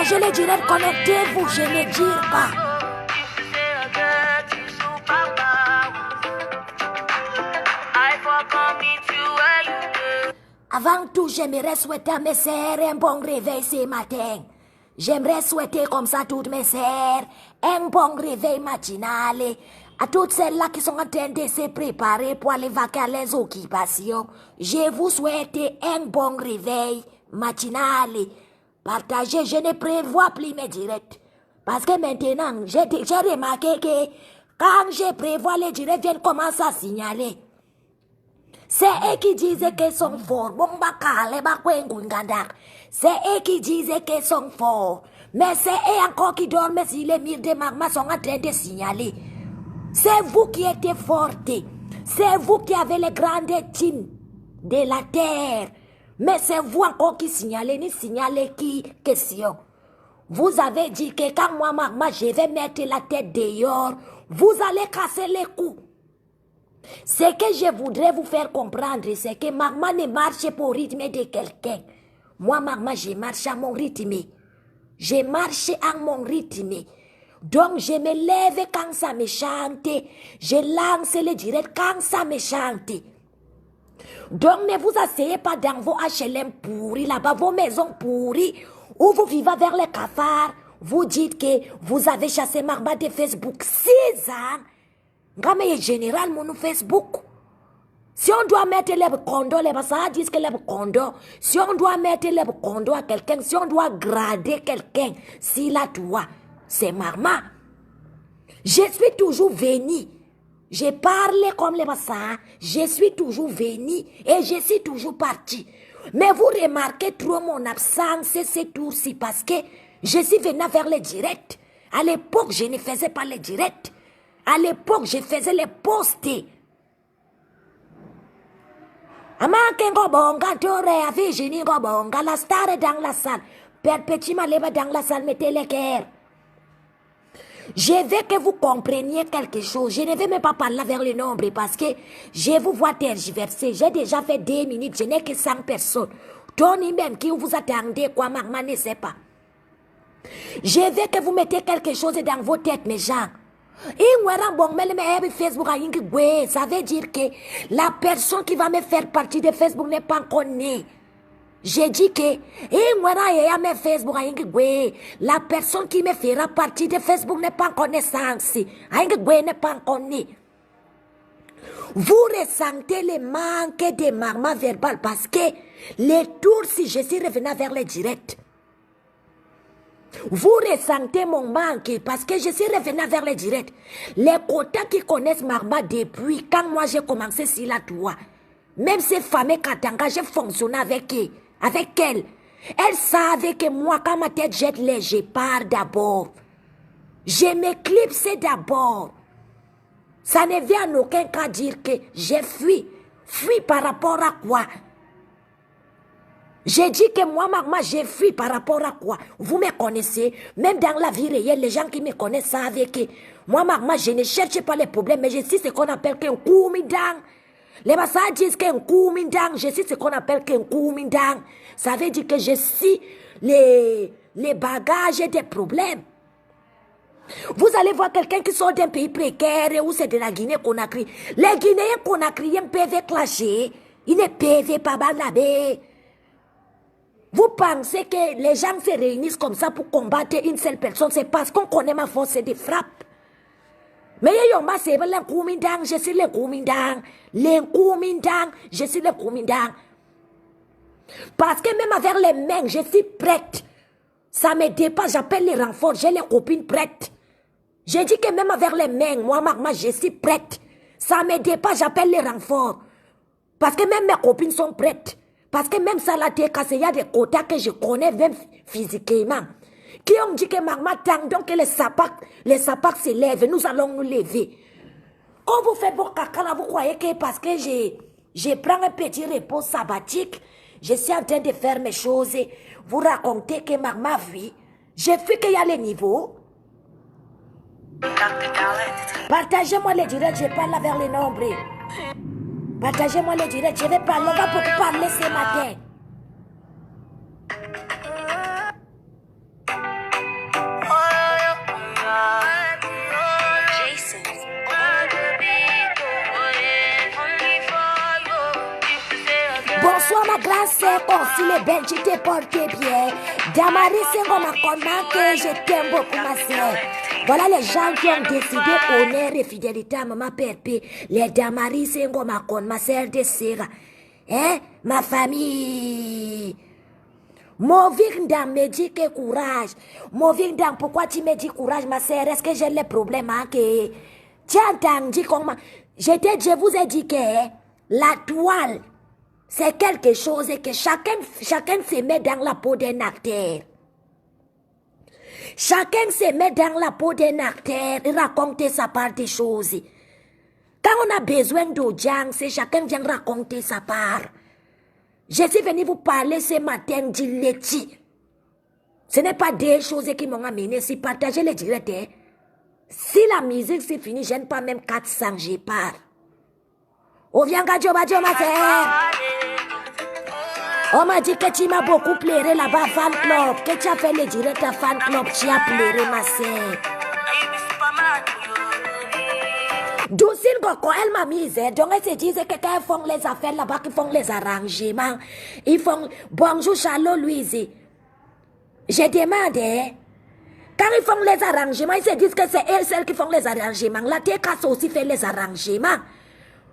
Partagez les directs, connectez-vous, je ne dis pas. Avant tout, j'aimerais souhaiter à mes sœurs un bon réveil ce matin. J'aimerais souhaiter comme ça à toutes mes sœurs un bon réveil matinal. À toutes celles-là qui sont en train de se préparer pour aller vaquer à les occupations, je vous souhaite un bon réveil matinal. Partagez, je ne prévois plus mes directs. Parce que maintenant, j'ai remarqué que quand je prévois les directs, viennent commencer à signaler. C'est eux qui disaient qu'ils sont forts. C'est eux qui disaient qu'ils sont forts. Mais c'est eux encore qui dorment si les murs de magma sont en train de signaler. C'est vous qui êtes fortes. C'est vous qui avez les grandes teams de la terre. Mais c'est vous encore qui signalez, ni signalez qui question. Vous avez dit que quand moi, magma, je vais mettre la tête dehors, vous allez casser les coups. Ce que je voudrais vous faire comprendre, c'est que magma ne marche pas au rythme de quelqu'un. Moi, magma, je marche à mon rythme. Je marche à mon rythme. Donc, je me lève quand ça me chante. Je lance le direct quand ça me chante. Donc, ne vous asseyez pas dans vos HLM pourris, là-bas, vos maisons pourries, où vous vivez vers les cafards. Vous dites que vous avez chassé magma de Facebook 6 ans. Mais général, mon Facebook. Si on doit mettre les condos, les personnes disent que les condos, si on doit mettre les condos à quelqu'un, si on doit grader quelqu'un, s'il a toi, c'est magma. Je suis toujours venu. Je parle comme les personnes, je suis toujours venu et je suis toujours parti. Mais vous remarquez trop mon absence ces tours-ci parce que je suis venu vers les directs. À l'époque, je ne faisais pas les directs. À l'époque, je faisais les posts. La star est dans la salle. Perpétuellement, elle est dans la salle, mettez les cœurs. Je veux que vous compreniez quelque chose. Je ne vais même pas parler vers le nombre parce que je vous vois tergiverser. J'ai déjà fait 2 minutes, je n'ai que 100 personnes. Tony même qui vous attendez, quoi, maman ne sait pas. Je veux que vous mettez quelque chose dans vos têtes, mes gens. Ça veut dire que la personne qui va me faire partie de Facebook n'est pas encore née. J'ai dit que la personne qui me fera partie de Facebook n'est pas encore née. N'est pas encore née. Vous ressentez le manque de magma verbal parce que les tours, si je suis revenu vers les directs, vous ressentez mon manque parce que je suis revenu vers les directs. Les quotas qui connaissent magma depuis quand moi j'ai commencé sur la tour, même ces femmes Katanga, j'ai fonctionné avec eux. Avec elle. Elle savait que moi, quand ma tête jette les, je pars d'abord. Je m'éclipse d'abord. Ça ne vient en aucun cas dire que j'ai fui. Fui par rapport à quoi? J'ai dit que moi, maman, j'ai fui par rapport à quoi? Vous me connaissez. Même dans la vie réelle, les gens qui me connaissent savent que moi, maman, je ne cherche pas les problèmes, mais je suis ce qu'on appelle qu'un koumidang. Les Massas disent qu'un koumindang, je suis ce qu'on appelle qu'un koumindang. Ça veut dire que je suis les bagages des problèmes. Vous allez voir quelqu'un qui sort d'un pays précaire ou c'est de la Guinée-Conakry. Les Guinéens Conakryens peuvent clasher. Ils ne peuvent pas balader. Vous pensez que les gens se réunissent comme ça pour combattre une seule personne? C'est parce qu'on connaît ma force de frappe. Mais je suis le koumindang. Je suis le koumindang. Parce que même avec les mains, je suis prête. Ça me dépasse, j'appelle les renforts, j'ai les copines prêtes. J'ai dit que même avec les mains, moi, je suis prête. Ça me dépasse, j'appelle les renforts. Parce que même mes copines sont prêtes. Parce que même ça, il y a des quotas que je connais même physiquement. Qui ont dit que magma tang, donc que les sapacs se lèvent, nous allons nous lever. Quand vous faites vos caca là, vous croyez que parce que je prends un petit repos sabbatique, je suis en train de faire mes choses, vous racontez que magma vit. J'ai vu qu'il y a les niveaux. Partagez-moi les directs, je parle vers les nombres. Partagez-moi les directs, je vais parler, on va beaucoup parler ce matin. Bonsoir ma grande sœur, aussi les belles, tu t'es porté bien. Damari Sengo ma que je t'aime beaucoup ma sœur. Voilà les gens qui ont décidé honneur et fidélité à maman Perpé. Les Damari Sengo ma sœur de Sera. Hein, ma famille. Moving dans me dit que courage. Moving dans pourquoi tu me dis courage ma sœur? Est-ce que j'ai les problèmes hein, que tu as entendu comment? Je vous ai dit que la toile, c'est quelque chose que chacun se met dans la peau d'un acteur. Chacun se met dans la peau d'un acteur et raconter sa part des choses. Quand on a besoin d'audience, chacun vient raconter sa part. Je suis venu vous parler ce matin du Leti. Ce n'est pas des choses qui m'ont amené. Si partager les directs, hein. Si la musique c'est fini, je n'ai pas même 400, je pars. On vient à Djoba ma sœur. On m'a dit que tu m'as beaucoup pleuré là-bas, fan club. Que tu as fait les directs à fan club, tu as pleuré, ma sœur. Doucine Goko, elle m'a mise. Donc elle se disait que quand ils font les affaires là-bas, qu'ils font les arrangements, ils font bonjour Charlot Louise. Je demande, quand ils font les arrangements, ils se disent que c'est elles celles qui font les arrangements. La TKS aussi fait les arrangements.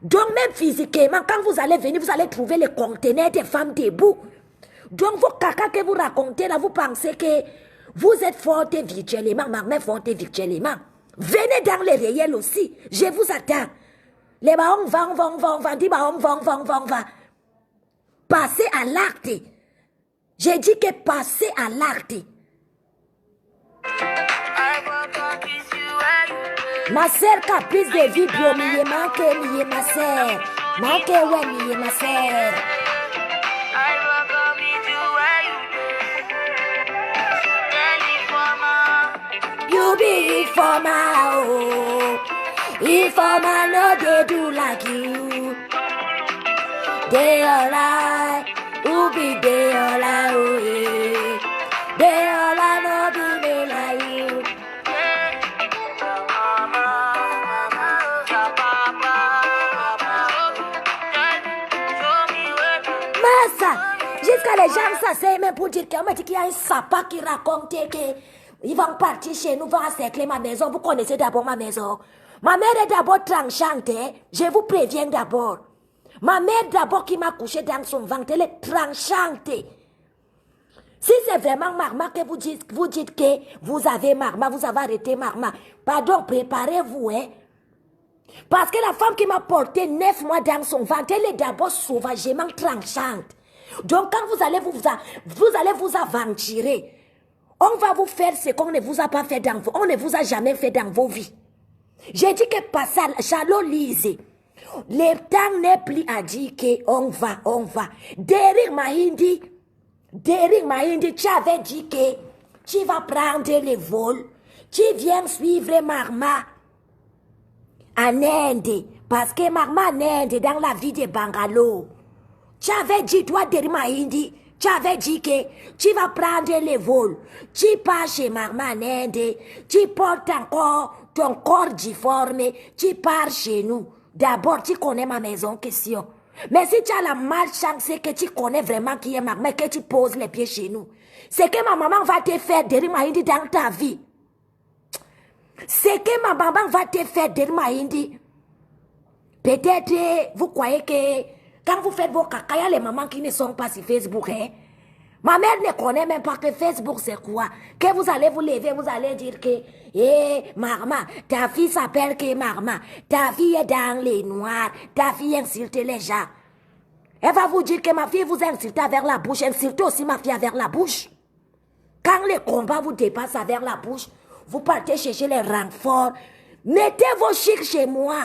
Donc même physiquement, quand vous allez venir, vous allez trouver les conteneurs des femmes debout. Donc vos caca que vous racontez là, vous pensez que vous êtes forte virtuellement, mais forte virtuellement. Venez dans les réels aussi, je vous attends. Les bah on va, dit bah on va. Passez à l'acte. J'ai dit que passez à l'acte. Ma sœur caprice de vie bio, miye ma sœur. Manque ouais miye ma sœur. You be informer, oh. Informer no they do like you. They all lie, who be they all lie, oh yeah. They all lie no be they like you. Massa, jusqu'à les gens ça c'est même pour dire qu'il y a un sapin qui raconte que ils vont partir chez nous, vont encercler ma maison. Vous connaissez d'abord ma maison. Ma mère est d'abord tranchante. Je vous préviens d'abord. Ma mère d'abord qui m'a couché dans son ventre, elle est tranchante. Si c'est vraiment Marma que vous dites que vous avez Marma, vous avez arrêté Marma. Pardon, préparez-vous. Hein. Parce que la femme qui m'a porté 9 mois dans son ventre, elle est d'abord sauvagement tranchante. Donc quand vous allez vous aventurer, on va vous faire ce qu'on ne vous a pas fait dans vos... On ne vous a jamais fait dans vos vies. J'ai dit que Passal, Charlot Lise, le temps n'est plus à dire qu'on va. Derrick Mahindi, tu avais dit que tu vas prendre le vol. Tu viens suivre Marma en Inde. Parce que Marma en Inde, dans la vie de Bangalore. Tu avais dit, toi, Derrick Mahindi, tu avais dit que tu vas prendre le vol. Tu pars chez Marma en Inde. Tu portes encore ton corps difforme. Tu pars chez nous. D'abord, tu connais ma maison, question. Mais si tu as la malchance que tu connais vraiment qui est Marma, que tu poses les pieds chez nous, c'est que ma maman va te faire Derrick Mahindi dans ta vie. C'est que ma maman va te faire Derrick Mahindi. Peut-être, vous croyez que quand vous faites vos caca, il y a les mamans qui ne sont pas sur Facebook. Hein? Ma mère ne connaît même pas que Facebook c'est quoi. Que vous allez vous lever, vous allez dire que Marma, ta fille s'appelle que Marma. Ta fille est dans les noirs. Ta fille insulte les gens. Elle va vous dire que ma fille vous insulte avec la bouche. Insulte aussi ma fille avec la bouche. Quand les combats vous dépassent avec la bouche, vous partez chercher les renforts. Mettez vos chics chez moi.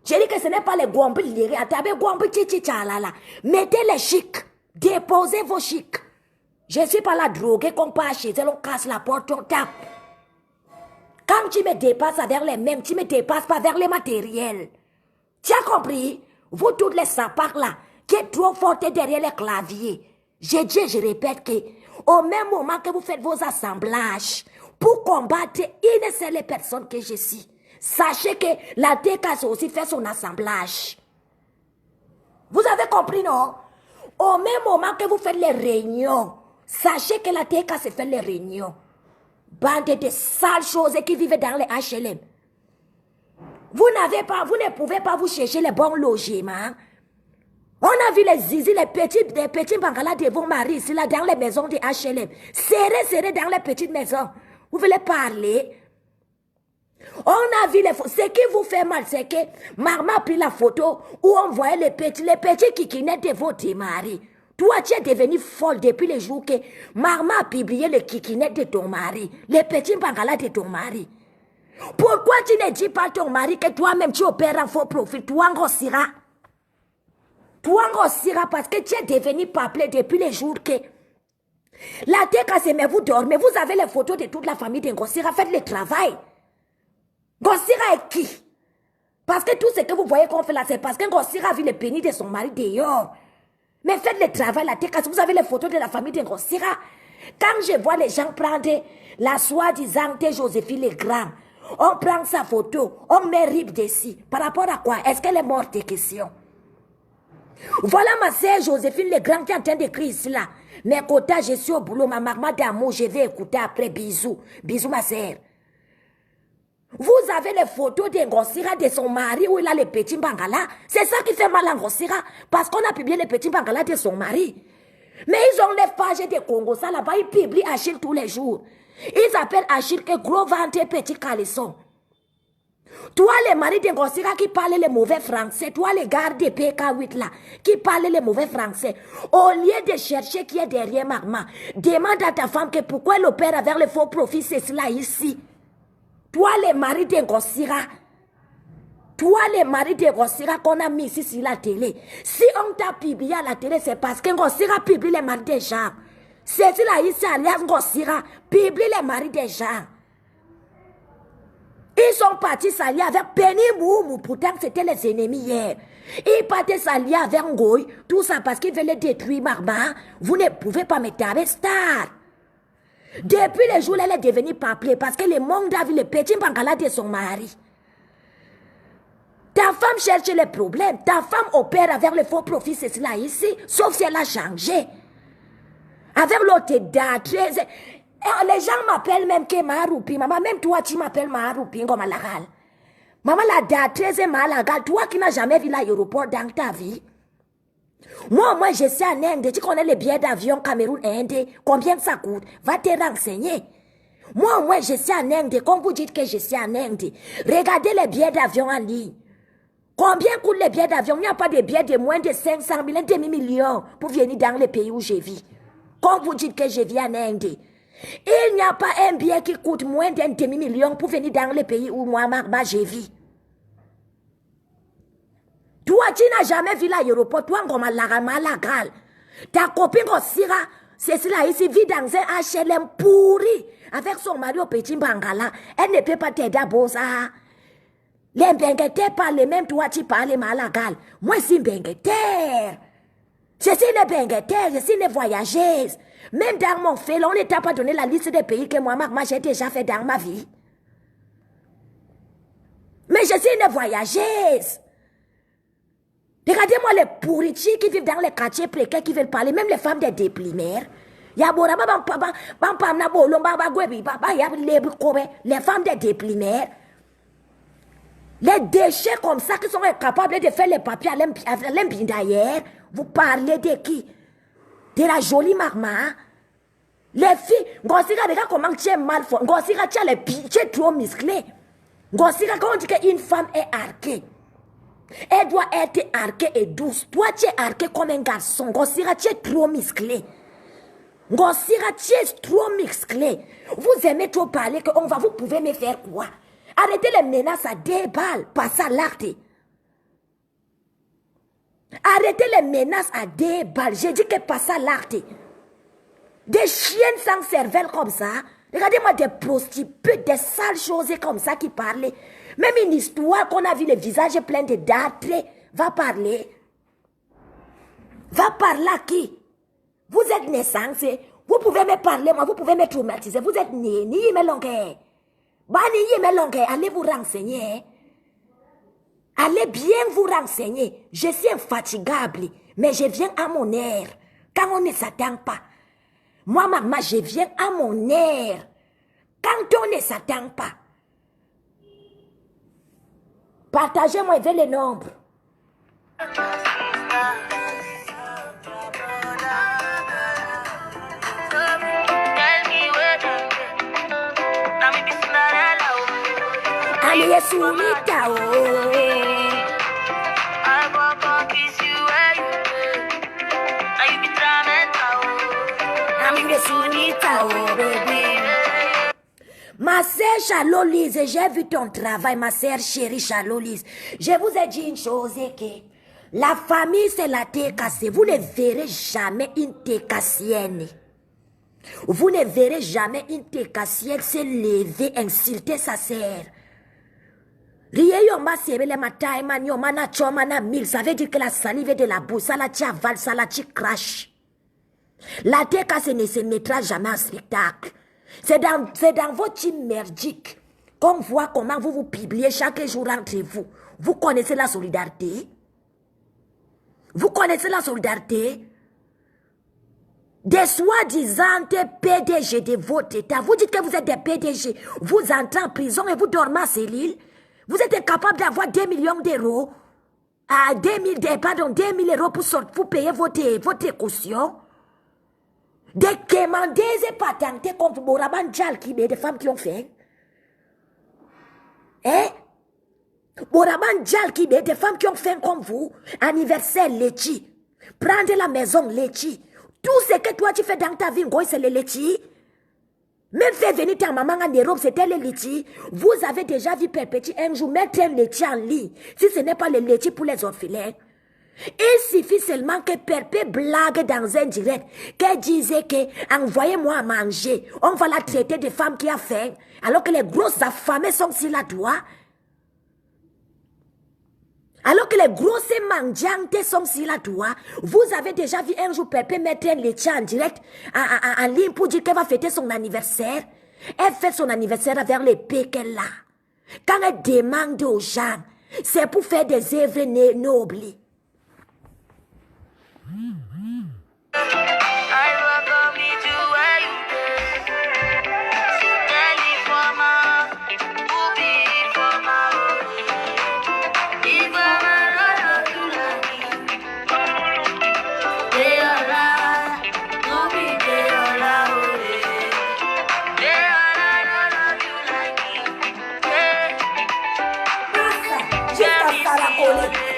Je dis que ce n'est pas les guambis lirés. Attendez, guambis tchalala. Mettez les chics. Déposez vos chics. Je ne suis pas la droguée qu'on passe chez elle, on casse la porte, on tape. Quand tu me dépasses avec les mêmes, tu ne me dépasses pas vers les matériels. Tu as compris? Vous toutes les sapars là, qui êtes trop fortes derrière les claviers. Je dis, je répète que au même moment que vous faites vos assemblages pour combattre une seule personne que je suis, sachez que la TKS aussi fait son assemblage. Vous avez compris, non? Au même moment que vous faites les réunions, sachez que la TK se fait les réunions. Bande de sales choses qui vivent dans les HLM. Vous ne pouvez pas vous chercher les bons logements. On a vu les zizi, les petits bangalas de vos maris ici, là, dans les maisons de HLM. Serrés dans les petites maisons. Vous voulez parler? On a vu les photos. Ce qui vous fait mal, c'est que maman a pris la photo où on voyait les petits kikinettes de votre mari. Toi, tu es devenu folle depuis le jour que maman a publié les kikinettes de ton mari, les petits bangalas de ton mari. Pourquoi tu ne dis pas à ton mari que toi-même tu opères en faux profil? Toi, grossiras. Toi, grossiras parce que tu es devenu paplé depuis le jour que la TK, mais vous dormez. Vous avez les photos de toute la famille de Ngossira. Faites le travail. Ngossira est qui? Parce que tout ce que vous voyez qu'on fait là, c'est parce que Ngossira a vu le pénis de son mari dehors. Mais faites le travail, la TK. Vous avez les photos de la famille de Ngossira. Quand je vois les gens prendre la soi-disant de Joséphine Legrand, on prend sa photo, on met RIP dessus. Par rapport à quoi? Est-ce qu'elle est morte de question? Voilà ma sœur Joséphine Legrand qui est en train d'écrire ici là. Mais côté, je suis au boulot, ma maman d'amour, je vais écouter après. Bisous. Bisous ma sœur. Vous avez les photos de Ngossira, de son mari, où il a les petits bangalas. C'est ça qui fait mal à Ngossira. Parce qu'on a publié les petits bangalas de son mari. Mais ils ont les pages de Congo, ça là-bas, ils publient Achille tous les jours. Ils appellent Achille que gros ventre petit caleçon. Toi, les maris de Ngossira qui parlent les mauvais français, toi, les gardes de PK8 là, qui parlent les mauvais français, au lieu de chercher qui est derrière maman, demande à ta femme que pourquoi elle opère avec les faux profits, c'est cela ici. Toi, les maris de Ngossira, qu'on a mis ici sur la télé, si on t'a publié à la télé, c'est parce que Ngossira publie les maris des gens. C'est cela ici, alias Ngossira, publie les maris des gens. Ils sont partis s'allier avec Penny Moumou, pourtant c'était les ennemis hier. Ils partaient s'allier avec Ngoy, tout ça parce qu'ils veulent détruire Marma. Vous ne pouvez pas me taper star. Depuis le jour, elle est devenue paplée parce que le monde a vu le petit bangala de son mari. Ta femme cherche les problèmes, ta femme opère avec le faux profit, c'est cela ici, sauf si elle a changé. Avec l'autre date, les gens m'appellent même que Maharoupi. Maman, même toi, tu m'appelles Maharoupi comme Malagal. Maman, la date 13 Malagal, toi qui n'as jamais vu l'aéroport dans ta vie. Moi, je suis en Inde. Tu connais les billets d'avion Cameroun-Inde. Combien ça coûte? Va te renseigner. Moi, je suis en Inde. Comme vous dites que je suis en Inde, regardez les billets d'avion en ligne. Combien coûtent les billets d'avion? Il n'y a pas de billets de moins de 500 000, un demi-million pour venir dans les pays où je vis. Comme vous dites que je vis en Inde. Il n'y a pas un billet qui coûte moins d'un demi-million pour venir dans les pays où moi, je vis. Toi, tu n'as jamais vu l'aéroport, toi, comme Malagal. Ta copine Ngossira, c'est cela ici, vit dans un HLM pourri, avec son mari au petit Bangala. Elle ne peut pas t'aider à Bosa. Les Bengueter parlent, même toi, tu parles Malagal. Moi, je suis une Bengueter. Je suis une Bengueter, je suis une voyageuse. Même dans mon fait, on ne t'a pas donné la liste des pays que moi, j'ai déjà fait dans ma vie. Mais je suis une voyageuse. Regardez-moi les pourritis qui vivent dans les quartiers précaires qui veulent parler, même les femmes des déprimaires. Les femmes des déprimaires. Les déchets comme ça qui sont incapables de faire les papiers à l'embindaillère. Vous parlez de qui? De la jolie maman. Les filles, Ngossira, regarde comment tu es mal fait. Ngossira, tu es trop musclé. Ngossira, quand on dit qu'une femme est arquée, elle doit être arquée et douce. Toi, tu es arqué comme un garçon. Ngossira, tu es trop musclé. Ngossira, tu es trop musclé. Vous aimez trop parler que vous pouvez me faire quoi? Arrêtez les menaces à 2 balles, pas ça l'acte. Arrêtez les menaces à 2 balles. J'ai dit que pas ça l'acte. Des chiennes sans cervelle comme ça. Regardez-moi des prostituées, des sales choses comme ça qui parlent. Même une histoire qu'on a vu le visage plein de dartres. Va parler. Va parler à qui? Vous êtes naissance. Vous pouvez me parler, moi, vous pouvez me traumatiser. Vous êtes né, ni me longueur. Allez vous renseigner. Allez bien vous renseigner. Je suis infatigable. Mais je viens à mon air. Quand on ne s'attend pas. Moi, maman, je viens à mon air. Quand on ne s'attend pas. Partagez-moi avec les nombres. Allez, Soulita, ma sœur Charlolise, j'ai vu ton travail, ma sœur chérie Charlolise. Je vous ai dit une chose, que la famille c'est la TKC. Vous ne verrez jamais une TKCienne. Vous ne verrez jamais une TKCienne se lever, insulter sa sœur. Ça veut dire que la salive est de la bouche, ça la avale, ça la crache. La TKC ne se mettra jamais en spectacle. C'est dans votre team merdique qu'on voit comment vous vous publiez chaque jour entre vous. Vous connaissez la solidarité? Vous connaissez la solidarité? Des soi-disant PDG de votre état. Vous dites que vous êtes des PDG. Vous entrez en prison et vous dormez en cellule. Vous êtes incapable d'avoir 2 millions d'euros. 2 000 euros pour payer votre caution. Des quémandaises et patentées comme Boraban Djalkibé, des femmes qui ont fait. Hein? Boraban Djalkibé, des femmes qui ont fait comme vous. Anniversaire Lechi. Prendre la maison Lechi. Tout ce que toi tu fais dans ta vie, c'est le Lechi. Même faire venir ta maman en Europe, c'était le Lechi. Vous avez déjà vu Perpétuer un jour mettre un Lechi en ligne. Si ce n'est pas le Lechi pour les orphelins. Il suffit seulement que Perpé blague dans un direct, qu'elle disait que envoyez-moi à manger, on va la traiter de femme qui a faim, alors que les grosses affamées sont sur la doigt. Alors que les grosses mendiantes sont sur la doigt. Vous avez déjà vu un jour Perpé mettre un laitier en direct, en ligne pour dire qu'elle va fêter son anniversaire. Elle fait son anniversaire avec les paix qu'elle a. Quand elle demande aux gens, c'est pour faire des œuvres nobles.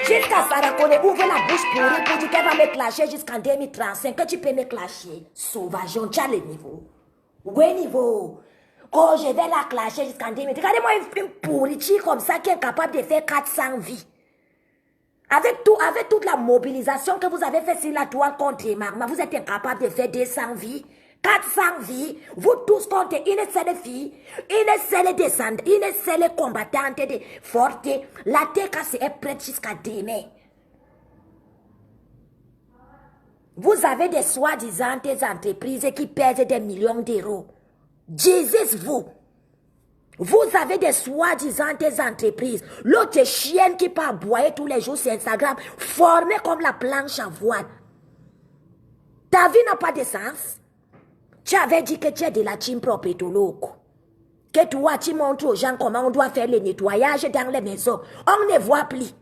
Jusqu'à Sarah Kone, ouvre la bouche pour dire qu'elle va me clasher jusqu'en 2035. Que tu peux me clasher. Sauvageon, tu as le niveau. Ouais, niveau. Quand je vais la clasher jusqu'en 2035. Regardez-moi une pourriture comme ça qui est capable de faire 400 vies. Avec toute la mobilisation que vous avez fait sur la toile contre Magma, vous êtes incapable de faire 200 vies. 400 vies, vous tous contre une seule fille, une seule descendante, une seule combattante de forte. La TKC est prête jusqu'à demain. Vous avez des soi-disant entreprises qui pèsent des millions d'euros. Jésus, vous avez des soi-disant entreprises. L'autre chienne qui peut aboyer tous les jours sur Instagram, formée comme la planche à voile. Ta vie n'a pas de sens. Tu avais dit que tu es de la team propétologue. Que toi, tu montres aux gens comment on doit faire le nettoyage dans les maisons. On ne voit plus.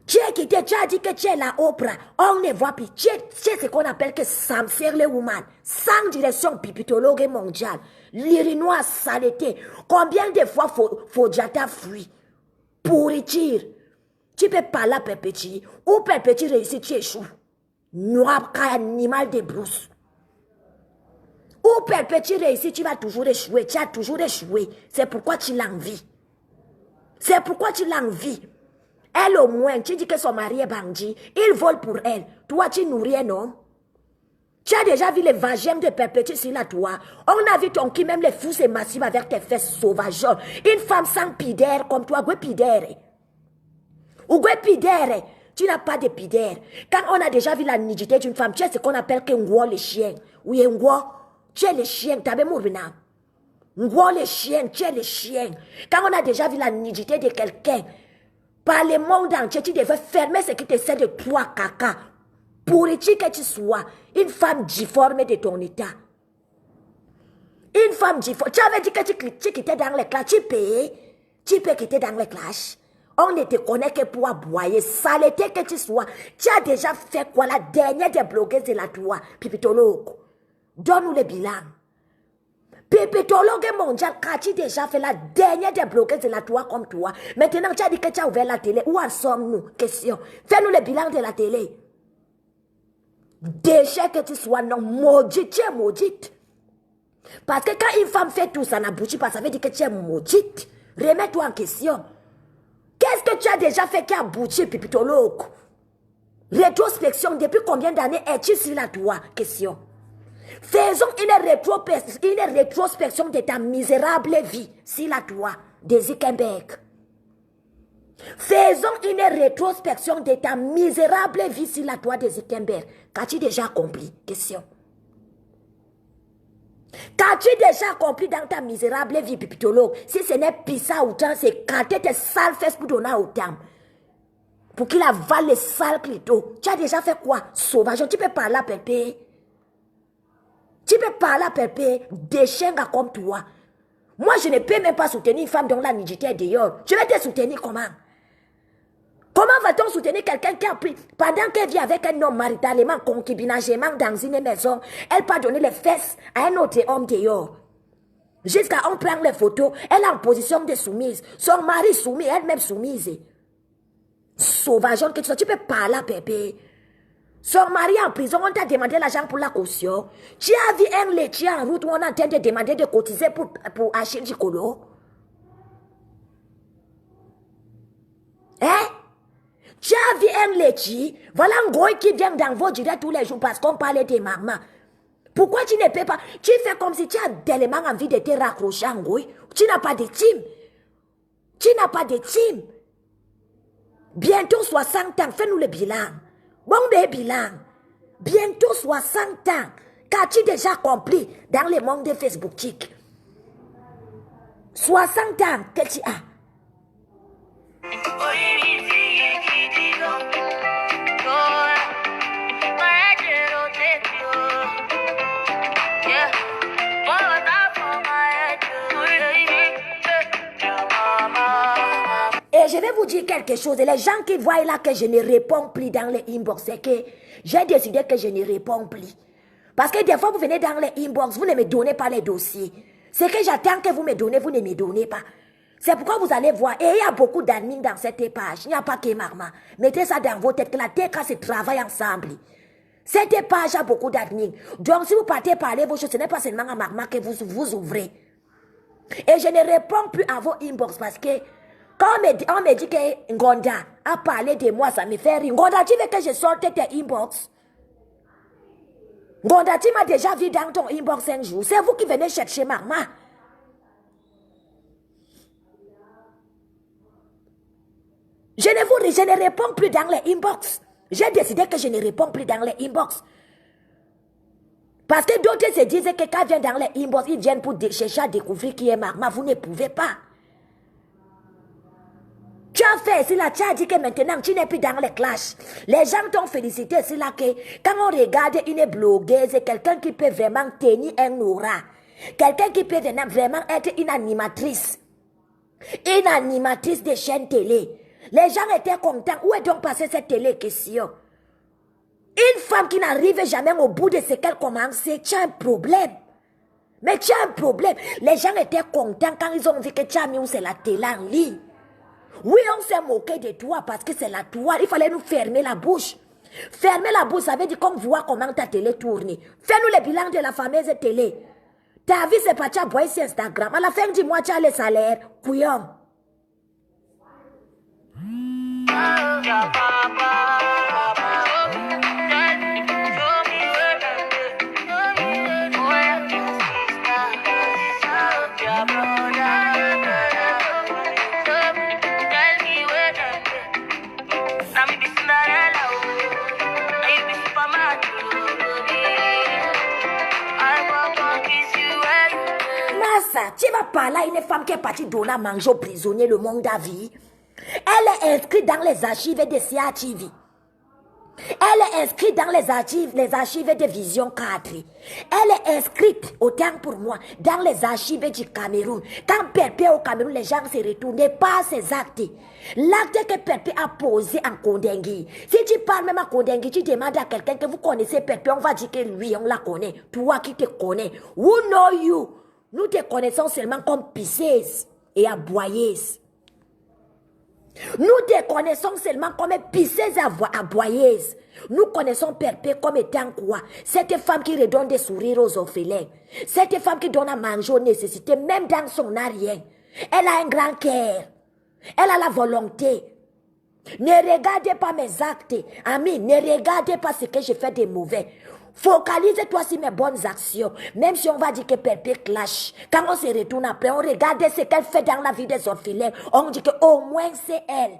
Tu as dit que tu es la Oprah. On ne voit plus. Tu es ce qu'on appelle que Samser le woman. Sans direction pipitologue mondiale. L'irinois saleté. Combien de fois faut Jata fuir? Pourriture. Tu peux pas la perpétuer. Ou perpétuer réussir, tu échoues. Noir animal de brousse. Ou perpétuer réussir, tu vas toujours échouer. Tu as toujours échoué. C'est pourquoi tu l'envies. C'est pourquoi tu l'envies. Elle au moins, tu dis que son mari est bandit. Il vole pour elle. Toi, tu nourris un homme. Tu as déjà vu les vagins de perpétuer sur la toile. On a vu ton qui même les fous et massifs avec tes fesses sauvages. Une femme sans pidère comme toi, gwe pidère. Ou gwe pidère. Tu n'as pas de pidère. Quand on a déjà vu la nudité d'une femme, tu es ce qu'on appelle que ngwo le chien. Oui, ngwo. Tu es le chien, tu as mourvena. Ngwo le chien, tu es le chien. Quand on a déjà vu la nudité de quelqu'un, Par le monde entier, tu devais fermer ce qui te sert de toi, caca. Pourri-tu que tu sois une femme difforme de ton état. Une femme difforme. Tu avais dit que tu quittais dans les classes. Tu peux quitter dans les classes. On ne te connaît que pour aboyer. Saleté que tu sois. Tu as déjà fait quoi la dernière des blogueuses de la toi, Pipitologue? Donne-nous le bilan. Pipitologue mondial, as-tu déjà fait la dernière des blogueuses de la toi comme toi? Maintenant, tu as dit que tu as ouvert la télé. Où en sommes-nous? Question. Fais-nous le bilan de la télé. Déjà que tu sois non maudite, tu es maudite. Parce que quand une femme fait tout ça n'aboutit pas, ça veut dire que tu es maudite. Remets-toi en question. Qu'est-ce que tu as déjà fait qui a abouti, Pipitologue? Rétrospection, depuis combien d'années es-tu sur la toi? Question. Faisons une rétrospection de ta misérable vie sur la toi de Zuckerberg. Faisons une rétrospection de ta misérable vie sur la toi de Zuckerberg. Qu'as-tu déjà accompli? Question. Qu'as-tu déjà accompli dans ta misérable vie, Pipitologue? Si ce n'est pissa autant, c'est canter tes sales fesses pour donner autant. Pour qu'il avale les sales clitos. Tu as déjà fait quoi? Sauvage. Tu peux parler à Pépé. Tu peux parler à Pépé. Des chiens comme toi. Moi, je ne peux même pas soutenir une femme dont la nudité est dehors. Je vais te soutenir comment? Comment va-t-on soutenir quelqu'un qui a pris, pendant qu'elle vit avec un homme maritalement, concubinagement dans une maison, elle peut donner les fesses à un autre homme dehors. Jusqu'à on prend les photos, elle est en position de soumise. Son mari soumis, elle-même soumise. Sauvage, que tu peux parler à Pépé. Son mari en prison, on t'a demandé l'argent pour la caution. Tu as vu un laitier en route où on est en train de demander de cotiser pour acheter du colo. Hein? Tu as vu un laitier, voilà un gros qui vient dans vos directs tous les jours parce qu'on parlait de maman. Pourquoi tu ne peux pas? Tu fais comme si tu as tellement envie de te raccrocher en gros. Tu n'as pas de team. Tu n'as pas de team. Bientôt 60 ans, fais-nous le bilan. Bon, le bilan. Bientôt 60 ans. Qu'as-tu déjà accompli dans le monde de Facebook? 60 ans que tu as. Et je vais vous dire quelque chose. Les gens qui voient là que je ne réponds plus dans les inbox, c'est que j'ai décidé que je ne réponds plus. Parce que des fois, vous venez dans les inbox, vous ne me donnez pas les dossiers. Ce que j'attends que vous me donnez, vous ne me donnez pas. C'est pourquoi vous allez voir. Et il y a beaucoup d'admins dans cette page. Il n'y a pas que Marma. Mettez ça dans vos têtes, que la TK se travaille ensemble. Cette page a beaucoup d'admins. Donc, si vous partez parler vos choses, ce n'est pas seulement à Marma que vous ouvrez. Et je ne réponds plus à vos inbox parce que quand on me dit que Ngonda a parlé de moi, ça me fait rire. Ngonda, tu veux que je sorte tes inbox? Ngonda, tu m'as déjà vu dans ton inbox un jour. C'est vous qui venez chercher Marma. Je ne réponds plus dans les inbox. J'ai décidé que je ne réponds plus dans les inbox. Parce que d'autres se disent que quand ils viennent dans les inbox, ils viennent pour chercher à découvrir qui est Marma. Vous ne pouvez pas. Tu as fait cela, tu as dit que maintenant tu n'es plus dans les clashs. Les gens t'ont félicité, c'est là que quand on regarde une blogueuse, quelqu'un qui peut vraiment tenir un aura, quelqu'un qui peut vraiment être une animatrice de chaîne télé. Les gens étaient contents. Où est donc passée cette télé question? Une femme qui n'arrive jamais au bout de ce qu'elle commence, tu as un problème. Mais tu as un problème. Les gens étaient contents quand ils ont vu que tu as mis où c'est la télé en ligne. Oui, on s'est moqué de toi parce que c'est la toile. Il fallait nous fermer la bouche. Fermer la bouche, ça veut dire qu'on voit comment ta télé tourne. Fais-nous le bilan de la fameuse télé. Ta vie, c'est pas tu as boire sur Instagram. À la fin du mois, tu as le salaire. Couillon. Tu vas parler à une femme qui est partie donner à manger aux prisonniers le monde à vie. Elle est inscrite dans les archives de CATV. Elle est inscrite dans les archives de Vision 4. Elle est inscrite, autant pour moi, dans les archives du Cameroun. Quand Perpé au Cameroun, les gens se retournent pas ces actes. L'acte que Perpé a posé en Kondengui. Si tu parles même à Kondengui, tu demandes à quelqu'un que vous connaissez Perpé, on va dire que lui, on la connaît. Toi qui te connais. Who know you? Nous te connaissons seulement comme pisseuse et aboyeuse. Nous te connaissons seulement comme pisseuse aboyeuse. Nous connaissons Perpé comme étant quoi? Cette femme qui redonne des sourires aux orphelins. Cette femme qui donne à manger aux nécessités, même dans son arrière. Elle a un grand cœur. Elle a la volonté. Ne regardez pas mes actes. Amis, ne regardez pas ce que je fais de mauvais. Focalise-toi sur mes bonnes actions. Même si on va dire que Perpé clash. Quand on se retourne après, on regarde ce qu'elle fait dans la vie des orphelins. On dit qu'au moins c'est elle.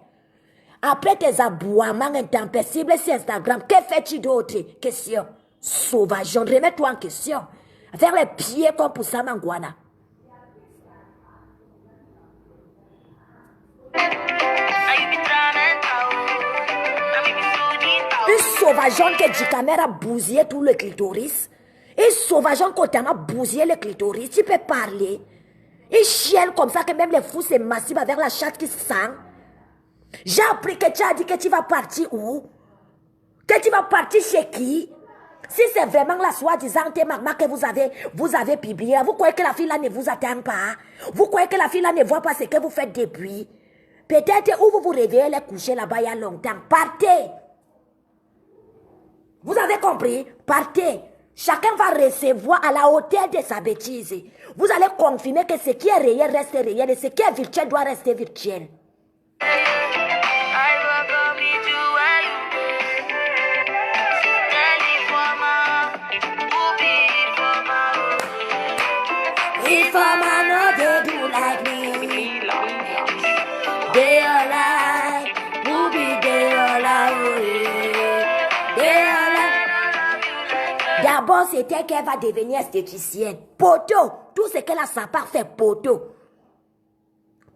Après tes aboiements intempestibles sur Instagram, que fais-tu d'autre? Question. Sauvage, remets-toi en question. Vers les pieds comme pour Samangwana. Une sauvageonne que Djikamer a bousillé tout le clitoris. Une sauvageonne que a bousillé le clitoris. Tu peux parler. Une chienne comme ça que même les fous se massivent avec la chatte qui sent. J'ai appris que tu as dit que tu vas partir où? Que tu vas partir chez qui? Si c'est vraiment la soi-disant magma que vous avez publié, vous croyez que la fille là ne vous attend pas? Vous croyez que la fille là ne voit pas ce que vous faites depuis? Peut-être où vous vous réveillez, elle est couchée là-bas il y a longtemps. Partez! Vous avez compris? Partez! Chacun va recevoir à la hauteur de sa bêtise. Vous allez confirmer que ce qui est réel reste réel et ce qui est virtuel doit rester virtuel. If a man no they do like me, they are like, booby, they are like, they are like. D'abord, c'était qu'elle va devenir esthéticienne. Poteau, tout ce qu'elle a sa part fait poteau.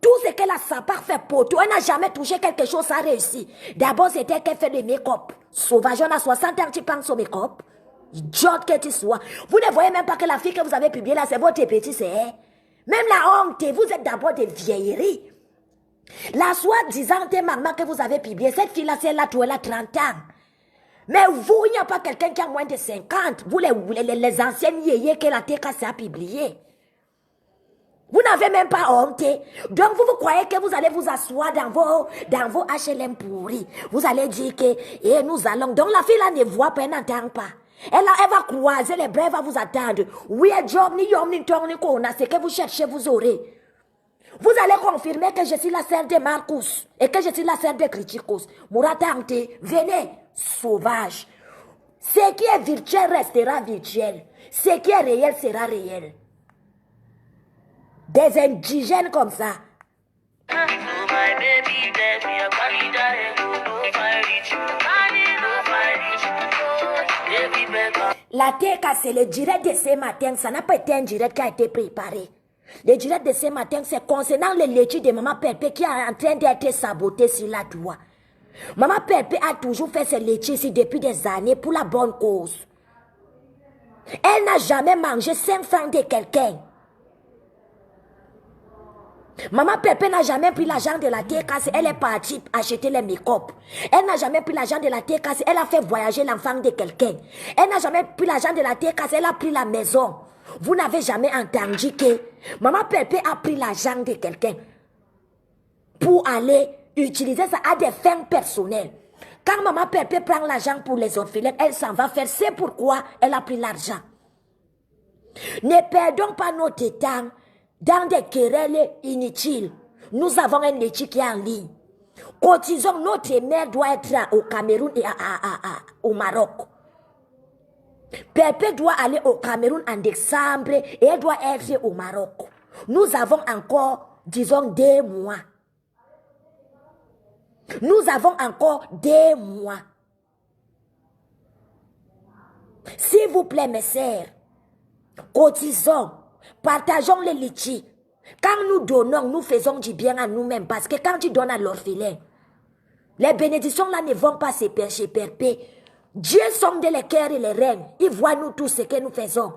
Tout ce qu'elle a sa part fait poteau. Elle n'a jamais touché quelque chose, ça a réussi. D'abord, c'était qu'elle fait le make-up. Sauvage, on a 60 ans, tu penses au make-up. Idiot que tu sois. Vous ne voyez même pas que la fille que vous avez publiée là, c'est votre petit, c'est elle. Même la honte, vous êtes d'abord des vieilleries. La soi-disant maman que vous avez publiée, cette fille-là, c'est là, elle a 30 ans. Mais vous, il n'y a pas quelqu'un qui a moins de 50. Vous, les anciennes yéyés que la TKC a publié. Vous n'avez même pas honte. Donc, vous croyez que vous allez vous asseoir dans vos HLM pourris. Vous allez dire que nous allons. Donc, la fille là ne voit pas, elle n'entend pas. Elle va croiser les bras, elle va vous attendre. Oui, job, ni yom, ni tong, ni kona, ce que vous cherchez, vous aurez. Vous allez confirmer que je suis la sœur de Marcus et que je suis la sœur de Criticus. Mouratante, venez, sauvage. Ce qui est virtuel restera virtuel. Ce qui est réel sera réel. Des indigènes comme ça. La TK, c'est le direct de ce matin. Ça n'a pas été un direct qui a été préparé. Le direct de ce matin, c'est concernant le laitier de Maman Perpé qui est en train d'être saboté sur la toit. Maman Perpé a toujours fait ce laitier ici depuis des années pour la bonne cause. Elle n'a jamais mangé 5 francs de quelqu'un. Maman Perpé n'a jamais pris l'argent de la TKC, elle est partie acheter les make-up. Elle n'a jamais pris l'argent de la TKC, elle a fait voyager l'enfant de quelqu'un. Elle n'a jamais pris l'argent de la TKC, elle a pris la maison. Vous n'avez jamais entendu que Maman Perpé a pris l'argent de quelqu'un pour aller utiliser ça à des fins personnelles. Quand Maman Perpé prend l'argent pour les orphelins, elle s'en va faire. C'est pourquoi elle a pris l'argent. Ne perdons pas notre temps dans des querelles inutiles. Nous avons un éthique qui est en ligne. Cotisons, notre mère doit être au Cameroun et au Maroc. Perpé doit aller au Cameroun en décembre et elle doit être au Maroc. Nous avons encore, disons, 2 mois. Nous avons encore 2 mois. S'il vous plaît, mes sœurs, cotisons, partageons les litchis. Quand nous donnons, nous faisons du bien à nous-mêmes. Parce que quand tu donnes à l'orphelin, les bénédictions là ne vont pas se perpétuer. Dieu sonde les cœurs et les reins. Il voit nous tous ce que nous faisons.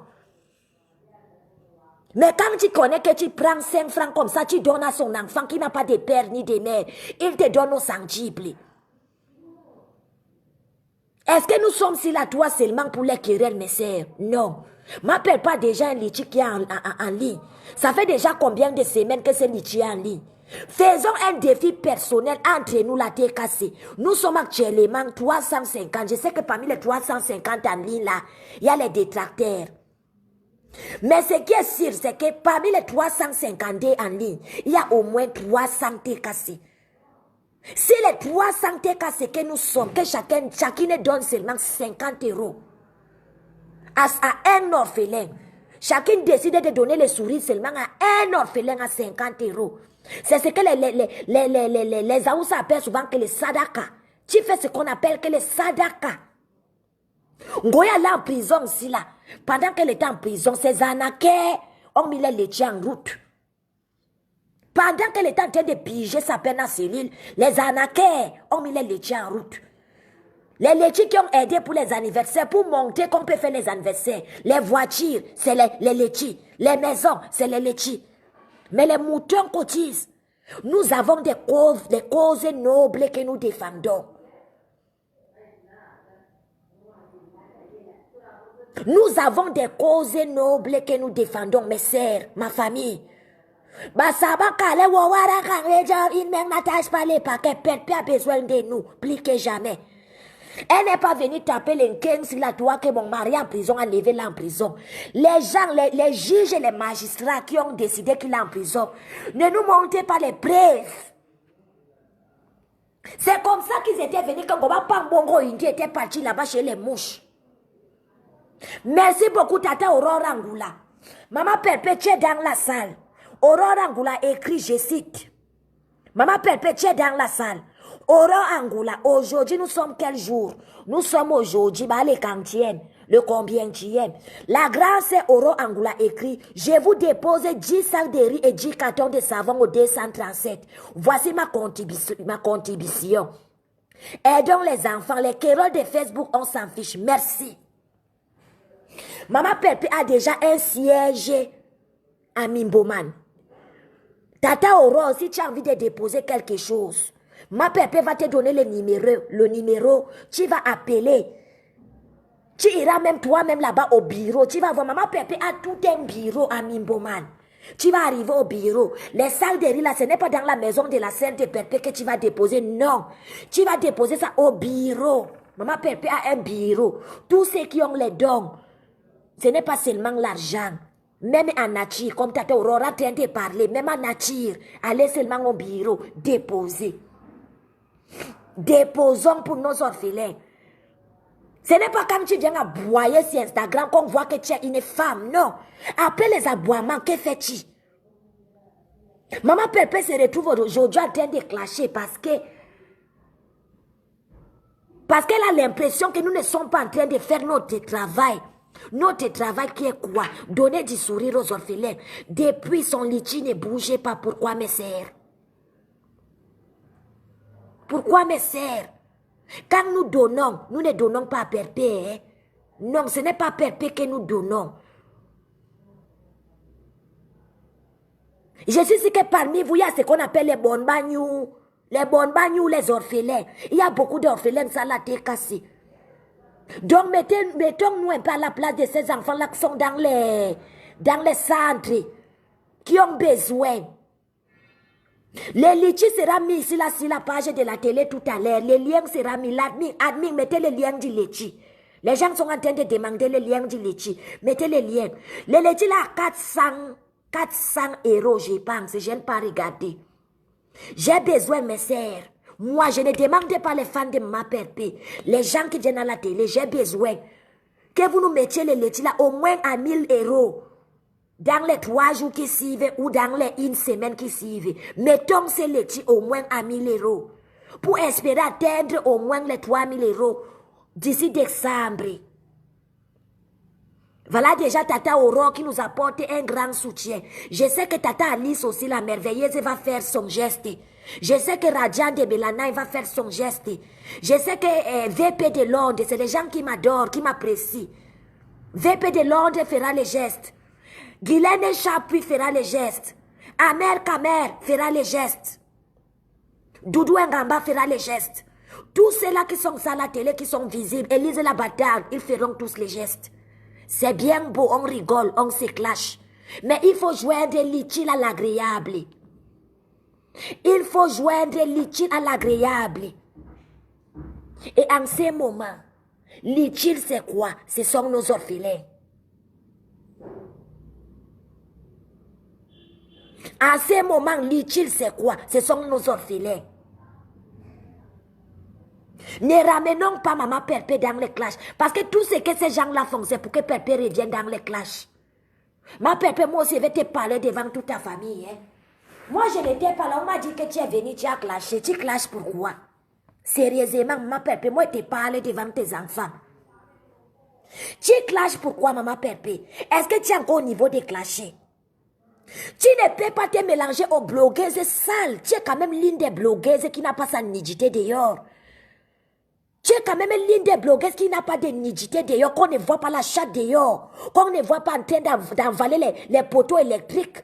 Mais quand tu connais que tu prends 5 francs comme ça, tu donnes à son enfant qui n'a pas de père ni de mère, il te donne au sensible. Est-ce que nous sommes si là, toi seulement pour les querelles, mes sœurs? Non. M'appelle pas déjà un litchi qui est en ligne. Ça fait déjà combien de semaines que ce litchi est en ligne? Faisons un défi personnel entre nous, la tête cassée. Nous sommes actuellement 350. Je sais que parmi les 350 en ligne là, il y a les détracteurs. Mais ce qui est sûr, c'est que parmi les 350 en ligne, il y a au moins 300 têtes cassées. Si les 300 têtes cassées que nous sommes, que chacun donne seulement 50 € à un orphelin, chacun décide de donner les souris seulement à un orphelin à 50 €. C'est ce que les Aoussa appellent souvent que les sadaka. Tu fais ce qu'on appelle que les sadaka. Ngoya là en prison aussi là. Pendant qu'elle était en prison, ses anakais ont mis les laitiers en route. Pendant qu'elle était en train de piger sa peine à cellule, les anakais ont mis les laitiers en route. Les laitiers qui ont aidé pour les anniversaires, pour monter qu'on peut faire les anniversaires. Les voitures, c'est les laitiers. Les maisons, c'est les laitiers. Mais les moutons cotisent. Nous avons des causes nobles que nous défendons. Nous avons des causes nobles que nous défendons, mes sœurs, ma famille. Il n'attache pas les paquets, Père a besoin de nous, plus que jamais. Elle n'est pas venue taper les 15 la toi que mon mari en prison a levé là en prison. Les gens, les juges et les magistrats qui ont décidé qu'il est en prison, ne nous montrez pas les preuves. C'est comme ça qu'ils étaient venus quand Goba Pambongo Indi était parti là-bas chez les mouches. Merci beaucoup, Tata Aurore Angoula. Maman Perpétuée dans la salle. Aurore Angoula écrit, je cite. Maman Perpétuée dans la salle. Aurore Angoula, aujourd'hui nous sommes quel jour? Nous sommes aujourd'hui, le quantième, le combienième. La grâce Aurore Angoula écrit, je vous dépose 10 sacs de riz et 10 cartons de savon au 237. Voici ma contribution. Aidons les enfants, les querelles de Facebook, on s'en fiche. Merci. Maman Pépé a déjà un siège à Mimboman. Tata Aurore, si tu as envie de déposer quelque chose, ma Pépé va te donner le numéro, tu vas appeler. Tu iras même toi-même là-bas au bureau. Tu vas voir, Maman Pépé a tout un bureau à Mimboman. Tu vas arriver au bureau. Les sacs de riz là, ce n'est pas dans la maison de la Sainte Pépé que tu vas déposer. Non. Tu vas déposer ça au bureau. Maman Pépé a un bureau. Tous ceux qui ont les dons, ce n'est pas seulement l'argent. Même en nature, comme Tata Aurore a train de parler, même en nature, allez seulement au bureau, déposer. Déposons pour nos orphelins. Ce n'est pas quand tu viens aboyer sur Instagram qu'on voit que tu es une femme, non. Après les aboiements, que fais-tu? Maman Pépé se retrouve aujourd'hui en train de clasher parce qu'elle a l'impression que nous ne sommes pas en train de faire notre travail. Notre travail qui est quoi? Donner du sourire aux orphelins. Depuis son litchi ne bougeait pas. Pourquoi mes sœurs? Pourquoi mes sœurs? Quand nous donnons, nous ne donnons pas à Pépé. Hein? Non, ce n'est pas Pépé que nous donnons. Je suis sûr que parmi vous, il y a ce qu'on appelle les bonnes bagnou. Les bonnes bagnou, les orphelins. Il y a beaucoup d'orphelins, ça l'a été cassé. Donc, mettons-nous un peu à la place de ces enfants-là qui sont dans les centres, qui ont besoin. Les litchis sera mis ici là, sur la page de la télé tout à l'heure. Les liens sera mis là. Admin, mettez les liens du litchi. Les gens sont en train de demander les liens du litchi. Mettez les liens. Les litchis là, 400 €, je pense. Je n'ai pas regardé. J'ai besoin, mes sœurs. Moi, je ne demande pas les fans de ma Pépé. Les gens qui viennent à la télé, j'ai besoin que vous nous mettiez les laitiers là au moins à 1 000 € dans les 3 jours qui suivent ou dans les 1 semaine qui suivent. Mettons ces laitiers au moins à 1 000 € pour espérer atteindre au moins les 3 000 € d'ici décembre. Voilà déjà Tata Aurore qui nous apporte un grand soutien. Je sais que Tata Alice aussi, la merveilleuse, va faire son geste. Je sais que Radian de Belana va faire son geste. Je sais que VP de Londres, c'est les gens qui m'adorent, qui m'apprécient. VP de Londres fera les gestes. Guylaine Chapuis fera les gestes. Amer Kamer fera les gestes. Doudou Ngamba fera les gestes. Tous ceux-là qui sont à la télé, qui sont visibles, Élise la bataille, ils feront tous les gestes. C'est bien beau, on rigole, on se clash. Mais il faut joindre l'utile à l'agréable. Il faut joindre l'utile à l'agréable. Et en ce moment, l'utile c'est quoi? Ce sont nos orphelins. En ce moment, l'utile c'est quoi? Ce sont nos orphelins. Ne ramenons pas Maman Perpé dans les clashs. Parce que tout ce que ces gens-là font, c'est pour que Perpé revienne dans les clashs. Ma Perpé, moi aussi, je vais te parler devant toute ta famille. Hein. Moi, je n'étais pas là. On m'a dit que tu es venu, tu as clashé. Tu clashes pourquoi? Sérieusement, Maman Perpé, moi, je te parle devant tes enfants. Tu clashes pourquoi, Maman Perpé? Est-ce que tu es encore au niveau de clasher? Tu ne peux pas te mélanger aux blogueuses sales. Tu es quand même l'une des blogueuses qui n'a pas sa nudité dehors. Tu es quand même l'une des blogueuses qui n'a pas de nudité dehors, qu'on ne voit pas la chatte dehors, qu'on ne voit pas en train d'envaler les poteaux électriques.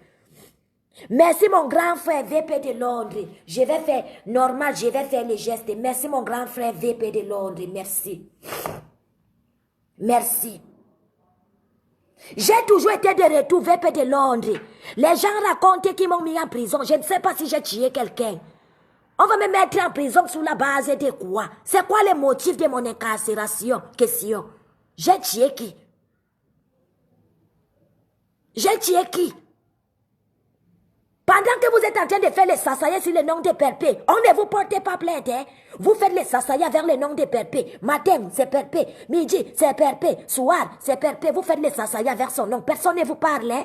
Merci mon grand frère VP de Londres. Je vais faire normal, je vais faire les gestes. Merci mon grand frère VP de Londres. Merci. Merci. J'ai toujours été de retour VP de Londres. Les gens racontent qu'ils m'ont mis en prison. Je ne sais pas si j'ai tué quelqu'un. On va me mettre en prison sous la base de quoi? C'est quoi les motifs de mon incarcération? Question. J'ai tué qui? J'ai tué qui? Pendant que vous êtes en train de faire les sassaïas sur le nom de Perpé, on ne vous porte pas plainte, hein? Vous faites les sassaïas vers le nom de Perpé. Matin, c'est Perpé. Midi, c'est Perpé. Soir, c'est Perpé. Vous faites les sassaïas vers son nom. Personne ne vous parle, hein?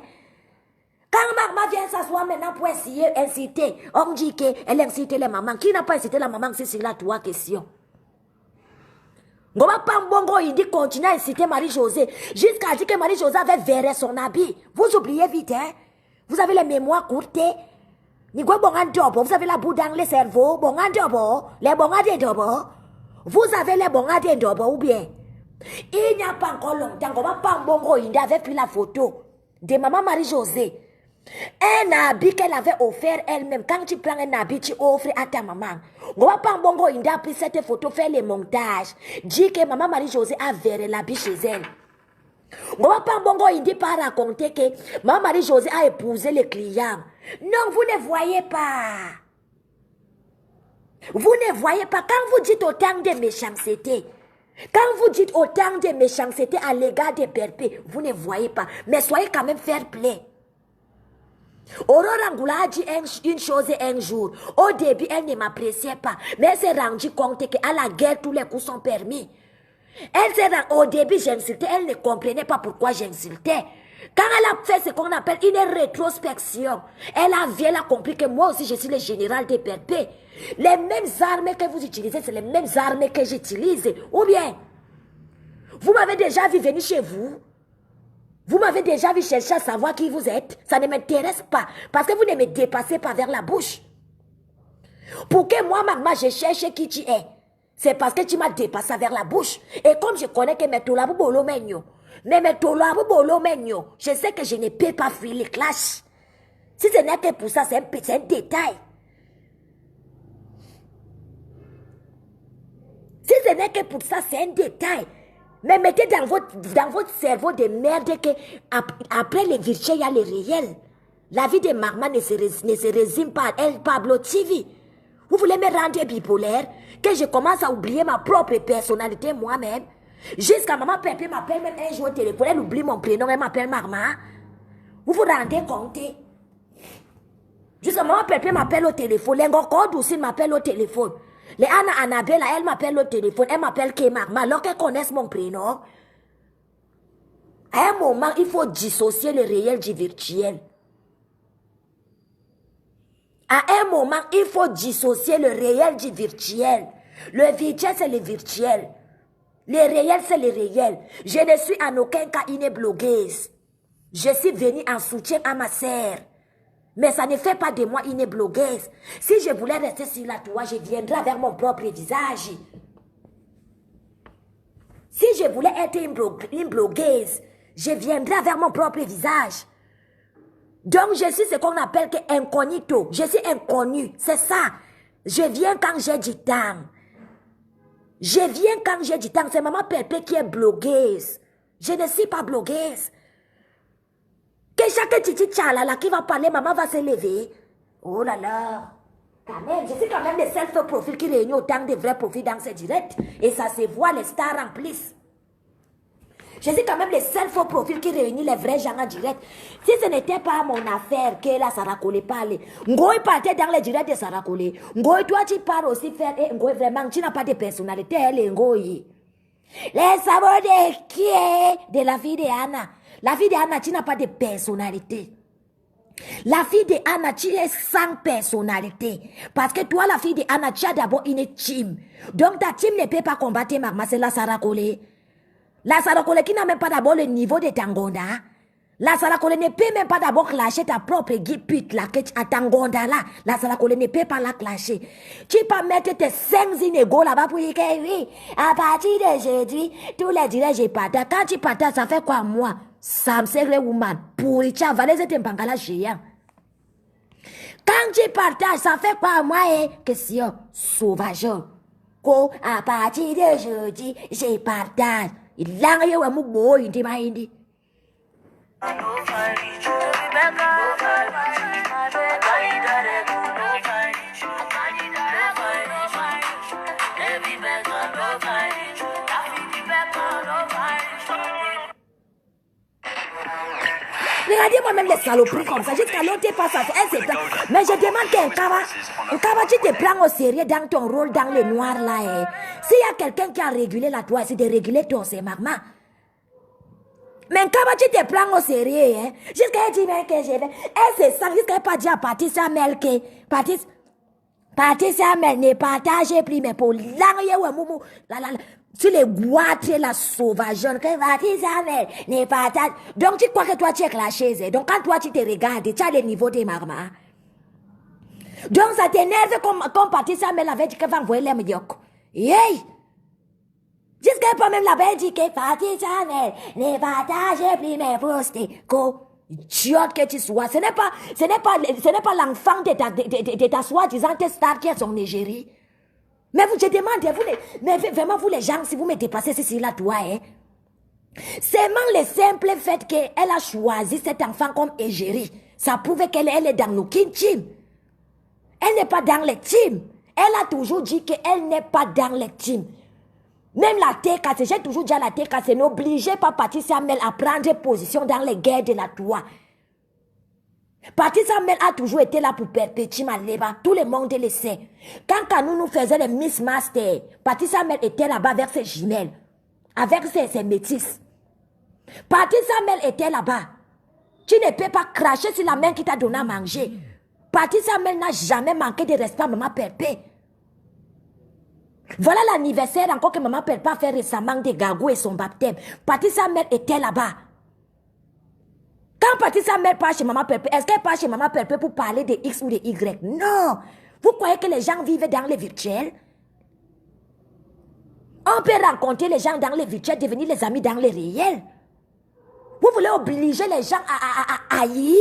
Quand maman vient s'asseoir maintenant pour essayer inciter, on dit qu'elle incite les mamans. Qui n'a pas incité la maman? C'est sur la trois questions. Goma Pambongo, il dit continue à inciter Marie-Josée. Jusqu'à dire que Marie-Josée avait verré son habit. Vous oubliez vite, hein? Vous avez les mémoires courtes. Vous avez la boue dans le cerveau. Les bonades dobo. Vous avez les bonades dobo ou bien? Il n'y a pas encore longtemps, Goma Pambongo, il avait pris la photo de maman Marie-Josée. Un habit qu'elle avait offert elle-même. Quand tu prends un habit, tu offres à ta maman. Pambongo, il a pris cette photo, fait le montage. Dit que maman Marie-Josée a verré l'habit chez elle. Pambongo, il dit pas raconter que maman Marie-Josée a épousé le client. Non, vous ne voyez pas. Vous ne voyez pas. Quand vous dites autant de méchanceté, quand vous dites autant de méchanceté à l'égard de Perpé, vous ne voyez pas. Mais soyez quand même fair play. Aurore Angoula a dit une chose un jour. Au début, elle ne m'appréciait pas. Mais elle s'est rendue compte qu'à la guerre, tous les coups sont permis. Au début, j'insultais. Elle ne comprenait pas pourquoi j'insultais. Quand elle a fait ce qu'on appelle une rétrospection, elle a compris que moi aussi, je suis le général de Perpé. Les mêmes armes que vous utilisez, c'est les mêmes armes que j'utilise. Ou bien, vous m'avez déjà vu venir chez vous. Vous m'avez déjà vu chercher à savoir qui vous êtes. Ça ne m'intéresse pas. Parce que vous ne me dépassez pas vers la bouche. Pour que moi, maman, je cherche qui tu es. C'est parce que tu m'as dépassé vers la bouche. Et comme je connais que je sais que je ne peux pas fuir les clashs. Si ce n'est que pour ça, c'est un détail. Si ce n'est que pour ça, c'est un détail. Mais mettez dans votre cerveau de merde que après les virtuels, il y a le réel. La vie de Marma ne se résume pas à El Pablo TV. Vous voulez me rendre bipolaire? Que je commence à oublier ma propre personnalité moi-même? Jusqu'à maman Perpé m'appelle même un jour au téléphone. Elle oublie mon prénom, elle m'appelle Marma. Vous vous rendez compte? Jusqu'à maman Perpé m'appelle au téléphone. L'engokod aussi m'appelle au téléphone. Les Anna Annabelle, elle m'appelle au téléphone. Elle m'appelle Marma. Alors qu'elle connaisse mon prénom. À un moment, il faut dissocier le réel du virtuel. À un moment, il faut dissocier le réel du virtuel. Le virtuel, c'est le virtuel. Les réels, c'est les réels. Je ne suis en aucun cas une blogueuse. Je suis venue en soutien à ma sœur. Mais ça ne fait pas de moi une blogueuse. Si je voulais rester sur la toile, je viendrais avec mon propre visage. Si je voulais être une blogueuse, je viendrais avec mon propre visage. Donc, je suis ce qu'on appelle que incognito. Je suis inconnu. C'est ça. Je viens quand j'ai du temps. Je viens quand j'ai du temps. C'est maman Pépé qui est blogueuse. Je ne suis pas blogueuse. Que chaque titi tchalala qui va parler, maman va se lever. Oh là là. Quand même, je suis quand même le self-profil qui réunit autant de vrais profils dans ces directs. Et ça se voit, les stars remplissent. Je suis quand même le seul faux profil qui réunit les vrais gens en direct. Si ce n'était pas mon affaire que la Sarah Kole parlait, Ngoï partait dans les directs de Sarah Kole. Ngoï, toi tu pars aussi faire, et Ngoï vraiment, tu n'as pas de personnalité, elle est Ngoï. Les sabots de qui est de la fille de Anna. La fille de Anna, tu n'as pas de personnalité. La fille de Anna, tu es sans personnalité. Parce que toi, la fille de Anna, tu as d'abord une team. Donc ta team ne peut pas combattre Magma, c'est la Sarah Kole. La Sarah Kole qui n'a même pas d'abord le niveau de Tangonda. La Sarah Kole ne peut même pas d'abord clasher ta propre guipute là, à Tangonda là. La Sarah Kole ne peut pas la clasher. Tu peux mettre tes 5 inégaux là-bas pour dire que oui, à partir de jeudi, tous les dirais je partage. Quand tu partages, ça fait quoi moi? Ça me sert les woman. Pour y avaler cet impangala géant. Quand tu partages, ça fait quoi moi? Question sauvage. Ko à partir de jeudi, je partage. Il a rien à me boy, il m'a dit. Regardez moi-même les saloperies comme ça, jusqu'à l'autre pas ça fait un septembre. Mais je demande qu'un Kaba, tu te prends au sérieux dans ton rôle dans le noir là. S'il y a quelqu'un qui a régulé la toi, c'est de réguler ton c'est Magma. Mais Kaba, tu te prends au sérieux, hein. Jusqu'à dire que je vais. Elle c'est ça, jusqu'à pas dire à Patricia Mel que Patricia Mel ne partage plus, mais pour l'envoyer ou moumou, tu les goitres la sauvage, que Patricia Mel ne partage. Donc tu crois que toi tu es clashé, donc quand toi tu te regardes, tu as le niveau de Magma. Donc ça t'énerve comme Patricia Mel avait dit qu'elle va envoyer les médiocres. Hey! Jusqu'à pas même la dit que Patricia Mel ne partage plus mes posts. Idiote que tu sois. Ce n'est pas l'enfant de ta soi-disant star qui est en Nigerie. Mais je demande, mais vraiment vous les gens, si vous me dépassez ceci là, toi, hein. Seulement le simple fait qu'elle a choisi cet enfant comme égérie, ça prouve qu'elle est dans nos team. Elle n'est pas dans les teams. Elle a toujours dit qu'elle n'est pas dans les teams. Même la TKC, j'ai toujours dit à la TKC, n'obligez pas Patricia Mel à prendre position dans les guerres de la Toua. Patricia Mel a toujours été là pour perpétuer Maleba. Tout le monde le sait. Quand nous faisions les Miss Master, Patricia Mel était là-bas avec ses jumelles, avec ses métis. Patricia Mel était là-bas. Tu ne peux pas cracher sur la main qui t'a donné à manger. Patricia Mel n'a jamais manqué de respect à Maman Pépé. Voilà l'anniversaire encore que Maman Pépé a fait récemment de Gagou et son baptême. Patricia Mel était là-bas. Quand Patricia Mel part chez Maman Pépé, est-ce qu'elle part chez Maman Pépé pour parler de X ou de Y? Non. Vous croyez que les gens vivent dans les virtuels? On peut rencontrer les gens dans les virtuels, devenir les amis dans les réels. Vous voulez obliger les gens à haïr?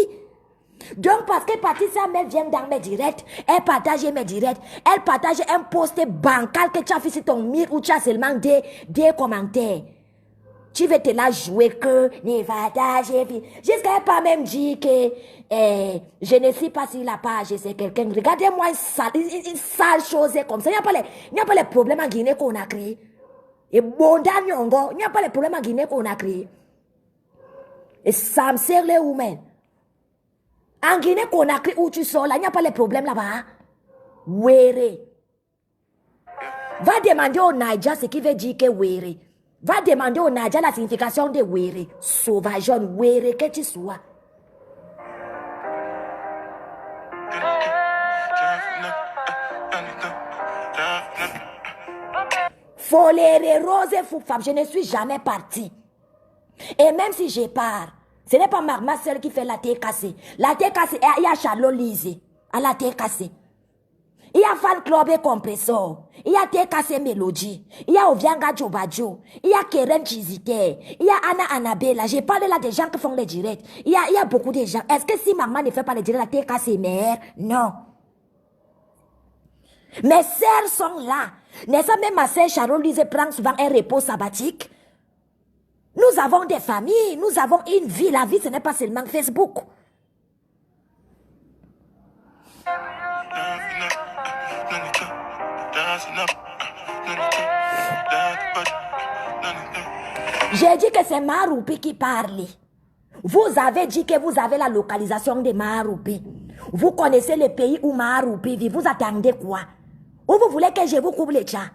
Donc, parce que Patricia Mel vient dans mes directs, elle partage mes directs, elle partage un post bancal que tu as fait sur ton mur où tu as seulement des commentaires. Tu veux te la jouer que ne partage, jusqu'à elle pas même dire que je ne suis pas sur la page, c'est quelqu'un. Regardez-moi une sale chose comme ça. Il n'y a pas les problèmes en Guinée qu'on a créé. Et bon, il n'y a pas les problèmes en Guinée qu'on a créé. Et ça me sert les humains. En Guinée, qu'on a créé où tu sors là, il n'y a pas les problèmes là-bas. Wéré. Va demander au Naija ce qui veut dire que wéré. Va demander au Naija la signification de wéré. Sauvage, wéré que tu sois. Foléré, rose et fou femme, je ne suis jamais partie. Et même si je pars, ce n'est pas ma seule qui fait la tête cassée. La tête cassée, il y a Charlotte Lise à la tête cassée. Il y a Fan Club et Compressor. Il y a tête cassée Mélodie. Il y a Ovianga Jobajo. Il y a Keren Chizite. Il y a Anna Annabella. J'ai parlé là des gens qui font les directs. Il y a beaucoup de gens. Est-ce que si maman ne fait pas les directs, la tête cassée mère? Non. Mes sœurs sont là. N'est-ce pas même ma sœur Charlotte Lise prend souvent un repos sabbatique? Nous avons des familles, nous avons une vie. La vie, ce n'est pas seulement Facebook. J'ai dit que c'est Maroupi qui parle. Vous avez dit que vous avez la localisation de Maroupi. Vous connaissez le pays où Maroupi vit. Vous attendez quoi? Ou vous voulez que je vous coupe les chats?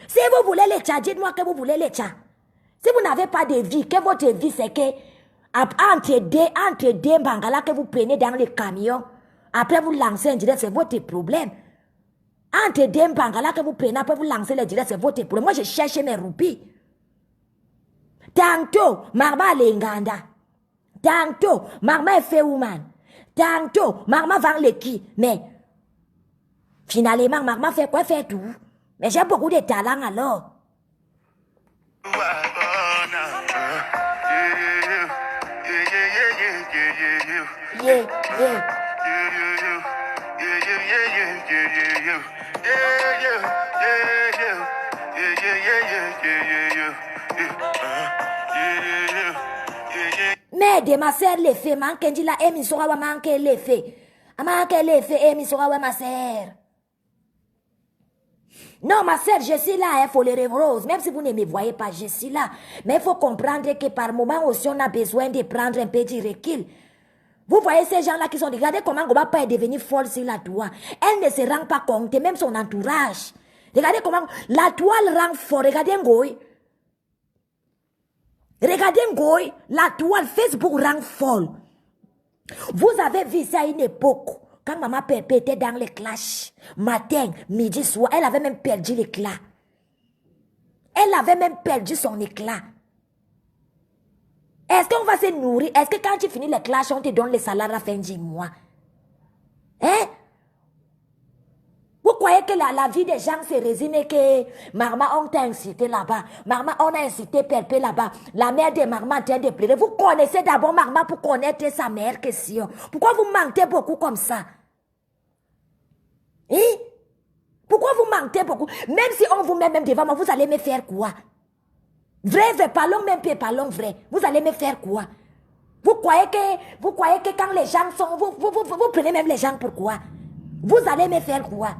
Si vous voulez les chats, dites-moi que vous voulez les chats. Si vous n'avez pas de vie, que votre vie c'est que entre deux bangalas que vous prenez dans le camion, après vous lancez un direct, c'est votre problème. Entre deux bangalas que vous prenez, après vous lancez le direct, c'est votre problème. Moi, je cherche mes roupies. Tantôt, Marma Lenganda. Tantôt, Marma est fait woman. Tantôt, Marma vend les qui. Mais, finalement, Marma fait quoi? Fait tout. Mais j'ai beaucoup de talent alors. Mais de ma sœur les fait, manque dit la émission à manque les fait. A manque les fait émission à ma sœur. Non, ma sœur, je suis là, il faut les rose. Même si vous ne me voyez pas, je suis là. Mais il faut comprendre que par moment aussi, on a besoin de prendre un petit recul. Vous voyez ces gens-là qui sont... Regardez comment Goba est devenue folle sur la toile. Elle ne se rend pas compte, même son entourage. Regardez comment la toile rend folle. Regardez Ngoy. Regardez Ngoy, la toile Facebook rend folle. Vous avez vu ça à une époque. Quand maman Pépé était dans les clashs, matin, midi, soir, elle avait même perdu l'éclat. Elle avait même perdu son éclat. Est-ce qu'on va se nourrir? Est-ce que quand tu finis les clashs, on te donne les salaires à la fin du mois? Hein? Vous croyez que la vie des gens se résume et que maman, on t'a incité là-bas. Maman, on a incité Pépé là-bas. La mère de maman a train de pleurer. Vous connaissez d'abord maman pour connaître sa mère question. Pourquoi vous mentez beaucoup comme ça? Hein? Pourquoi vous mentez beaucoup? Même si on vous met même devant moi, vous allez me faire quoi? Vrai, parlons même peu, parlons vrai. Vous allez me faire quoi? Vous croyez que quand les gens sont... Vous prenez même les gens pour quoi? Vous allez me faire quoi?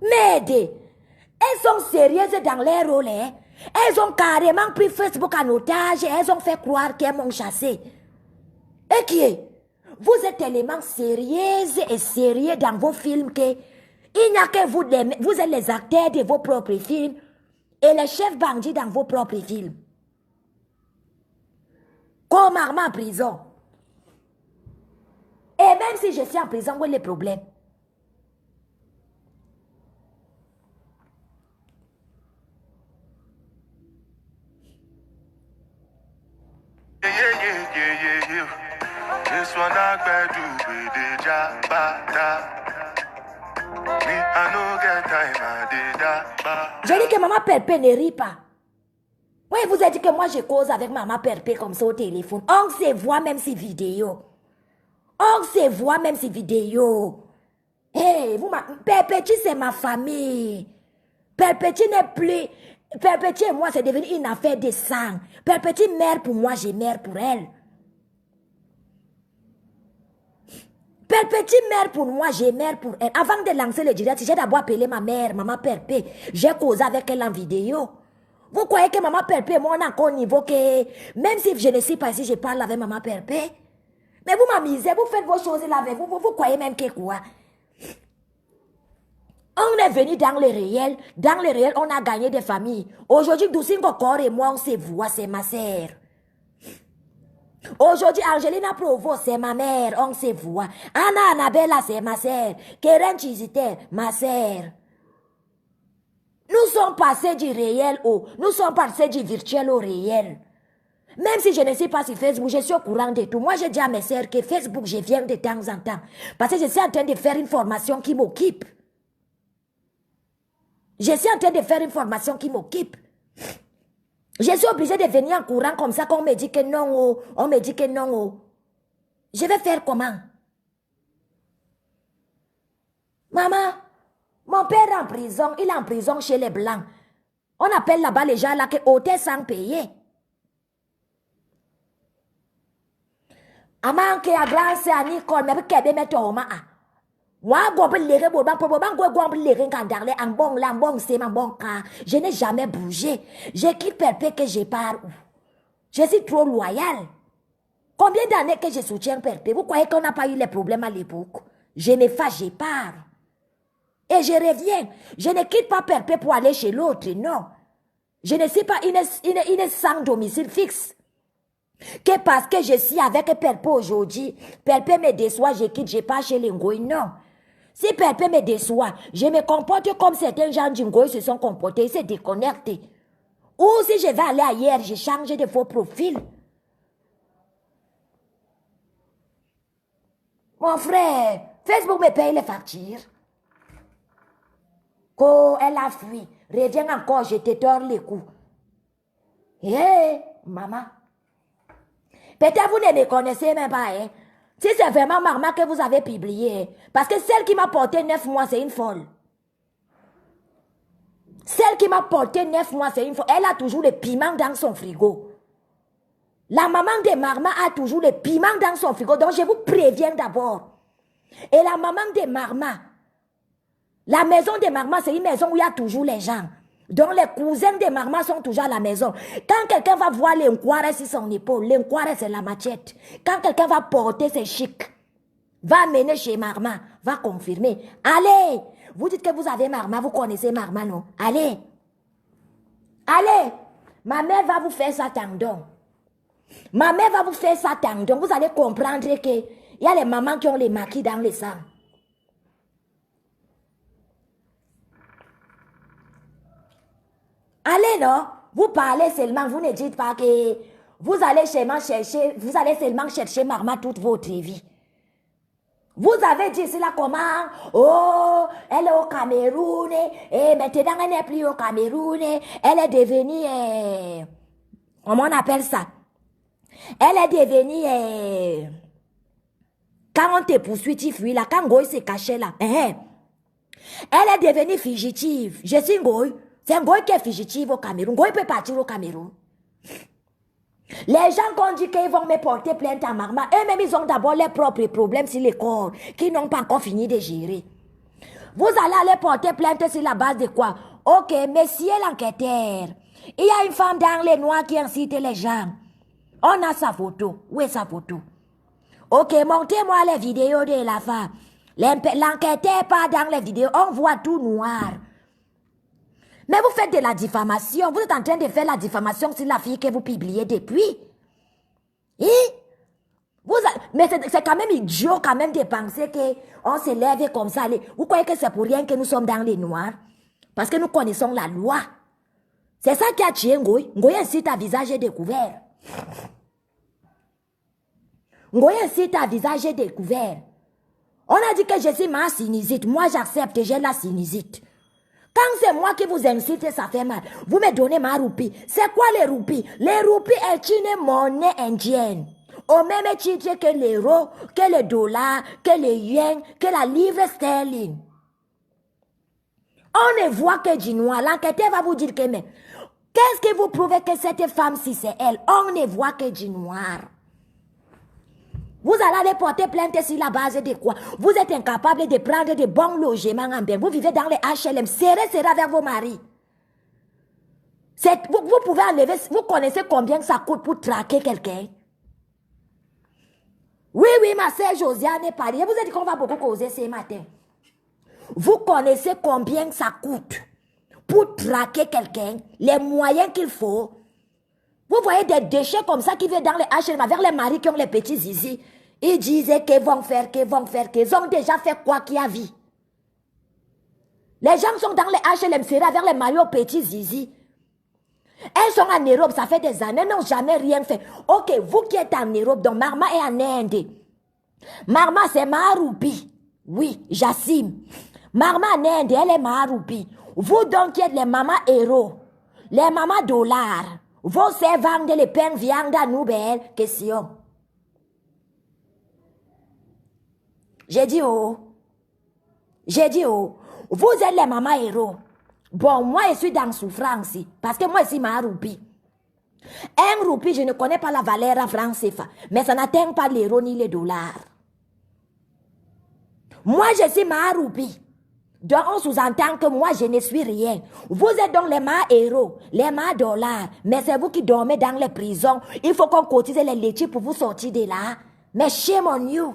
Merde! Elles sont sérieuses dans leur rôle. Hein? Elles ont carrément pris Facebook en otage et elles ont fait croire qu'elles m'ont chassé. Et qui est? Vous êtes tellement sérieuses et sérieux dans vos films que il n'y a que vous, vous êtes les acteurs de vos propres films et les chefs bandits dans vos propres films. Comme Armand en prison. Et même si je suis en prison, où est le problème? This one I better do with the jabata. Me, I no get time, I did that. J'ai dit que maman Pépé ne rit pas. Oui, vous avez dit que moi je cause avec maman Pépé comme ça au téléphone. On se voit même si vidéo. On se voit même si vidéo. Hey, Pépé, c'est ma famille. Pépé n'est plus... Pépé et moi, c'est devenu une affaire de sang. Pépé mère pour moi, j'ai mère pour elle. Pépé mère pour moi, j'ai mère pour elle. Avant de lancer le direct, j'ai d'abord appelé ma mère, maman Pépé. J'ai causé avec elle en vidéo. Vous croyez que maman Pépé, moi, on a encore niveau que... Même si je ne sais pas si je parle avec maman Pépé. Mais vous m'amusez, vous faites vos choses là avec vous. Vous croyez même que quoi? On est venu dans le réel. Dans le réel, on a gagné des familles. Aujourd'hui, Doucingo Corps et moi, on se voit, c'est ma sœur. Aujourd'hui, Angelina Provo, c'est ma mère, on se voit. Anna Annabella, c'est ma sœur. Keren Chiziter, ma sœur. Nous sommes passés du réel nous sommes passés du virtuel au réel. Même si je ne suis pas sur Facebook, je suis au courant de tout. Moi, je dis à mes sœurs que Facebook, je viens de temps en temps. Parce que je suis en train de faire une formation qui m'occupe. Je suis en train de faire une formation qui m'occupe. Je suis obligée de venir en courant comme ça, qu'on me dit que non, on me dit que non. Je vais faire comment? Maman, mon père est en prison, il est en prison chez les Blancs. On appelle là-bas les gens là que hôtel sans payer. Aman ke a grâce à Nicole, mais que be mettre au ma. Moi, je n'ai jamais bougé. J'ai quitté Perpé que je pars où? Je suis trop loyal. Combien d'années que je soutiens Perpé? Vous croyez qu'on n'a pas eu les problèmes à l'époque? Je me fâche, je pars. Et je reviens. Je ne quitte pas Perpé pour aller chez l'autre, non. Je ne suis pas une sans domicile fixe. Que parce que je suis avec Perpé aujourd'hui, Perpé me déçoit, je quitte, je pars chez les Ngoï, non. Si Perpé me déçoit, je me comporte comme certains gens du Ngoï se sont comportés, ils se déconnectent. Ou si je vais aller ailleurs, je change de faux profil. Mon frère, Facebook me paye les factures. Quand elle a fui, reviens encore, je te tords les coups. Hé, maman. Peut-être vous ne me connaissez même pas, hein. Si c'est vraiment Marma que vous avez publié, hein. Parce que celle qui m'a porté 9 mois, c'est une folle. Celle qui m'a porté 9 mois, c'est une folle. Elle a toujours le piment dans son frigo. La maman de Marma a toujours le piment dans son frigo. Donc je vous préviens d'abord. Et la maman de Marma, la maison de Marma, c'est une maison où il y a toujours les gens. Donc les cousins de Marma sont toujours à la maison. Quand quelqu'un va voir l'enquaré sur son épaule, l'enquaré c'est la machette. Quand quelqu'un va porter ses chics, va amener chez Marma, va confirmer. Allez, vous dites que vous avez Marma, vous connaissez Marma, non? Allez, allez, ma mère va vous faire ça tendon. Ma mère va vous faire ça tendon. Vous allez comprendre que il y a les mamans qui ont les maquis dans le sang. Allez, non? Vous parlez seulement, vous ne dites pas que vous allez seulement chercher Marma toute votre vie. Vous avez dit cela comment? Oh, elle est au Cameroun, et maintenant elle n'est plus au Cameroun, elle est devenue, comment on appelle ça? Elle est devenue, quand on te poursuit, tu fuis là, quand Goy s'est caché là, elle est devenue fugitive. Je suis Goy. C'est un Goy qui est fugitif au Cameroun. Goy peut partir au Cameroun. Les gens qui ont dit qu'ils vont me porter plainte à Marma, eux-mêmes, ils ont d'abord leurs propres problèmes sur les corps qu'ils n'ont pas encore fini de gérer. Vous allez aller porter plainte sur la base de quoi? Ok, monsieur l'enquêteur, il y a une femme dans les noirs qui incite les gens. On a sa photo. Où est sa photo? Ok, montez-moi les vidéos de la femme. L'enquêteur part dans les vidéos, on voit tout noir. Mais vous faites de la diffamation. Vous êtes en train de faire la diffamation sur la fille que vous publiez depuis. Mais c'est quand même idiot quand même de penser qu'on se lève comme ça. Vous croyez que c'est pour rien que nous sommes dans les noirs? Parce que nous connaissons la loi. C'est ça qui a tué Ngoy. Ngoy incite à visage découvert. Ngoy incite à visage découvert. On a dit que je suis ma sinusite. Moi j'accepte, j'ai la sinusite. Quand c'est moi qui vous incite, ça fait mal. Vous me donnez ma roupie. C'est quoi les roupies? Les roupies est une monnaie indienne. Au même titre que l'euro, que le dollar, que le yen, que la livre sterling. On ne voit que du noir. L'enquêteur va vous dire que mais qu'est-ce qui vous prouve que cette femme-ci c'est elle? On ne voit que du noir. Vous allez aller porter plainte sur la base de quoi? Vous êtes incapable de prendre de bons logements en bien. Vous vivez dans les HLM. Serrez avec vos maris. Vous pouvez enlever. Vous connaissez combien ça coûte pour traquer quelqu'un? Oui, ma sœur Josiane est parlée. Je vous ai dit qu'on va beaucoup causer ce matin. Vous connaissez combien ça coûte pour traquer quelqu'un? Les moyens qu'il faut. Vous voyez des déchets comme ça qui viennent dans les HLM avec les maris qui ont les petits zizi. Ils disaient qu'ils vont faire, qu'ils ont déjà fait quoi qui a vie. Les gens sont dans les HLM Ferrari avec les maillots petits zizi. Elles sont en Europe, ça fait des années, n'ont jamais rien fait. Ok, vous qui êtes en Europe, donc Marma est en Inde. Marma, c'est Maharupi. Oui, Jassim. Marma en Inde, elle est Maharupi. Vous donc qui êtes les mamans héros, les mamans dollars, vous savez vendre les pains viande à nous, belle question. J'ai dit oh. J'ai dit oh. Vous êtes les mamans héros. Bon, moi, je suis dans souffrance, parce que moi, je suis Maharupi. Un roupie, je ne connais pas la valeur en franc CFA, mais ça n'atteint pas l'euro ni les dollars. Moi, je suis Maharupi. Donc, on sous-entend que moi, je ne suis rien. Vous êtes donc les héros, les dollars, mais c'est vous qui dormez dans les prisons. Il faut qu'on cotise les laitiers pour vous sortir de là. Mais shame on you.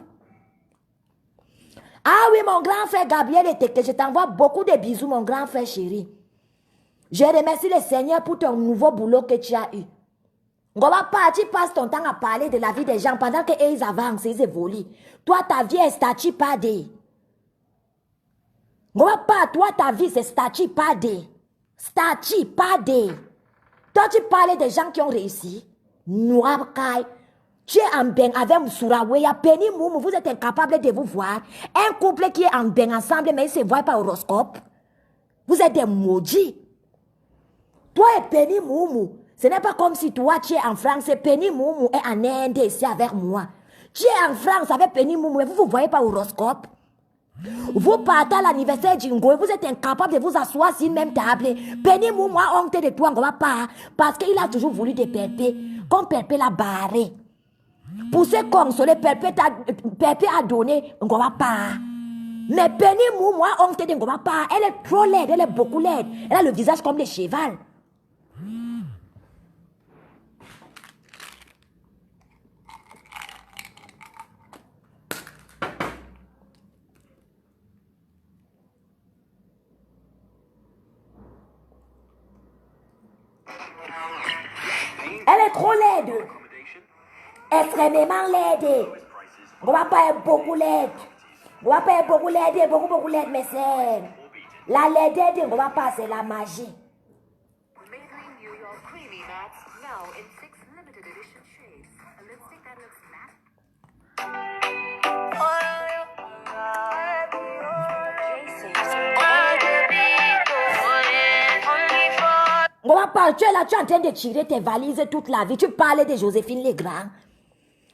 Ah oui, mon grand frère Gabriel et Teke, je t'envoie beaucoup de bisous, mon grand frère chéri. Je remercie le Seigneur pour ton nouveau boulot que tu as eu. Tu passes ton temps à parler de la vie des gens pendant qu'ils avancent, ils évoluent. Toi, ta vie est statue pas des. Toi, ta vie, c'est statue pas des. Statue pas des. Toi, tu parles des gens qui ont réussi. Noir Kai. Tu es en bain avec Msouraweya, Penny Moumou, vous êtes incapable de vous voir. Un couple qui est en bain ensemble, mais il ne se voit pas au horoscope. Vous êtes des maudits. Toi et Penny Moumou, ce n'est pas comme si toi tu es en France et Penny Moumou est en Inde ici avec moi. Tu es en France avec Penny Moumou et vous ne vous voyez pas au horoscope. Vous partez à l'anniversaire d'Ingo et vous êtes incapable de vous asseoir sur une même table. Penny Moumou a honte de toi, on va pas, parce qu'il a toujours voulu te perper, comme Perpé l'a barré. Pour se consoler, Perpé a donné, on va pas. Mais Penny Moumou a honte de on va pas. Elle est trop laide, elle est beaucoup laide. Elle a le visage comme le cheval. Elle est trop laide. Extrêmement laide. On va pas être beaucoup laide. On va pas être beaucoup laide, beaucoup laide, mais c'est... La laideur, on va pas, c'est la magie. On va pas, tu es là, tu es en train de tirer tes valises toute la vie. Tu parlais de Joséphine Legrand.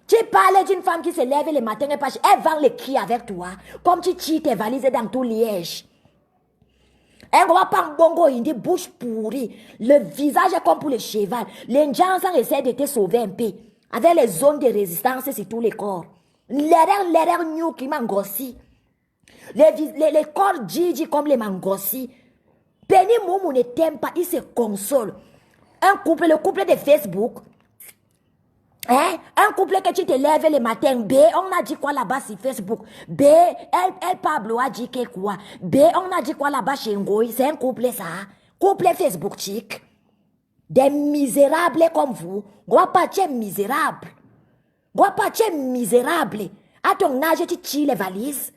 Tu parlais d'une femme qui se lève le matin et passe, elle vend les cris avec toi. Comme tu tires tes valises dans tout Liège. Elle ne va pas en bongo, il dit bouche pourrie. Le visage est comme pour le cheval. Les gens essaient de te sauver un peu. Avec les zones de résistance sur tous les corps. L'erreur new qui m'engossit. Les corps Gigi comme les mangossis. Penny Moumou ne t'aime pas, il se console. Le couple de Facebook. Hein? Un couple que tu te lèves le matin, B, on a dit quoi là-bas sur Facebook? B, elle Pablo a dit que quoi? B, on a dit quoi là-bas chez Ngoï? C'est un couple ça. Couple Facebook chic. Des misérables comme vous. Guapa, tu es misérable. Guapa, tu es misérable. À ton âge, tu tires les valises.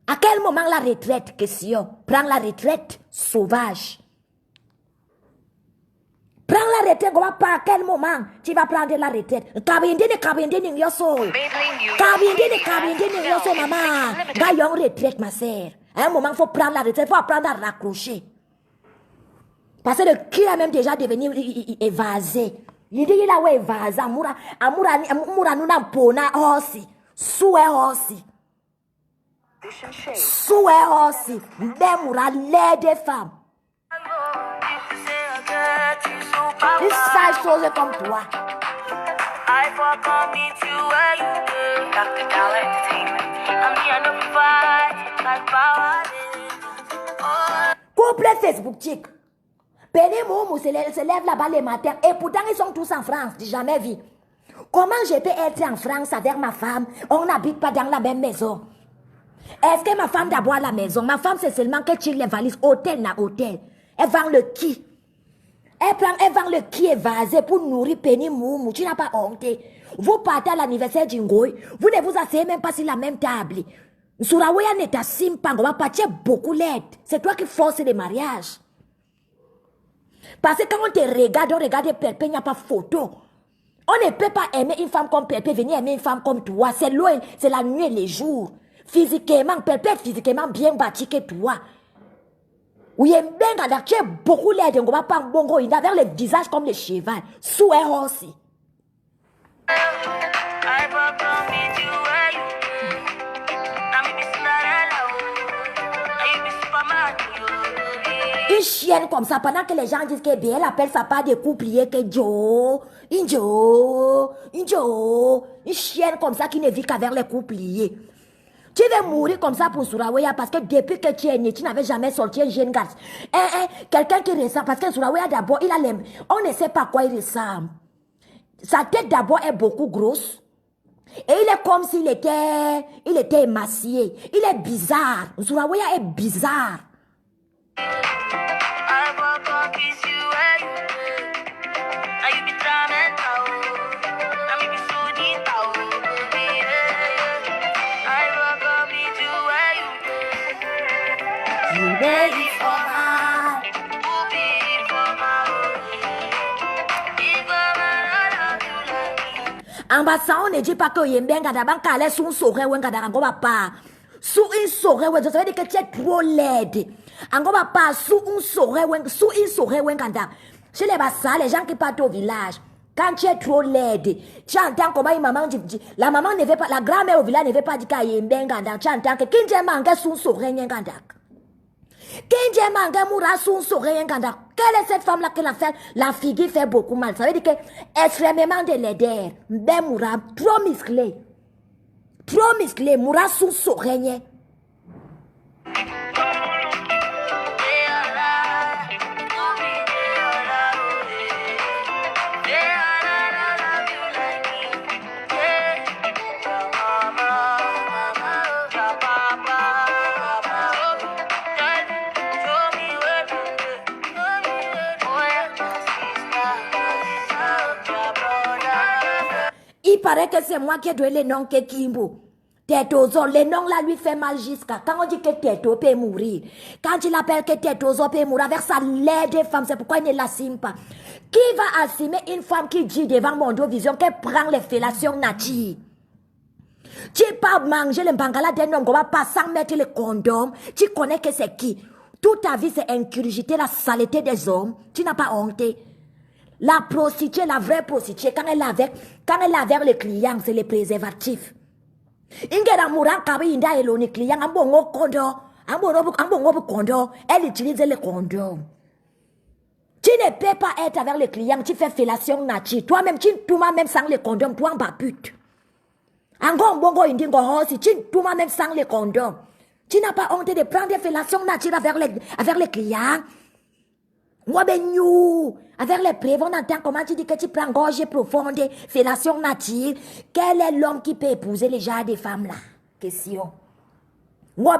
À quel moment la retraite? Question. Prends la retraite sauvage. Prends la retraite, à quel moment tu vas prendre la retraite? Kabindini, yoso. Kabindini, yoso, maman. Gaillon retraite, ma sœur. À un moment, il faut prendre la retraite, il faut apprendre à raccrocher. Parce que le cul a même déjà devenu évasé. Il dit, il a évasé. Amura, nous n'avons pas aussi. Souhait aussi. Souhait aussi. Demura, l'aide femmes. Une sale chose comme toi. Couple Facebook chic. Penny Moumou se lève là-bas le matin. Et pourtant ils sont tous en France. J'ai jamais vu. Comment je peux être en France avec ma femme? On n'habite pas dans la même maison. Est-ce que ma femme d'abord à la maison? Ma femme c'est seulement qu'elle tire les valises. Hôtel na hôtel. Elle vend le qui? Elle vend le qui évasé pour nourrir Penny Moumou. Tu n'as pas honte. Vous partez à l'anniversaire d'Ingoï. Vous ne vous asseyez même pas sur la même table. Nsuraweya ne t'assume pas, on va pas, tu es beaucoup laide. C'est toi qui forces les mariages. Parce que quand on te regarde, on regarde Pépé, il n'y a pas photo. On ne peut pas aimer une femme comme Pépé, venir aimer une femme comme toi. C'est loin, c'est la nuit et les jours. Physiquement, Pépé est physiquement bien bâti que toi. Oui, tu es beaucoup laide, on va pas bongo, il a vers le visage comme le cheval. Sous un aussi. Une chienne comme ça, pendant que les gens disent que bien, elle appelle sa part de couplier que Joe, une chienne comme ça qui ne vit qu'avec les coupliers. Tu vas mourir comme ça pour Suraweya parce que depuis que tu es né, tu n'avais jamais sorti un jeune garçon. Quelqu'un qui ressemble, parce que Suraweya d'abord, on ne sait pas quoi il ressemble. Sa tête d'abord est beaucoup grosse. Et il est comme s'il était émacié. Il est bizarre. Suraweya est bizarre. En bas, on ne dit pas que Yembenga d'abord calé sous un sourire ou un gadarango va pas. Sous un sourire, ça veut dire que tu es trop laide. On va pas sous un sourire ou un gadarango. Chez les bassins, les gens qui partent au village, quand tu es trop laide, tu entends comment une maman dit, la maman ne veut pas, la grand-mère au village ne veut pas dire qu'il y a Yembenga, tu entends que qui dit manque sous un sourire un gadarango. Quelle est cette femme-là qui l'a fait? La figure fait beaucoup mal. Ça veut dire que extrêmement de laideur. Ben Moura, trop musclé. Trop musclé. Moura sous sourire. Il paraît que c'est moi qui ai donné le nom que Kimbo. Tétozo, le nom là lui fait mal jusqu'à quand on dit que Této peut mourir. Quand il appelle que Tétozo peut mourir avec sa laide femme, c'est pourquoi il ne l'assume pas. Qui va assumer une femme qui dit devant mon vision qu'elle prend les fellations natives? Tu pas manger le bangala d'un homme, on va pas sans mettre le condom. Tu connais que c'est qui? Toute ta vie c'est incurgiter la saleté des hommes. Tu n'as pas honte. La prostituée, la vraie prostituée, quand elle est avec les clients, c'est les préservatifs. Ingera mourant kabi inda eloni client, ambongo kondo, elle utilise le condom. Tu ne peux pas être avec les clients, tu fais fellation nature. Toi-même, tu tournes même sans le condom, toi en bas pute. Angon bongo indingo hosi, tu tournes même sans le condom. Tu n'as pas honte de prendre des fellations nature avec les clients. Moi, avec les preuves, on entend comment tu dis que tu prends gorgée profonde, fellation nature. Quel est l'homme qui peut épouser les genres de femmes là? Question. Moi,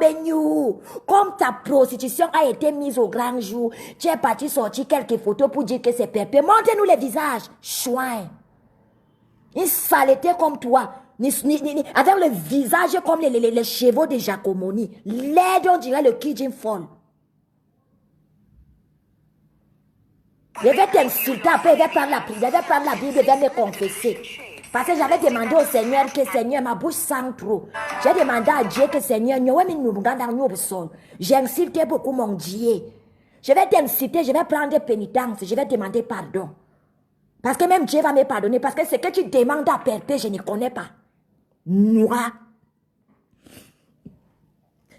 comme ta prostitution a été mise au grand jour, tu es parti sortir quelques photos pour dire que c'est Pépé. Montrez-nous les visages. Chouin. Une saleté comme toi. Avec le visage comme les chevaux de Jacomoni. L'aide, on dirait le Kijin Fall. Je vais t'insulter, après je vais prendre la Bible, je vais me confesser. Parce que j'avais demandé au Seigneur que Seigneur, ma bouche sent trop. J'ai demandé à Dieu que Seigneur, j'ai insulté beaucoup mon Dieu. Je vais t'insulter, je vais prendre pénitence, je vais demander pardon. Parce que même Dieu va me pardonner, parce que ce que tu demandes à Pépé, je ne connais pas. Moi.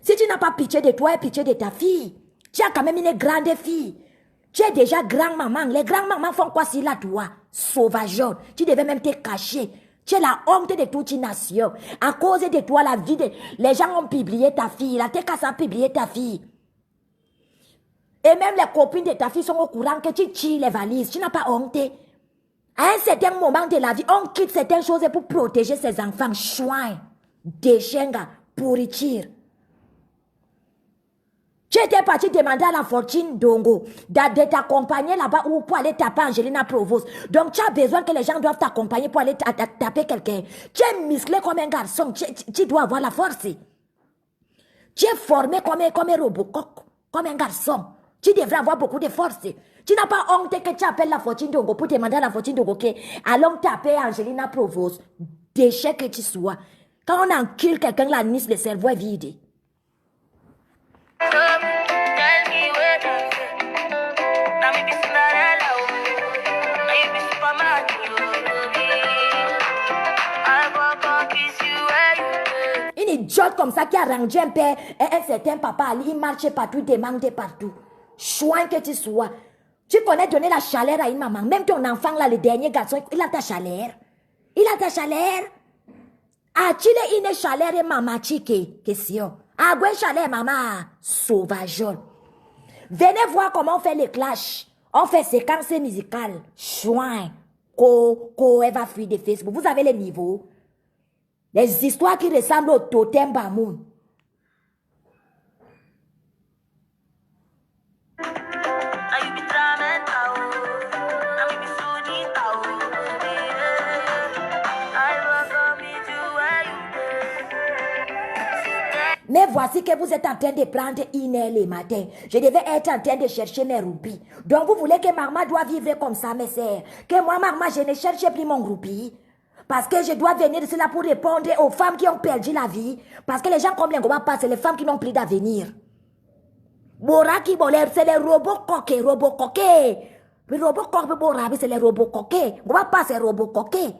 Si tu n'as pas pitié de toi et pitié de ta fille, tu as quand même une grande fille. Tu es déjà grand-maman. Les grands-mamans font quoi si là, toi? Sauvageon. Tu devais même te cacher. Tu es la honte de toute une nation. À cause de toi, la vie de... Les gens ont publié ta fille. La TK a publié ta fille. Et même les copines de ta fille sont au courant que tu tires les valises. Tu n'as pas honte. À un certain moment de la vie, on quitte certaines choses pour protéger ses enfants. Chouin. Déchenga. Pourriture. Tu étais parti demander à la fortune Dongo de t'accompagner là-bas ou pour aller taper Angelina Provost. Donc tu as besoin que les gens doivent t'accompagner pour aller taper quelqu'un. Tu es musclé comme un garçon. Tu dois avoir la force. Tu es formé comme un Robocoq, comme un garçon. Tu devrais avoir beaucoup de force. Tu n'as pas honte que tu appelles la Fortune Dogo pour demander à la Fortune Dogo que allons taper Angelina Provost. Déchet que tu sois. Quand on encule quelqu'un la nuit, le cerveau est vide. Une idiote comme ça qui a rangé un père et un certain papa, il marche partout, demande partout. Chouin que tu sois. Tu connais donner la chaleur à une maman. Même ton enfant là, le dernier garçon, il a ta chaleur. Il a ta chaleur. As-tu une chaleur et maman chique? Question. Ah, ouais, chaleur, maman. Sauvage. Venez voir comment on fait les clashs. On fait séquence musicale. Chouin. Elle va fuir de Facebook. Vous avez les niveaux. Les histoires qui ressemblent au totem Bamoun. Mais voici que vous êtes en train de prendre une heure le matin. Je devais être en train de chercher mes roupies. Donc vous voulez que maman doit vivre comme ça, mes sœurs. Que moi, maman, je ne cherche plus mon roupie. Parce que je dois venir ici là pour répondre aux femmes qui ont perdu la vie. Parce que les gens comme les Goba passent, c'est les femmes qui n'ont plus d'avenir. Boraki Boler, c'est les robots coquets, robots coquets. Les robots coquets, Borabi, c'est les robots coquets. Goba passe, c'est robots coquets.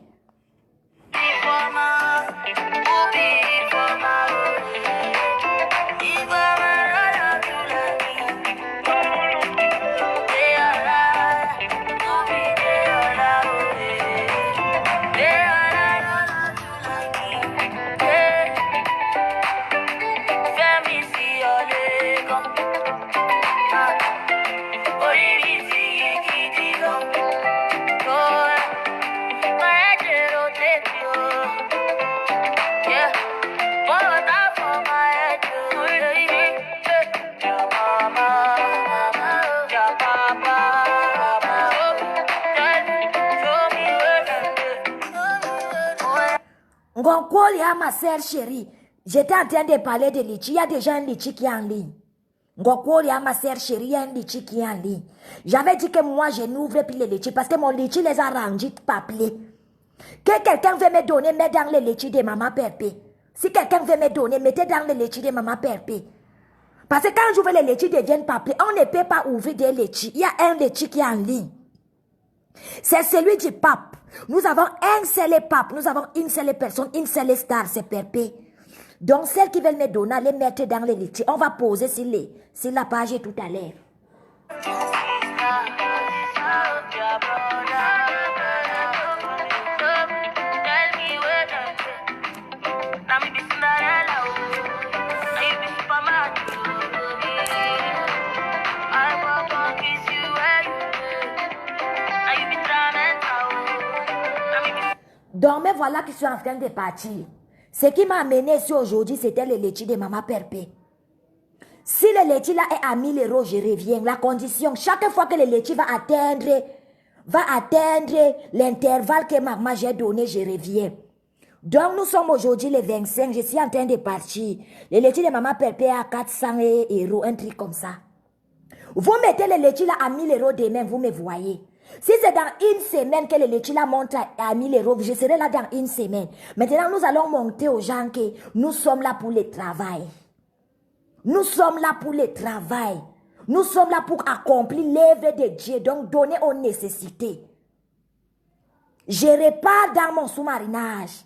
Ngokwoli, ma sœur chérie, j'étais en train de parler de litchi. Il y a déjà un litchi qui est en ligne. Ngokwoli, ma sœur chérie, il y a un litchi qui est en ligne. J'avais dit que moi, je n'ouvre plus les litchis parce que mon litchi les a rendus papier. Que quelqu'un veut me donner, mets dans les litchis de maman Perpé. Si quelqu'un veut me donner, mettez dans les litchis de maman Perpé. Parce que quand j'ouvre les litchis deviennent papier, on ne peut pas ouvrir des litchis. Il y a un litchi qui est en ligne. C'est celui du pape. Nous avons un seul pape. Nous avons une seule personne, une seule star, c'est Perpé. Donc, celles qui veulent me donner, les mettre dans les litchis. On va poser sur la page tout à l'heure. Donc, mais voilà qui sont en train de partir. Ce qui m'a amené ici aujourd'hui, c'était le litchi de maman Perpé. Si le litchi là est à 1000 €, je reviens. La condition, chaque fois que le litchi va atteindre l'intervalle que maman j'ai donné, je reviens. Donc, nous sommes aujourd'hui le 25. Je suis en train de partir. Le litchi de maman Perpé à 400 €, un truc comme ça. Vous mettez le litchi là à 1000 € demain, vous me voyez. Si c'est dans une semaine que le litchi là monte à 1000 €, je serai là dans une semaine. Maintenant, nous allons monter aux gens que nous sommes là pour le travail. Nous sommes là pour le travail. Nous sommes là pour accomplir l'œuvre de Dieu, donc donner aux nécessités. Je repars dans mon sous-marinage.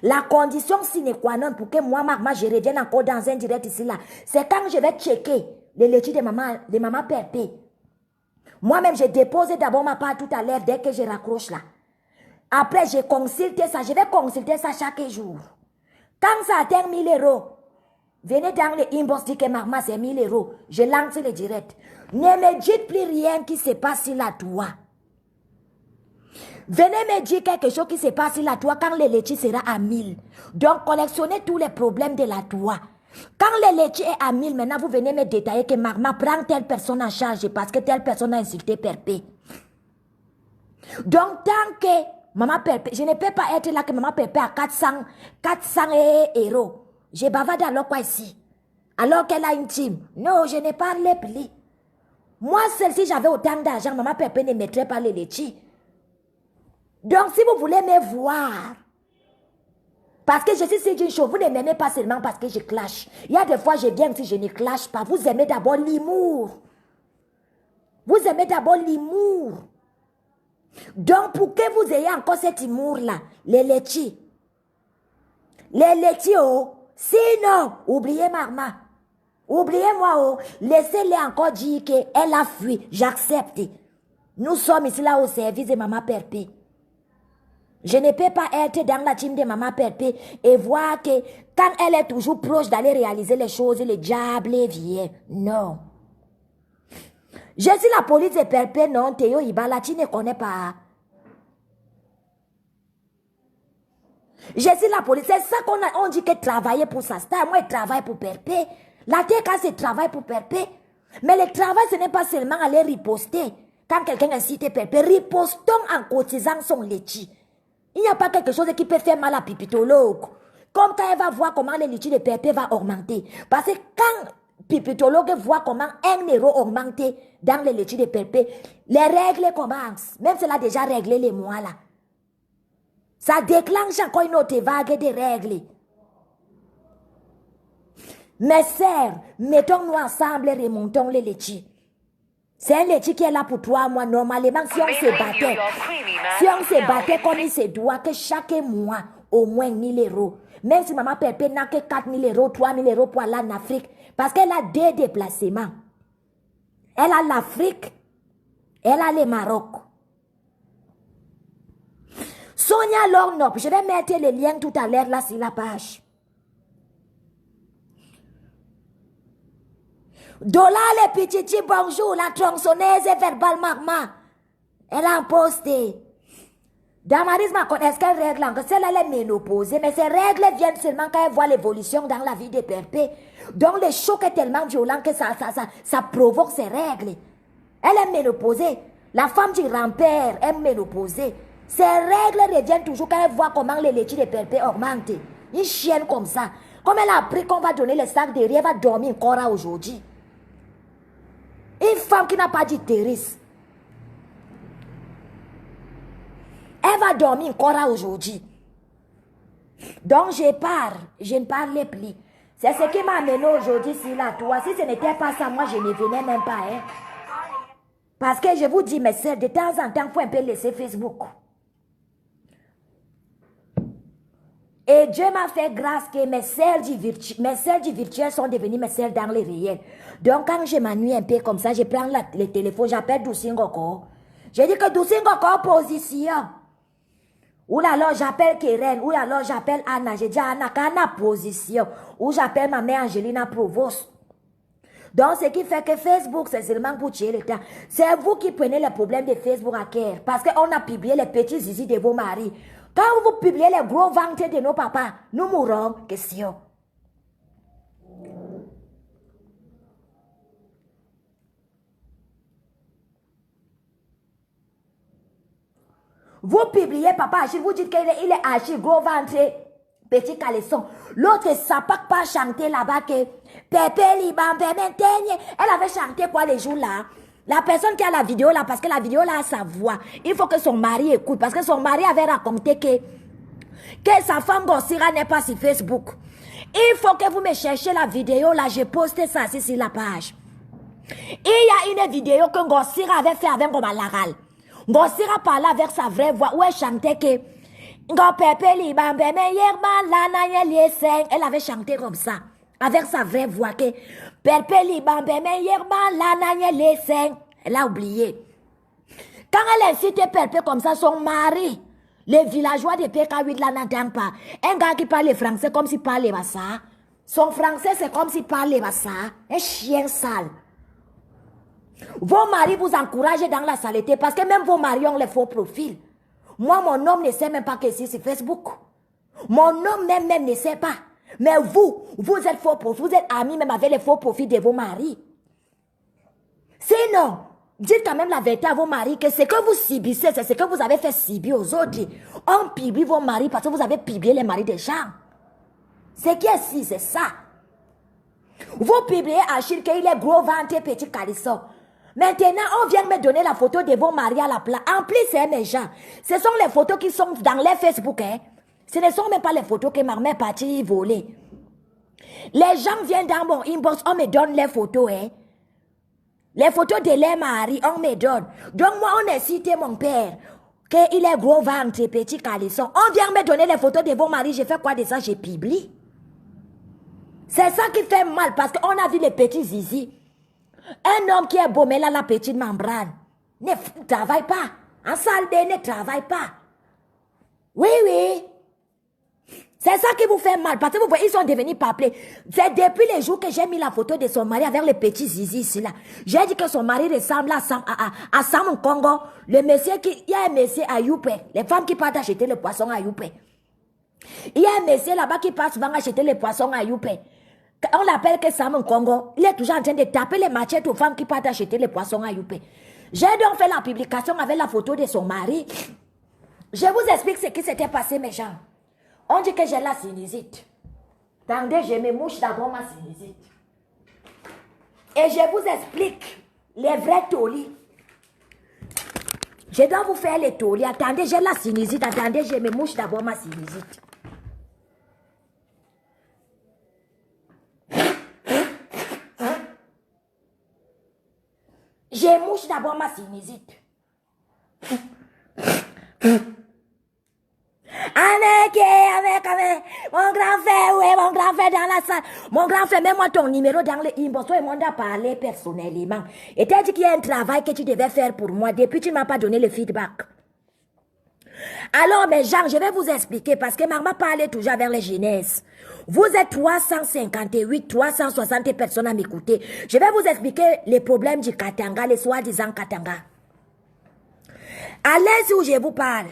La condition sine qua non pour que moi, je revienne encore dans un direct ici là, c'est quand je vais checker le litchi de maman Perpé. Moi-même, je dépose d'abord ma part tout à l'heure dès que je raccroche là. Après, je consulte ça. Je vais consulter ça chaque jour. Quand ça atteint 1000 €, venez dans le inbox, dites que maman c'est 1000 €. Je lance le direct. Ne me dites plus rien qui se passe sur la toit. Venez me dire quelque chose qui se passe sur la toit quand le litchi sera à 1000. Donc, collectionnez tous les problèmes de la toit. Quand le litchi est à 1000, maintenant vous venez me détailler que maman prend telle personne en charge parce que telle personne a insulté Perpé. Donc, tant que maman Perpé, je ne peux pas être là que maman Perpé a 400 €. Je bavarde alors quoi ici? Alors qu'elle a une team. Non, je n'ai pas les plis. Moi, celle-ci, j'avais autant d'argent, maman Pépé ne mettrait pas les laitiers. Donc, si vous voulez me voir, parce que je suis une chose, vous ne m'aimez pas seulement parce que je clash. Il y a des fois, je viens si je ne clash pas. Vous aimez d'abord l'humour. Vous aimez d'abord l'humour. Donc, pour que vous ayez encore cet humour-là, les laitiers. Les laitiers, oh. Sinon, oubliez Marma. Oubliez-moi, oh. Laissez-les encore dire qu'elle a fui. J'accepte. Nous sommes ici là au service de Maman Perpé. Je ne peux pas être dans la team de Maman Perpé et voir que quand elle est toujours proche d'aller réaliser les choses, le diable vient. Non. Je suis la police de Perpé, non, Théo Ibala, tu ne connais pas. Je suis la police, c'est ça qu'on dit que travailler pour sa star, moi je travaille pour Perpé. La TK c'est travail pour Perpé. Mais le travail ce n'est pas seulement aller riposter. Quand quelqu'un a cité Perpé, ripostons en cotisant son laitier. Il n'y a pas quelque chose qui peut faire mal à Pipitologue. Comme quand elle va voir comment le laitier de Perpé va augmenter. Parce que quand Pipitologue voit comment 1 euro augmenter dans le laitier de Perpé, les règles commencent. Même si elle a déjà réglé les mois là. Ça déclenche encore une autre vague de règles. Mes sœurs, mettons-nous ensemble et remontons le laitier. C'est un laitier qui est là pour 3 mois. Normalement, si on se battait comme il se doit, que chaque mois, au moins 1 000 euros. Même si Maman Perpé n'a que 4 000 euros, 3 000 euros pour aller en Afrique. Parce qu'elle a 2 déplacements. Elle a l'Afrique. Elle a le Maroc. Sonia Lornop, je vais mettre le lien tout à l'heure là sur la page. Dola les petits bonjour, la tronçonneuse verbale Magma. Elle a posté. Damaris m'a connaît qu'elle règle encore. Celle-là, elle est ménopausée. Mais ces règles viennent seulement quand elle voit l'évolution dans la vie de Perpé. Donc le choc est tellement violent que ça provoque ces règles. Elle est ménopausée. La femme du grand-père est ménopausée. Ces règles reviennent toujours quand elle voit comment les laitiers de Perpé augmentent. Une chienne comme ça. Comme elle a appris qu'on va donner le sac derrière, elle va dormir encore aujourd'hui. Une femme qui n'a pas d'utérus. Elle va dormir encore aujourd'hui. Donc je pars. Je ne parlais plus. C'est ce qui m'a amené aujourd'hui sur la toile. Si ce n'était pas ça, moi je ne venais même pas. Hein. Parce que je vous dis, mes sœurs, de temps en temps, il faut un peu laisser Facebook. Et Dieu m'a fait grâce que mes sœurs du virtuel sont devenues mes sœurs dans le réel. Donc quand je m'ennuie un peu comme ça, je prends le téléphone, j'appelle Doucingoko. Je dis que Doucingoko position. Ou alors j'appelle Keren, ou alors j'appelle Anna. Je dis à Anna, Anna position. Ou j'appelle ma mère Angelina Provost. Donc ce qui fait que Facebook, c'est seulement pour tuer le temps. C'est vous qui prenez les problèmes de Facebook à cœur. Parce qu'on a publié les petits zizi de vos maris. Quand vous publiez les gros ventres de nos papas, nous mourrons. Question. Vous publiez papa Achille, vous dites qu'il est Achille, gros ventre, petit caleçon. L'autre sapac pas chanter là-bas que Pépé Liban, Pépé elle avait chanté quoi les jours là? La personne qui a la vidéo là, parce que la vidéo là a sa voix, il faut que son mari écoute, parce que son mari avait raconté que sa femme Gossira n'est pas sur Facebook. Il faut que vous me cherchiez la vidéo là, j'ai posté ça ici sur la page. Il y a une vidéo que Gossira avait fait avec Gomalaral. Gossira parlait avec sa vraie voix, où elle chantait que elle avait chanté comme ça, avec sa vraie voix que elle a oublié. Quand elle incitait Perpé comme ça, son mari, les villageois de PK8 là n'entendent pas. Un gars qui parle français comme s'il parlait ça. Son français c'est comme s'il parlait ça. Un chien sale. Vos maris vous encouragent dans la saleté parce que même vos maris ont les faux profils. Moi, mon homme ne sait même pas que c'est sur Facebook. Mon homme même ne sait pas. Mais vous êtes faux profils. Vous êtes amis même avec les faux profils de vos maris. Sinon, dites quand même la vérité à vos maris que ce que vous subissez, c'est ce que vous avez fait subir aux autres. On publie vos maris parce que vous avez publié les maris des gens. Ce qui est si, c'est ça. Vous publiez Achille qu'il est gros ventre, petit calisson. Maintenant, on vient me donner la photo de vos maris à la place. En plus, c'est mes gens. Ce sont les photos qui sont dans les Facebook. Hein. Ce ne sont même pas les photos que ma mère est partie voler. Les gens viennent dans mon inbox, on me donne les photos. Hein. Les photos de les maris, on me donne. Donc moi, on a cité mon père. Qu'il est gros ventre, petit calisson. On vient me donner les photos de vos maris. J'ai fait quoi de ça? J'ai publié. C'est ça qui fait mal parce qu'on a vu les petits zizi. Un homme qui est beau, mais là, la petite membrane, ne travaille pas. En salle ne travaille pas. Oui, oui. C'est ça qui vous fait mal. Parce que vous voyez, ils sont devenus paplés. C'est depuis les jours que j'ai mis la photo de son mari avec les petits zizi ici, là. J'ai dit que son mari ressemble à Sam Congo. Le monsieur qui... Il y a un monsieur à Youpe. Les femmes qui partent acheter le poisson à Youpe. Il y a un monsieur là-bas qui part souvent acheter les poissons à Youpe. On l'appelle que Sam Congo. Il est toujours en train de taper les machettes aux femmes qui partent acheter les poissons à Youpe. J'ai donc fait la publication avec la photo de son mari. Je vous explique ce qui s'était passé, mes gens. On dit que j'ai la sinusite. Attendez, je me mouche d'abord ma sinusite. Et je vous explique les vrais tolis. Je dois vous faire les tolis. Attendez, j'ai la sinusite. Attendez, je me mouche d'abord ma sinusite. Je mouche d'abord ma sinusite. Avec, mon grand frère, oui, mon grand frère dans la salle. Mon grand frère, mets-moi ton numéro dans le inbox. Toi et moi, on a parlé personnellement. Et tu as dit qu'il y a un travail que tu devais faire pour moi. Depuis, tu ne m'as pas donné le feedback. Alors, mes gens, je vais vous expliquer parce que maman parlait toujours vers les jeunesses. Vous êtes 358, 360 personnes à m'écouter. Je vais vous expliquer les problèmes du Katanga, les soi-disant Katanga. À l'aise où je vous parle,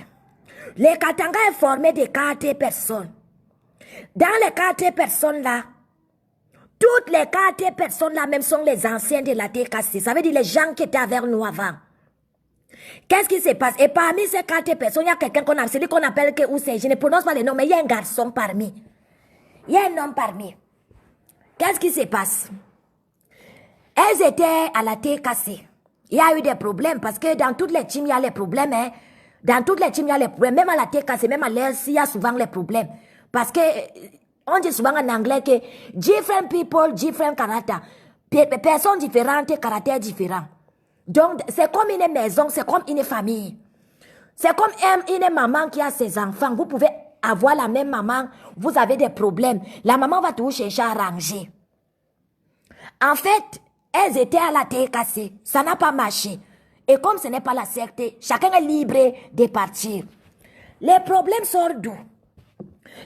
les Katanga est formé de 4 personnes. Dans les 4 personnes-là, toutes les 4 personnes-là même sont les anciens de la TKC. Ça veut dire les gens qui étaient avec nous avant. Qu'est-ce qui se passe? Et parmi ces 4 personnes, il y a quelqu'un qu'on a, celui qu'on appelle que Oussé. Je ne prononce pas le nom, mais il y a un garçon parmi. Il y a un homme parmi. Qu'est-ce qui se passe? Elles étaient à la TKC. Il y a eu des problèmes parce que dans toutes les teams, il y a les problèmes. Hein? Dans toutes les teams, il y a les problèmes. Même à la TKC, même à l'ELC, il y a souvent les problèmes. Parce que, on dit souvent en anglais que different people, different character. Personnes différentes, caractères différents. Donc, c'est comme une maison, c'est comme une famille. C'est comme une maman qui a ses enfants. Vous pouvez avoir la même maman, vous avez des problèmes. La maman va toujours chercher à arranger. En fait, elles étaient à la TKC. Ça n'a pas marché. Et comme ce n'est pas la secte, chacun est libre de partir. Les problèmes sortent d'où?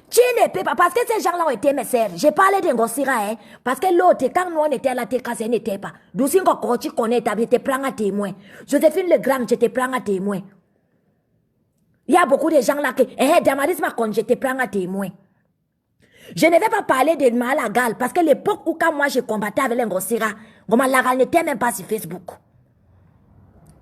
Tu ne peux pas, parce que ces gens-là ont été mes sœurs. J'ai parlé de Ngosira, hein, parce que l'autre, quand nous on était à la TKC, elle n'était pas. Doucine quand tu connais, je te prends à témoin. Joséphine Legrand, je te prends à témoin. Il y a beaucoup de gens là qui, Damaris Macon, je te prends à témoin. Je ne vais pas parler de Malagal, parce que l'époque où quand moi je combattais avec les Ngosira, Ngomalagal n'était même pas sur Facebook.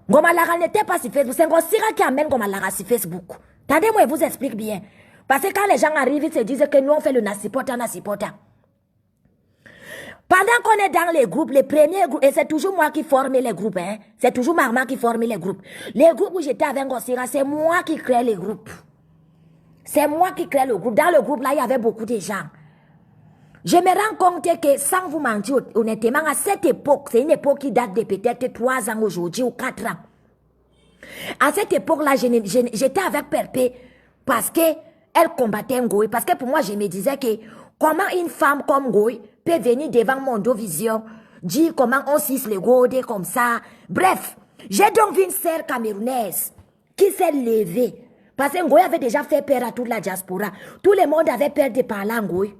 Ngomalagal n'était pas sur Facebook. C'est Ngosira qui amène Ngomalagal sur Facebook. Attendez-moi, je vous explique bien. Parce que quand les gens arrivent, ils se disent que nous on fait le Nasipota. Pendant qu'on est dans les groupes, les premiers groupes, et c'est toujours moi qui forme les groupes, hein. C'est toujours maman qui forme les groupes. Les groupes où j'étais avec Ngosira, c'est moi qui crée les groupes. C'est moi qui crée le groupe. Dans le groupe là, il y avait beaucoup de gens. Je me rends compte que, sans vous mentir honnêtement, à cette époque, c'est une époque qui date de peut-être 3 ans aujourd'hui ou 4 ans. À cette époque-là, j'étais avec Perpé parce que elle combattait Ngoï. Parce que pour moi, je me disais que comment une femme comme Ngoï peut venir devant Mondovision, dire comment on cisse les godés comme ça. Bref, j'ai donc vu une sœur camerounaise qui s'est levée. Parce que Ngoï avait déjà fait peur à toute la diaspora. Tout le monde avait peur de parler en Ngoï.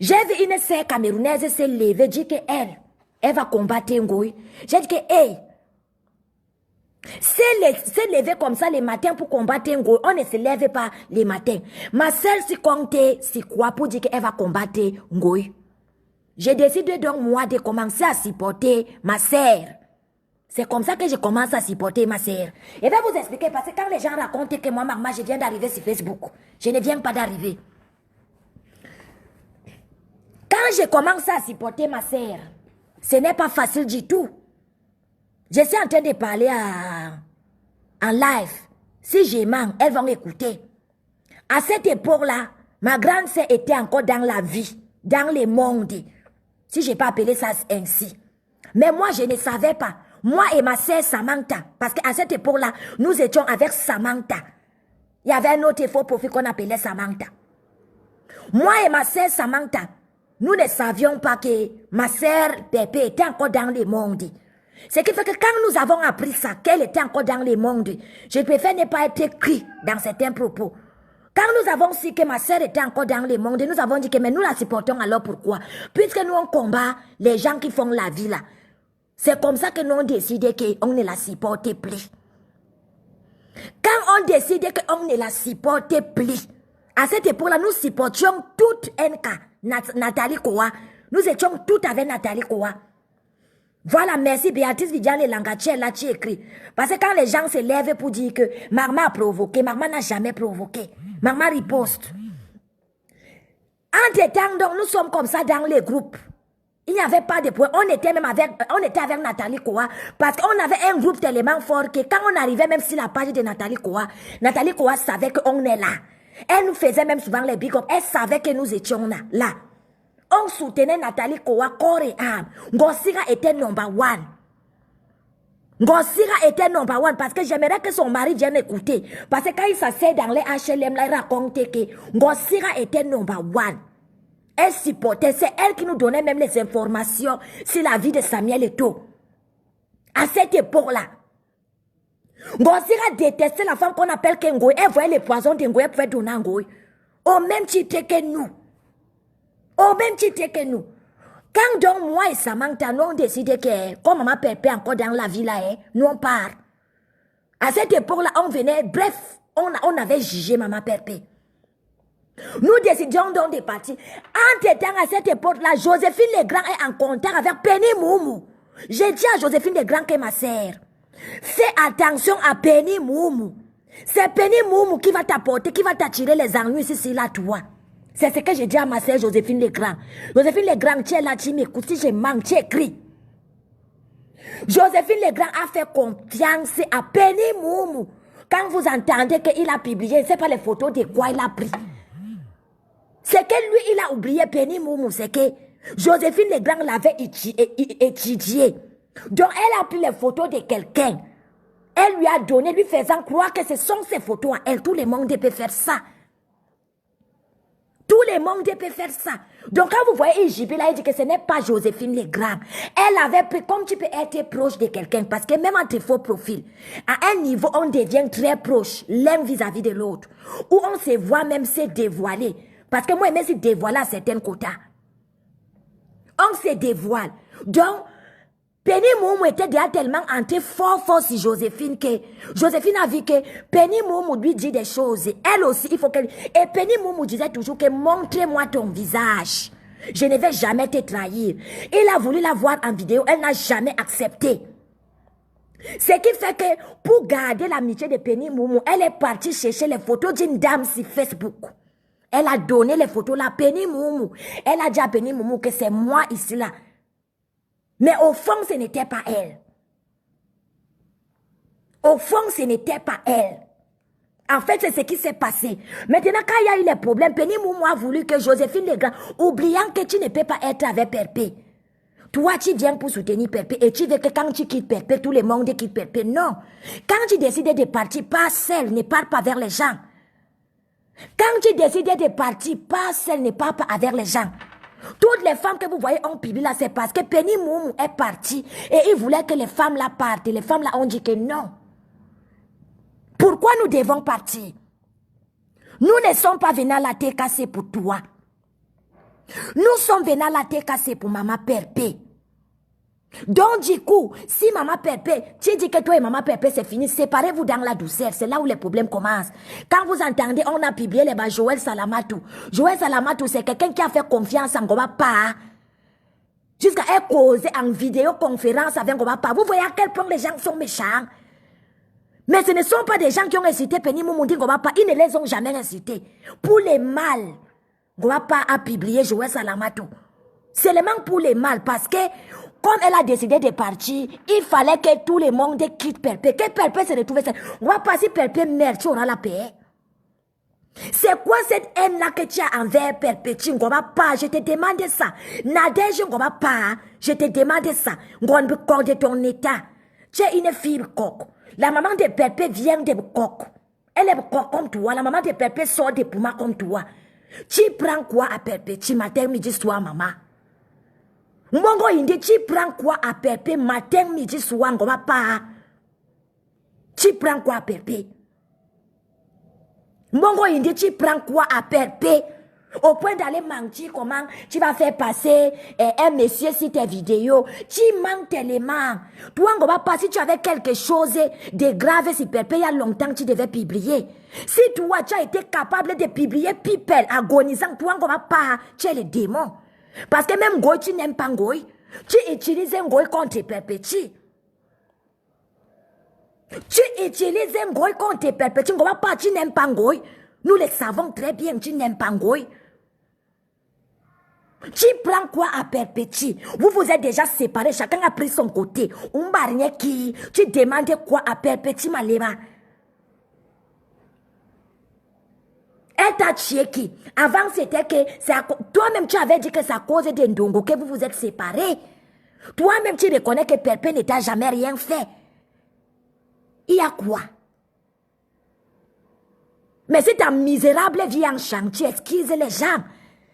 J'ai vu une sœur camerounaise se lever, dire qu'elle va combattre Ngoï. J'ai dit que, hey, se lever comme ça le matin pour combattre Ngoï, on ne se lève pas le matin. Ma sœur s'y comptait, c'est quoi pour dire qu'elle va combattre Ngoï. J'ai décidé donc moi de commencer à supporter ma sœur. C'est comme ça que je commence à supporter ma sœur. Et je vais vous expliquer parce que quand les gens racontent que moi, maman, je viens d'arriver sur Facebook, je ne viens pas d'arriver. Quand Quand je commence à supporter ma sœur, ce n'est pas facile du tout. Je suis en train de parler en live. Si je mens, elles vont écouter. À cette époque-là, ma grande sœur était encore dans la vie, dans le monde. Si je n'ai pas appelé ça ainsi. Mais moi, je ne savais pas. Moi et ma sœur Samantha, parce qu'à cette époque-là, nous étions avec Samantha. Il y avait un autre faux profil qu'on appelait Samantha. Moi et ma sœur Samantha, nous ne savions pas que ma sœur Pépé était encore dans le monde. Ce qui fait que quand nous avons appris ça, qu'elle était encore dans le monde, je préfère ne pas être écrit dans certains propos. Quand nous avons su que ma sœur était encore dans le monde, nous avons dit que mais nous la supportons alors pourquoi? Puisque nous on combat les gens qui font la vie là. C'est comme ça que nous on décidé qu'on ne la supporte plus. Quand on décide qu'on ne la supporte plus, à cette époque-là, nous supportions toute NK, Nathalie Kowa. Nous étions toutes avec Nathalie Kowa. Voilà, merci Béatrice Vidiane et Langaché, là tu écris. Parce que quand les gens se lèvent pour dire que Magma a provoqué, Magma n'a jamais provoqué. Magma riposte. Entre-temps, donc, nous sommes comme ça dans les groupes. Il n'y avait pas de point. On était avec Nathalie Kowa. Parce qu'on avait un groupe tellement fort que quand on arrivait même sur la page de Nathalie Kowa savait qu'on est là. Elle nous faisait même souvent les big up. Elle savait que nous étions là. On soutenait Nathalie Kowa corps et âme. Ngosira était number one. Ngosira était number one parce que j'aimerais que son mari vienne écouter. Parce que quand il s'assait dans les HLM, là, il racontait que Ngosira était number one. Elle supportait, c'est elle qui nous donnait même les informations sur la vie de Samuel Eto'o. À cette époque-là, Ngosira détestait la femme qu'on appelle Kengoy. Elle voyait les poisons de Ngoy, elle pouvait donner à Ngoy. Au même titre que nous. Au même titre que nous. Quand donc moi et Samantha, nous on décidé que, comme maman Pépé encore dans la ville là, nous on part. À cette époque-là, on venait, bref, on avait jugé maman Pépé. Nous décidions donc de partir. Entre-temps, à cette époque-là, Joséphine Legrand est en contact avec Penny Moumou. J'ai dit à Joséphine Legrand que ma sœur, fais attention à Penny Moumou. C'est Penny Moumou qui va t'apporter, qui va t'attirer les ennuis ici, là, toi. C'est ce que j'ai dit à ma sœur Joséphine Legrand. Joséphine Legrand, tu es là, tu m'écoutes, si je manque, tu écris. Joséphine Legrand a fait confiance à Penny Moumou. Quand vous entendez qu'il a publié, je ne sais pas les photos de quoi il a pris. C'est que lui, il a oublié Penny Moumou, c'est que Joséphine Legrand l'avait étudié. Donc, elle a pris les photos de quelqu'un. Elle lui a donné, lui faisant croire que ce sont ses photos à elle. Tout le monde peut faire ça. Tout le monde peut faire ça. Donc, quand vous voyez IJB là, il dit que ce n'est pas Joséphine Legrand. Elle avait pris, comme tu peux être proche de quelqu'un, parce que même entre faux profils, à un niveau, on devient très proche, l'un vis-à-vis de l'autre. Où on se voit même se dévoiler. Parce que moi, même si dévoile à certains quotas. On se dévoile. Donc, Penny Moumou était déjà tellement entrée fort sur Joséphine que Joséphine a vu que Penny Moumou lui dit des choses. Elle aussi, il faut qu'elle... Et Penny Moumou disait toujours que montre-moi ton visage. Je ne vais jamais te trahir. Il a voulu la voir en vidéo. Elle n'a jamais accepté. Ce qui fait que pour garder l'amitié de Penny Moumou, elle est partie chercher les photos d'une dame sur Facebook. Elle a donné les photos là, Penny Moumou. Elle a dit à Penny Moumou que c'est moi ici là. Mais au fond, ce n'était pas elle. Au fond, ce n'était pas elle. En fait, c'est ce qui s'est passé. Maintenant, quand il y a eu les problèmes, Penny Moumou a voulu que Joséphine Legrand, oubliant que tu ne peux pas être avec Pépé. Toi, tu viens pour soutenir Pépé et tu veux que quand tu quittes Pépé, tout le monde quitte Pépé. Non. Quand tu décides de partir, pas seul, ne pars pas vers les gens. Quand tu décides de partir, pas seul, ne pars pas avec les gens. Toutes les femmes que vous voyez ont publié là, c'est parce que Penny Moumou est partie et il voulait que les femmes là partent. Et les femmes là ont dit que non. Pourquoi nous devons partir? Nous ne sommes pas venus à la TKC pour toi. Nous sommes venus à la TKC pour maman Pépé. Donc du coup, si maman Pépé, tu dis que toi et maman Pépé c'est fini, séparez-vous dans la douceur, c'est là où les problèmes commencent. Quand vous entendez, on a publié les bas Joël Salamatou. Joël Salamatou, c'est quelqu'un qui a fait confiance en Ngoma-Pa. Jusqu'à être causé en vidéoconférence avec Ngoma-Pa. Vous voyez à quel point les gens sont méchants. Mais ce ne sont pas des gens qui ont incité Penny Moumou Ngoma-Pa. Ils ne les ont jamais incités. Pour les mal, Ngoma-Pa a publié Joël Salamatou. Seulement pour les mâles, parce que comme elle a décidé de partir, il fallait que tout le monde quitte Perpé. Que Perpé se retrouve seul. On va passer Perpé merde, tu auras la paix. C'est quoi cette haine-là que tu as envers Perpétue? Ngoma pas, je te demande ça. Nadège Ngoma pas, je te demande ça. Ngombe corps de ton état. Tu es une fille coq. La maman de Perpé vient de coq. Elle est coq comme toi. La maman de Perpé sort de Pouma comme toi. Tu prends quoi à Perpétue matin, midi, soir, maman? Mbongo indi, tu prends quoi à Perpé matin, midi, soir, Ngoma pas? Tu prends quoi à Perpé? Mbongo indi, tu prends quoi à Perpé? Au point d'aller mentir comment tu vas faire passer un monsieur sur tes vidéos. Tu manques tellement. Toi, Ngoma pas, si tu avais quelque chose de grave sur Perpé, il y a longtemps tu devais publier. Si toi, tu as été capable de publier People agonisant, toi, Ngoma pas, tu es le démon. Parce que même Ngoy, tu n'aimes pas Ngoy. Tu utilises Ngoy contre Perpétue. Tu utilises Ngoy contre Perpétue. Ngoma pas, tu n'aimes pas Ngoy. Nous le savons très bien, tu n'aimes pas Ngoy. Tu prends quoi à Perpétue? Vous vous êtes déjà séparés, chacun a pris son côté. Qui? Tu demandes quoi à Perpétue, Malema? Elle t'a tué qui? Avant, c'était que toi-même, tu avais dit que c'est à cause de Ndongo que vous vous êtes séparés. Toi-même, tu reconnais que Perpé ne t'a jamais rien fait. Il y a quoi? Mais si ta misérable vie en chantier, excuse les gens.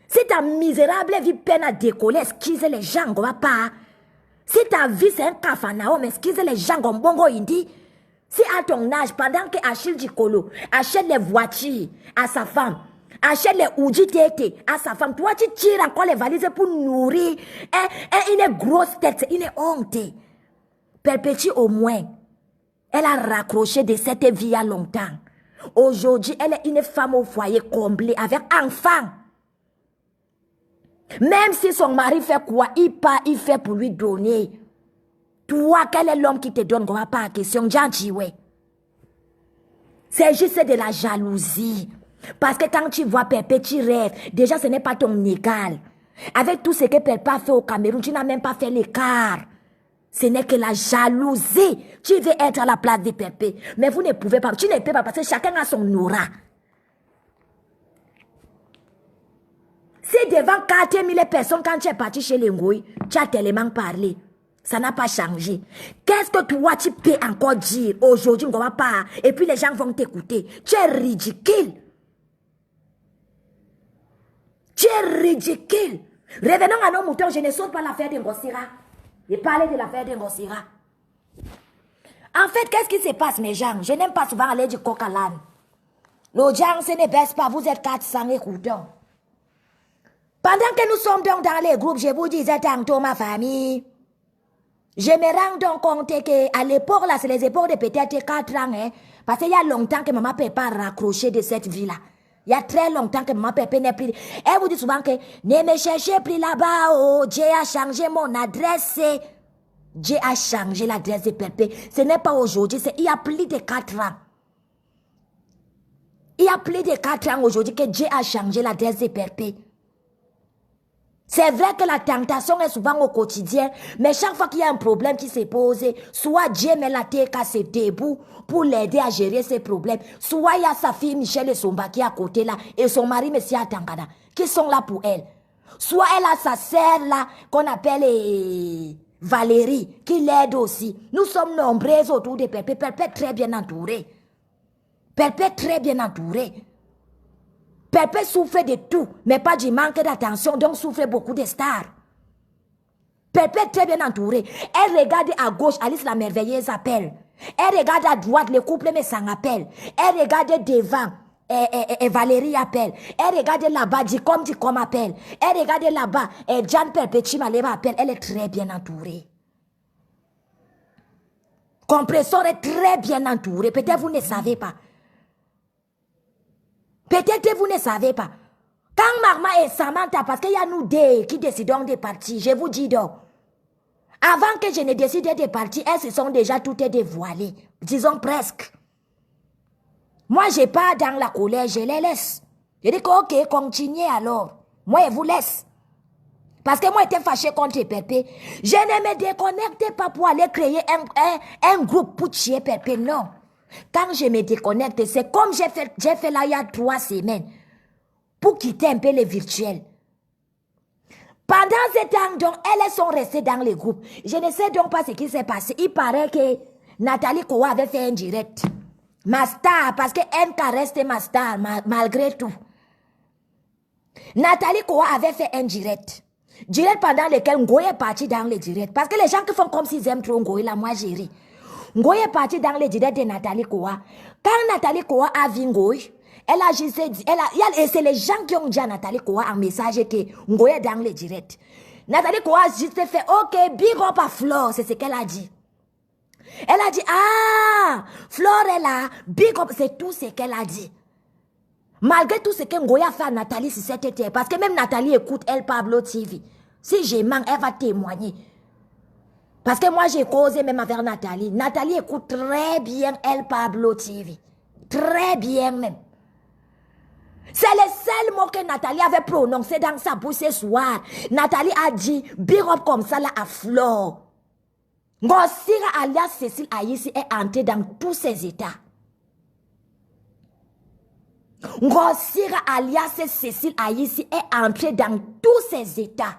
Si ta misérable vie peine à décoller, excuse les gens, on va pas. Si ta vie c'est un cafanao, mais excuse les gens, on bongo indi. Si à ton âge, pendant que Achille Dikolo achète les voitures à sa femme, achète les oudji tété à sa femme, toi tu tires encore les valises pour nourrir une grosse tête, une honte. Perpétue au moins, elle a raccroché de cette vie il y a longtemps. Aujourd'hui, elle est une femme au foyer comblée avec enfant. Même si son mari fait quoi, il fait pour lui donner. Toi, quel est l'homme qui te donne, on va pas à question, c'est juste de la jalousie. Parce que quand tu vois Perpé, tu rêves. Déjà, ce n'est pas ton égal. Avec tout ce que Perpé a fait au Cameroun, tu n'as même pas fait l'écart. Ce n'est que la jalousie. Tu veux être à la place de Perpé. Mais vous ne pouvez pas. Tu ne peux pas parce que chacun a son aura. Si devant 4000 personnes, quand tu es parti chez les Ngoy, tu as tellement parlé. Ça n'a pas changé. Qu'est-ce que toi, tu peux encore dire aujourd'hui, on va pas. Et puis les gens vont t'écouter. Tu es ridicule. Tu es ridicule. Revenons à nos moutons. Je ne saute pas l'affaire de Ngossira. Je parlais de l'affaire de Ngossira. En fait, qu'est-ce qui se passe, mes gens? Je n'aime pas souvent aller du coq à l'âne. Les gens, ce ne baisse pas. Vous êtes 400 écoutants. Pendant que nous sommes donc dans les groupes, je vous disais tantôt, ma famille, je me rends donc compte qu'à l'époque, là, c'est les époques de peut-être 4 ans, hein, parce qu'il y a longtemps que maman ne peut pas raccrocher de cette vie-là. Il y a très longtemps que maman Pépé n'est plus. Elle vous dit souvent que ne me cherchez plus là-bas, oh, Dieu a changé mon adresse. Dieu a changé l'adresse de Pépé. Ce n'est pas aujourd'hui, c'est il y a plus de 4 ans. Il y a plus de 4 ans aujourd'hui que Dieu a changé l'adresse de Pépé. C'est vrai que la tentation est souvent au quotidien, mais chaque fois qu'il y a un problème qui se pose, soit Dieu met la tête à ses debout pour l'aider à gérer ses problèmes, soit il y a sa fille Michel et Somba qui est à côté là, et son mari M. Atangana, qui sont là pour elle. Soit elle a sa sœur là, qu'on appelle Valérie, qui l'aide aussi. Nous sommes nombreux autour de Pépé. Pépé très bien entouré. Pépé très bien entouré. Pépé souffre de tout, mais pas du manque d'attention, donc souffre beaucoup de stars. Pépé très bien entouré. Elle regarde à gauche, Alice la merveilleuse appelle. Elle regarde à droite, le couple mais s'en appelle. Elle regarde devant, et Valérie appelle. Elle regarde là-bas, Dicom appelle. Elle regarde là-bas, et Jean Perpétue Malema appelle. Elle est très bien entourée. Compressor est très bien entouré. Peut-être vous ne savez pas. Peut-être vous ne savez pas. Quand Marma et Samantha, parce qu'il y a nous deux qui décidons de partir, je vous dis donc, avant que je ne décide de partir, elles se sont déjà toutes dévoilées. Disons presque. Moi, je pars dans la colère, je les laisse. Je dis que ok, continuez alors. Moi, je vous laisse. Parce que moi, j'étais fâché contre Perpé. Je ne me déconnectais pas pour aller créer un groupe pour tuer Perpé, non. Quand je me déconnecte, c'est comme j'ai fait là il y a 3 semaines. Pour quitter un peu les virtuels. Pendant ce temps, donc, elles sont restées dans les groupes. Je ne sais donc pas ce qui s'est passé. Il paraît que Nathalie Kowa avait fait un direct. Ma star, parce qu'elle reste ma star, malgré tout. Nathalie Kowa avait fait un direct. Direct pendant lequel Ngoye est parti dans le direct. Parce que les gens qui font comme s'ils aiment trop Ngoye, là, moi j'ai ri. Ngoye est parti dans le direct de Nathalie Kowa. Quand Nathalie Kowa a vu Ngoye, elle a juste dit, et c'est les gens qui ont dit à Nathalie Kowa en message que Ngoye est dans le direct. Nathalie Kowa a juste fait, ok, big up à Flore, c'est ce qu'elle a dit. Elle a dit, ah, Flore est là, big up, c'est tout ce qu'elle a dit. Malgré tout ce que Ngoye a fait à Nathalie sur cette terre, parce que même Nathalie écoute El Pablo TV. Si je manque, elle va témoigner. Parce que moi, j'ai causé même avec Nathalie. Nathalie écoute très bien El Pablo TV. Très bien même. C'est le seul mot que Nathalie avait prononcé dans sa bouche ce soir. Nathalie a dit, big up comme ça là à Flore. Ngosira alias Cécile Aïssi est entrée dans tous ses états. Ngosira alias Cécile Aïssi est entrée dans tous ses états.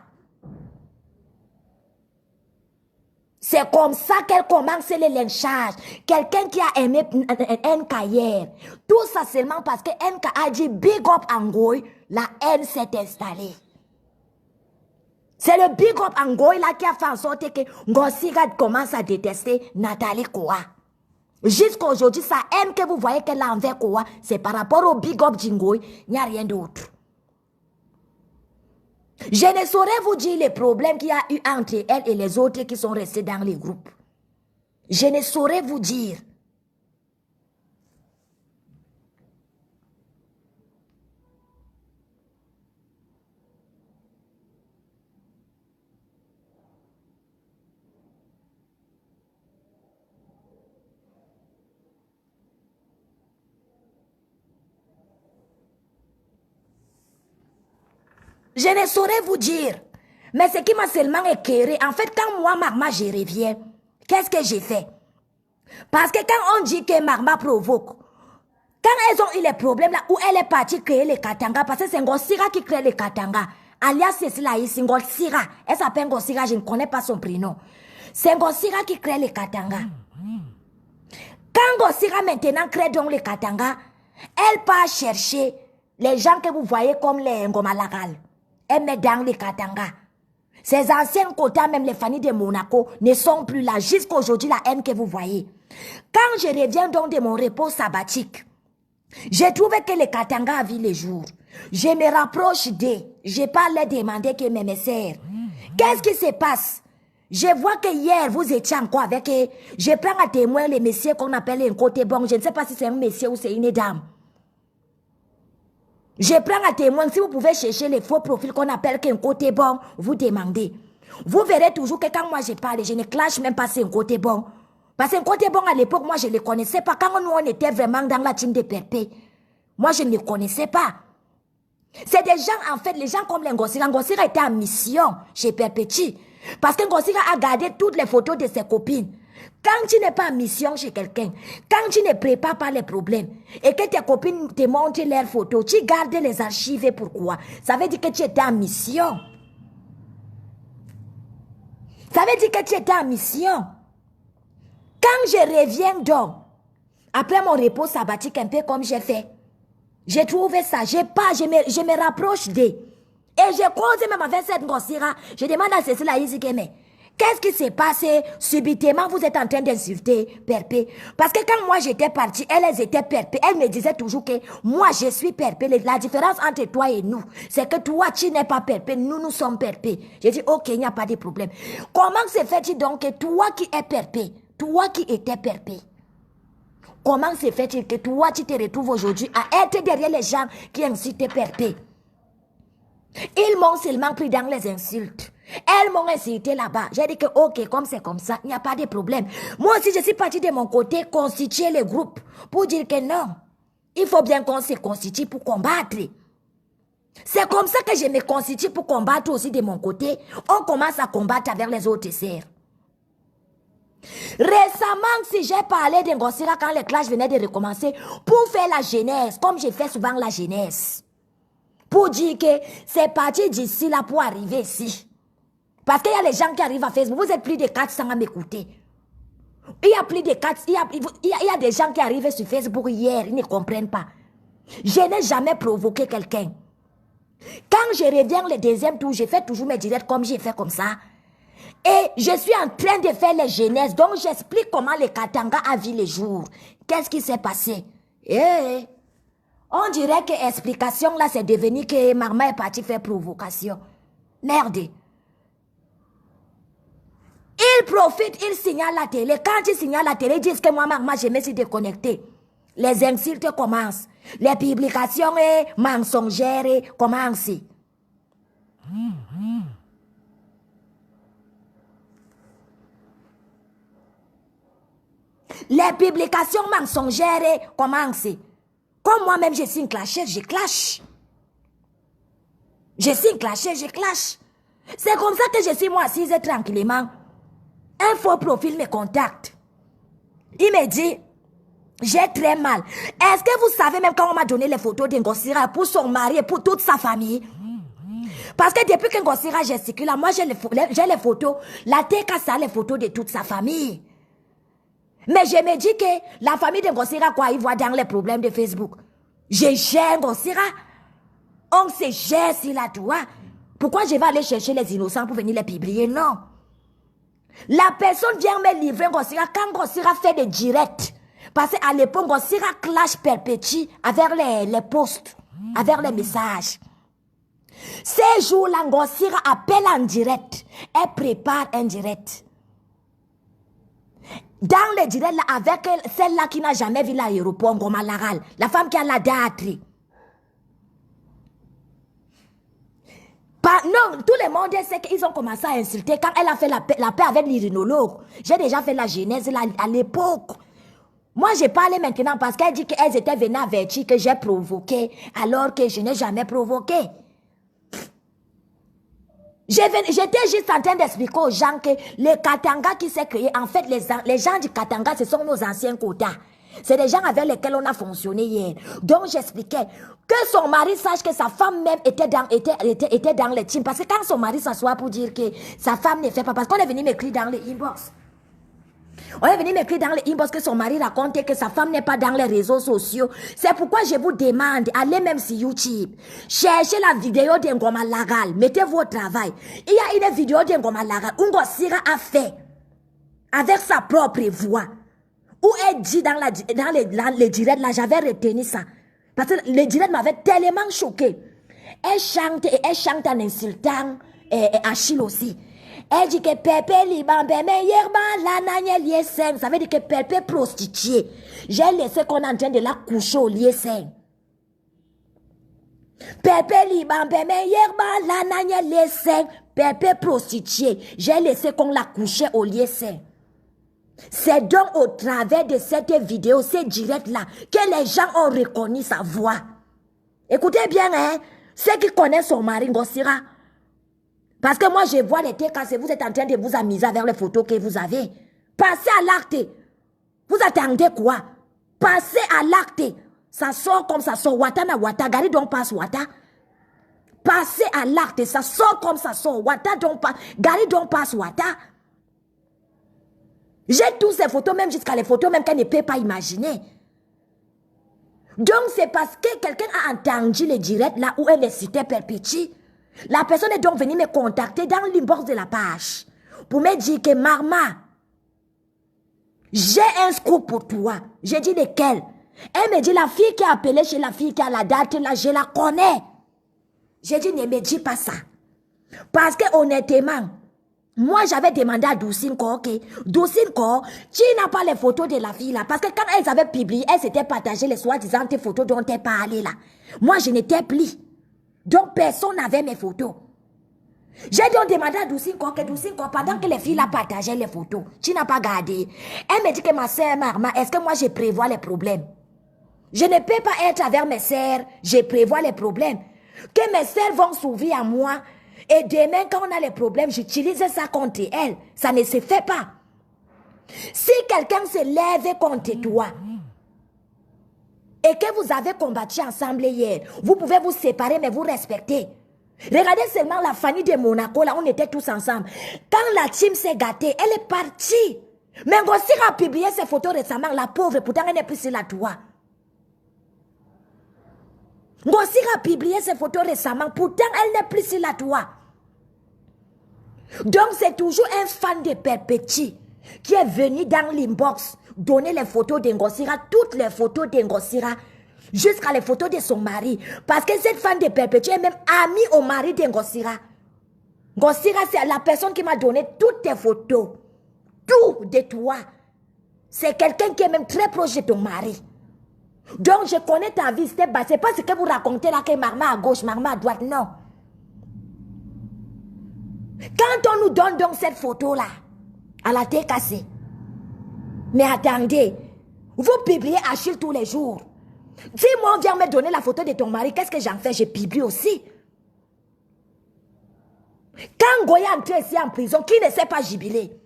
C'est comme ça qu'elle commence les lynchages. Quelqu'un qui a aimé NK hier. Tout ça seulement parce que NK a dit big up en Ngoye, la haine s'est installée. C'est le big up en Ngoye là qui a fait en sorte que Ngosira commence à détester Nathalie Kowa. Jusqu'à aujourd'hui, sa haine que vous voyez qu'elle a envers Kowa, c'est par rapport au big up d'Ngoye, il n'y a rien d'autre. Je ne saurais vous dire les problèmes qu'il y a eu entre elle et les autres qui sont restés dans les groupes. Je ne saurais vous dire. Je ne saurais vous dire. Mais ce qui m'a seulement éclairé, en fait, quand moi, Magma, je reviens, qu'est-ce que j'ai fait? Parce que quand on dit que Magma provoque, quand elles ont eu les problèmes là, où elle est partie créer les Katanga, parce que c'est Ngosira qui crée les Katanga, alias Cécile Aïssi, Ngosira, elle s'appelle Ngosira, je ne connais pas son prénom. C'est Ngosira qui crée les Katanga. Quand Ngosira maintenant crée donc les Katanga, elle part chercher les gens que vous voyez comme les Ngomalakal. Elle met dans les Katanga. Ces anciens quotas, même les familles de Monaco, ne sont plus là. Jusqu'à aujourd'hui, la haine que vous voyez. Quand je reviens donc de mon repos sabbatique, j'ai trouvé que les Katanga a vu le jour. Je me rapproche d'eux. Je pas leur demander que mes sœurs. Qu'est-ce qui se passe? Je vois que hier, vous étiez encore avec eux. Je prends à témoin les messieurs qu'on appelle un côté bon. Je ne sais pas si c'est un monsieur ou c'est une dame. Je prends à témoin, si vous pouvez chercher les faux profils qu'on appelle qu'un côté bon, vous demandez. Vous verrez toujours que quand moi je parle, je ne clash même pas c'est un côté bon. Parce qu'un côté bon à l'époque, moi je ne le connaissais pas. Quand nous on était vraiment dans la team de Perpé, moi je ne le connaissais pas. C'est des gens, en fait, les gens comme les Ngosira. Ngosira était en mission chez Perpétuie. Parce que Ngosira a gardé toutes les photos de ses copines. Quand tu n'es pas en mission chez quelqu'un, quand tu ne prépares pas les problèmes, et que tes copines te montrent leurs photos, tu gardes les archives. Pourquoi? Ça veut dire que tu étais en mission. Ça veut dire que tu étais en mission. Quand je reviens donc, après mon repos sabbatique, un peu comme j'ai fait, j'ai trouvé ça, je me rapproche d'eux. Et je cause même avec cette Ngosira. Je demande à Cécile Aïssi mais qu'est-ce qui s'est passé? Subitement, vous êtes en train d'insulter Perpé. Parce que quand moi j'étais partie, elles étaient Perpé. Elles me disaient toujours que moi je suis Perpé. La différence entre toi et nous, c'est que toi tu n'es pas Perpé, nous sommes Perpé. J'ai dit ok, il n'y a pas de problème. Comment se fait-il donc que toi qui es Perpé, toi qui étais Perpé, comment se fait-il que toi tu te retrouves aujourd'hui à être derrière les gens qui insultent Perpé? Ils m'ont seulement pris dans les insultes. Elles m'ont insulté là-bas. J'ai dit que ok, comme c'est comme ça, il n'y a pas de problème. Moi aussi, je suis partie de mon côté constituer les groupes pour dire que non. Il faut bien qu'on se constitue pour combattre. C'est comme ça que je me constitue pour combattre aussi de mon côté. On commence à combattre avec les autres sœurs. Récemment, si j'ai parlé d'Ngosira quand les classes venaient de recommencer, pour faire la jeunesse, comme je fais souvent la jeunesse. Pour dire que c'est parti d'ici là pour arriver ici. Parce qu'il y a les gens qui arrivent à Facebook, vous êtes plus de 400 à m'écouter. Il y a plus de 400, il y a des gens qui arrivent sur Facebook hier, ils ne comprennent pas. Je n'ai jamais provoqué quelqu'un. Quand je reviens le deuxième tour, je fais toujours mes directs comme j'ai fait comme ça. Et je suis en train de faire les jeunesses. Donc j'explique comment le Katanga a vu les jours. Qu'est-ce qui s'est passé? On dirait que l'explication là c'est devenu que Marma est parti faire provocation. Merde. Il profite, il signale la télé. Quand il signale la télé, ils disent que moi Marma je me suis déconnecté. Les insultes commencent. Les publications mensongères commencent. Les publications mensongères commencent. Comme moi-même, je suis une clasheuse, je clash. Je suis une clasheuse, je clash. C'est comme ça que je suis moi assise tranquillement. Un faux profil me contacte. Il me dit, j'ai très mal. Est-ce que vous savez même quand on m'a donné les photos d'Ngosira pour son mari et pour toute sa famille? Parce que depuis que Ngosira gesticule, moi j'ai les photos. La TK ça a les photos de toute sa famille. Mais je me dis que la famille de Ngosira, quoi, ils voient dans les problèmes de Facebook. Je gère Ngosira. On se gère si la doigt. Pourquoi je vais aller chercher les innocents pour venir les publier? Non. La personne vient me livrer Ngosira quand Ngosira fait des directs. Parce qu'à l'époque, Ngosira clash perpétue avec les posts, avec les messages. Ces jours-là, Ngosira appelle en direct. Elle prépare un direct. Dans le direct, là, avec celle-là qui n'a jamais vu l'aéroport, Ngoma Laral, la femme qui a la diatrie. Non, tout le monde sait qu'ils ont commencé à insulter quand elle a fait la paix avec l'urinologue. J'ai déjà fait la genèse là, à l'époque. Moi, je parle maintenant parce qu'elle dit qu'elles étaient venues avertir que j'ai provoqué, alors que je n'ai jamais provoqué. J'étais juste en train d'expliquer aux gens que le Katanga qui s'est créé, en fait, les gens du Katanga, ce sont nos anciens quotas. C'est des gens avec lesquels on a fonctionné hier. Donc, j'expliquais que son mari sache que sa femme même était dans le team. Parce que quand son mari s'assoit pour dire que sa femme ne fait pas, parce qu'on est venu m'écrire dans les inbox. On est venu m'écrire dans les inbox que son mari racontait que sa femme n'est pas dans les réseaux sociaux. C'est pourquoi je vous demande, allez même sur YouTube, cherchez la vidéo d'Ngoma Lagal, mettez-vous au travail. Il y a une vidéo d'Ngoma Lagal où Ngosira a fait, avec sa propre voix, où elle dit dans le direct, là, j'avais retenu ça. Parce que le direct m'avait tellement choqué. Elle chante en insultant Achille aussi. Elle dit que Pepe Liban, ça veut dire que Pepe prostituée. J'ai laissé qu'on est en train de la coucher au lieu sain. Pepe Liban, Pepe prostituée. J'ai laissé qu'on la couchait au lieu sain. C'est donc au travers de cette vidéo, ces directs-là, que les gens ont reconnu sa voix. Écoutez bien, hein, ceux qui connaissent son mari, Ngosira. Parce que moi, je vois les TKC, vous êtes en train de vous amuser avec les photos que vous avez. Passez à l'acte. Vous attendez quoi? Passez à l'acte. Ça sort comme ça sort. Wata na wata. Gari donc passe wata. Passez à l'acte. Ça sort comme ça sort. Wata donc passe. Gari donc passe wata. J'ai toutes ces photos, même jusqu'à les photos, même qu'elle ne peut pas imaginer. Donc, c'est parce que quelqu'un a entendu le direct là où elle est citée perpétue. La personne est donc venue me contacter dans l'inbox de la page pour me dire que Marma, j'ai un scoop pour toi. J'ai dit lequel? Elle me dit la fille qui a appelé chez la fille qui a la date là, je la connais. J'ai dit ne me dis pas ça. Parce que honnêtement, moi j'avais demandé à Doucine Ko, ok, Doucine Ko, tu n'as pas les photos de la fille là. Parce que quand elles avaient publié, elles s'étaient partagées les soi-disant photos dont elles parlaient là. Moi je n'étais plus. Donc, personne n'avait mes photos. J'ai donc demandé à Doucine Ko, pendant que les filles là partageaient les photos, tu n'as pas gardé. Elle me dit que ma sœur Marma, est-ce que moi je prévois les problèmes? Je ne peux pas être avec mes sœurs, je prévois les problèmes. Que mes sœurs vont s'ouvrir à moi. Et demain, quand on a les problèmes, j'utilise ça contre elles. Ça ne se fait pas. Si quelqu'un se lève contre toi, et que vous avez combattu ensemble hier, vous pouvez vous séparer, mais vous respectez. Regardez seulement la famille de Monaco, là, on était tous ensemble. Quand la team s'est gâtée, elle est partie. Mais Ngosira a publié ses photos récemment, la pauvre, pourtant elle n'est plus sur la toit. Ngosira a publié ses photos récemment, pourtant elle n'est plus sur la toit. Donc c'est toujours un fan de Perpétuité qui est venu dans l'inbox donner les photos d'Ngosira, toutes les photos d'Ngosira, jusqu'à les photos de son mari. Parce que cette fan de Perpétuité est même amie au mari d'Ngosira. Ngosira, c'est la personne qui m'a donné toutes tes photos. Tout de toi. C'est quelqu'un qui est même très proche de ton mari. Donc je connais ta vie, c'est pas ce que vous racontez là, que Marma à gauche, Marma à droite, non. Quand on nous donne donc cette photo-là, à la tête cassée, mais attendez, vous publiez Achille tous les jours. Dis-moi, on vient me donner la photo de ton mari, qu'est-ce que j'en fais? Je publie aussi. Quand Goya entre ici en prison, qui ne sait pas jubiler?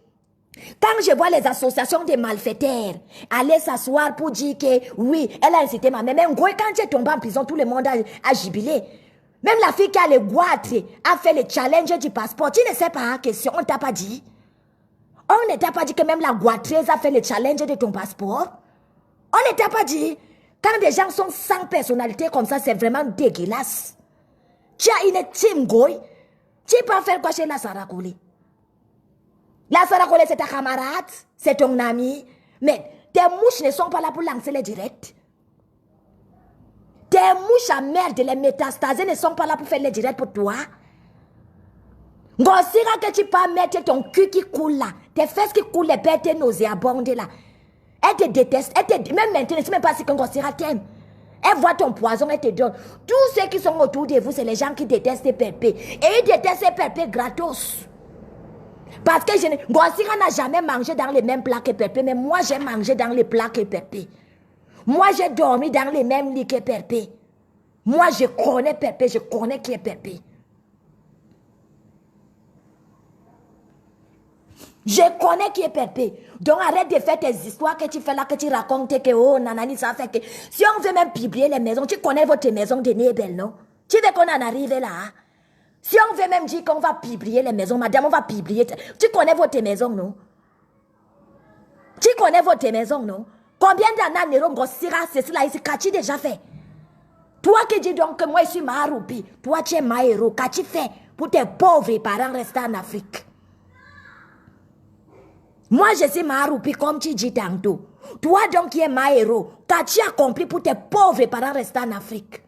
Quand je vois les associations de malfaiteurs aller s'asseoir pour dire que oui, elle a incité ma mère, même Goya, quand tu es tombé en prison, tout le monde a jubilé. Même la fille qui a le goitre a fait le challenge du passeport. Tu ne sais pas, question, on ne t'a pas dit. On ne t'a pas dit que même la goitreuse a fait le challenge de ton passeport. On ne t'a pas dit. Quand des gens sont sans personnalité comme ça, c'est vraiment dégueulasse. Tu as une team goy. Tu peux faire quoi chez la Sarakouli? La Sarakouli, c'est ta camarade, c'est ton ami. Mais tes mouches ne sont pas là pour lancer les directs. Tes mouches à merde, les métastasées ne sont pas là pour faire les directs pour toi. Ngosira que tu peux mettre ton cul qui coule là, tes fesses qui coulent, les pères tes nauséabondes là. Elle te déteste, même maintenant, tu ne sais même pas si Ngosira t'aime. Elle voit ton poison, elle te donne. Tous ceux qui sont autour de vous, c'est les gens qui détestent Pépé. Et ils détestent Pépé gratos. Parce que Ngosira n'a jamais mangé dans les mêmes plats que Pépé, mais moi j'ai mangé dans les plats que Pépé. Moi j'ai dormi dans les mêmes lits que Pépé. Moi je connais Pépé, je connais qui est Pépé. Je connais qui est Pépé. Donc arrête de faire tes histoires que tu fais là, que tu racontes que oh nanani ça fait que... Si on veut même publier les maisons, tu connais votre maison de Nébel, non? Tu veux qu'on en arrive là? Hein? Si on veut même dire qu'on va publier les maisons, madame, on va publier... Tu connais votre maison, non? Tu connais votre maison, non? Combien d'années Nero Ngosira, c'est cela ici, qu'as-tu déjà fait? Toi qui dis donc que moi je suis Maharoupi, toi tu es Mahéro, qu'as-tu fait pour tes pauvres parents rester en Afrique? Moi, je suis Maharoupi, comme tu dis tantôt. Toi, donc, qui es ma héros, qu'as-tu accompli pour tes pauvres parents rester en Afrique?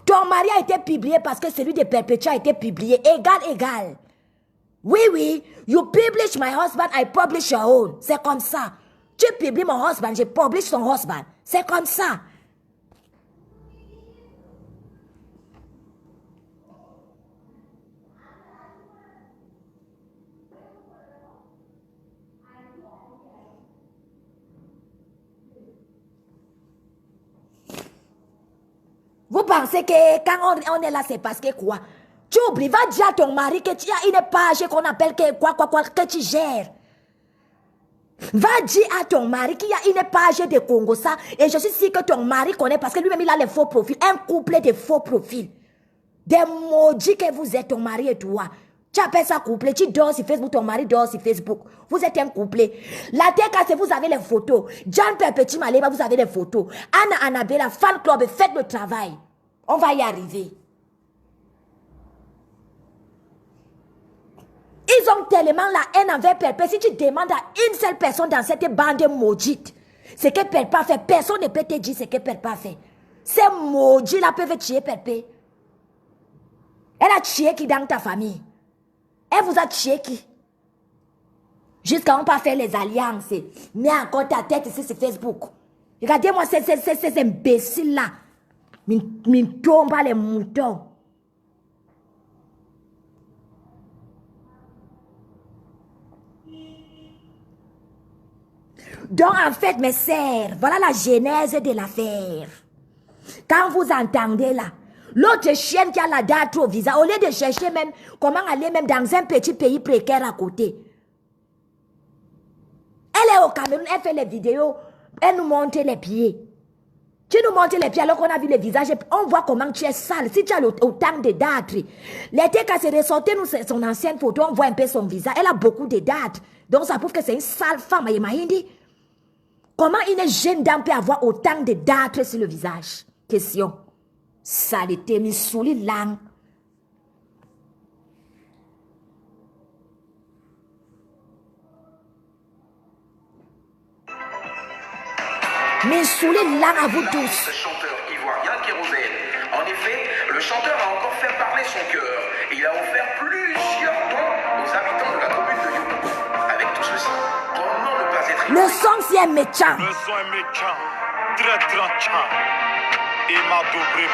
Ton mari a été publié parce que celui de Perpétuité a été publié. Égal. Oui, oui. You publish my husband, I publish your own. C'est comme ça. Tu publies mon husband, je publish ton husband. C'est comme ça. Vous pensez que quand on est là, c'est parce que quoi? Tu oublies, va dire à ton mari que tu as une page qu'on appelle que quoi, que tu gères. Va dire à ton mari qu'il y a une page de Congo, ça, et je suis sûre que ton mari connaît parce que lui-même il a les faux profils, un couple de faux profils. Des maudits que vous êtes, ton mari et toi. Tu appelles ça couple, tu dors sur Facebook, ton mari dort sur Facebook. Vous êtes un couple. La tête cassée, vous avez les photos. John Perpétuité Malema, vous avez les photos. Anna Annabella, fan club, faites le travail. On va y arriver. Ils ont tellement la haine envers Perpé. Si tu demandes à une seule personne dans cette bande maudite, ce que Perpé a fait, personne ne peut te dire ce que Perpé a fait. Ces maudits-là peuvent tuer Perpé. Elle a tué qui dans ta famille? Elle vous a tué qui? Jusqu'à on pas faire les alliances. Mets encore ta tête ici sur Facebook. Regardez-moi ces imbéciles-là. M'y tombent les moutons. Donc en fait, mes sœurs, voilà la genèse de l'affaire. Quand vous entendez là, L'autre chienne qui a la date au visa, au lieu de chercher même comment aller même dans un petit pays précaire à côté. Elle est au Cameroun, elle fait les vidéos, elle nous montre les pieds. Tu nous montres les pieds alors qu'on a vu le visage, on voit comment tu es sale. Si tu as autant de dates. L'été quand c'est ressorti, nous, son ancienne photo, on voit un peu son visage. Elle a beaucoup de dates. Donc ça prouve que c'est une sale femme. Comment une jeune dame peut avoir autant de dates sur le visage? Question. Saleté, mi souli lang. Mi souli lang à vous tous. Ce chanteur ivoirien Kérosène. En effet, le chanteur a encore fait parler son cœur. Il a offert plusieurs dons aux habitants de la commune de Yopougon. Avec tout ceci, comment ne pas être... Le son si est méchant. Le son est méchant, très tranchant. Et m'a doublé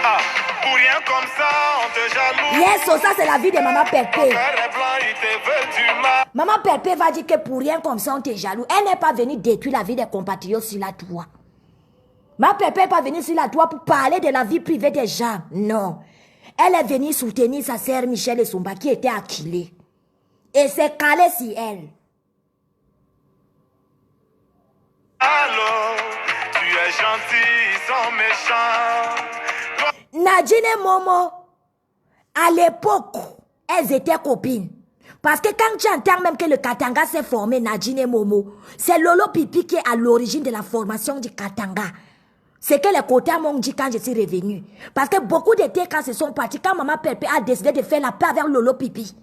Ah, pour rien comme ça, on te jalouse. Yes, ça c'est la vie de Maman Pépé. Père est blanc, il te veut du mal. Maman Pépé va dire que pour rien comme ça, on te jaloux. Elle n'est pas venue détruire la vie des compatriotes sur la toit. Maman Pépé n'est pas venue sur la toit pour parler de la vie privée des gens. Non. Elle est venue soutenir sa sœur Michelle Essomba qui était acculée. Et c'est calé sur elle. Allô, tu es gentil, ils sont méchants. Nadine et Momo, à l'époque, elles étaient copines. Parce que quand tu entends même que le Katanga s'est formé, Nadine et Momo, c'est Lolo Pipi qui est à l'origine de la formation du Katanga. C'est que les Kota m'ont dit quand je suis revenue. Parce que beaucoup d'été quand se sont partis, quand Maman Pépé a décidé de faire la paix avec Lolo Pipi.